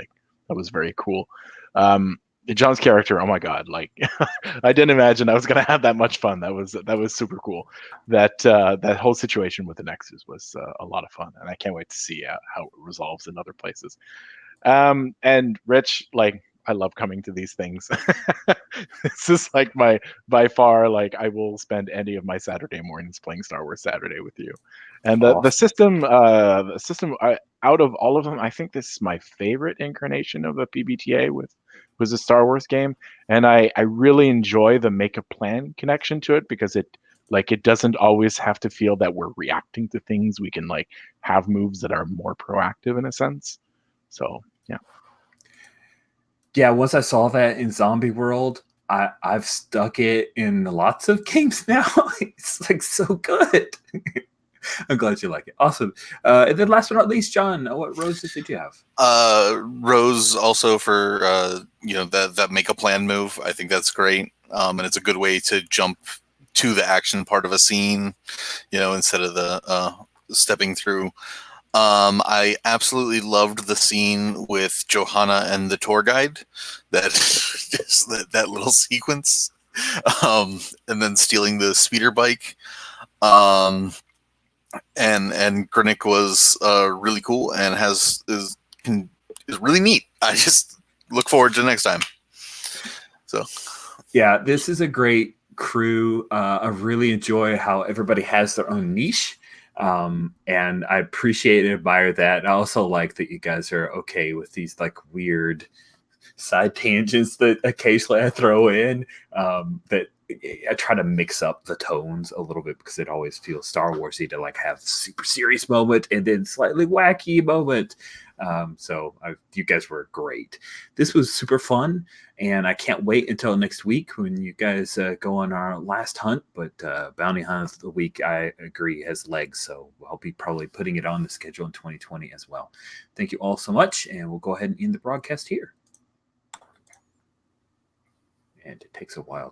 very cool. John's character, oh my god, I didn't imagine I was gonna have that much fun. That was super cool. That whole situation with the Nexus was a lot of fun, and I can't wait to see how it resolves in other places. And Rich, I love coming to these things. This is my by far I will spend any of my Saturday mornings playing Star Wars Saturday with you. And the system out of all of them, I think this is my favorite incarnation of a PBTA was a Star Wars game, and I really enjoy the make a plan connection to it, because it doesn't always have to feel that we're reacting to things. We can have moves that are more proactive in a sense. So yeah, once I saw that in Zombie World, I've stuck it in lots of games now. It's so good. I'm glad you like it. Awesome. And then last but not least, John, what roses did you have? Rose also for that make a plan move. I think that's great. And it's a good way to jump to the action part of a scene, instead of the stepping through. I absolutely loved the scene with Johanna and the tour guide. That little sequence, and then stealing the speeder bike. And Grinnick was really cool and is really neat. I just look forward to next time. So, yeah, this is a great crew. I really enjoy how everybody has their own niche. And I appreciate and admire that. I also like that you guys are okay with these weird side tangents that occasionally I throw in. That I try to mix up the tones a little bit, because it always feels Star Warsy to have super serious moment and then slightly wacky moment. So you guys were great. This was super fun, and I can't wait until next week when you guys go on our last hunt. But Bounty Hunt of the Week, I agree, has legs, so I'll be probably putting it on the schedule in 2020 as well. Thank you all so much, and we'll go ahead and end the broadcast here. And it takes a while to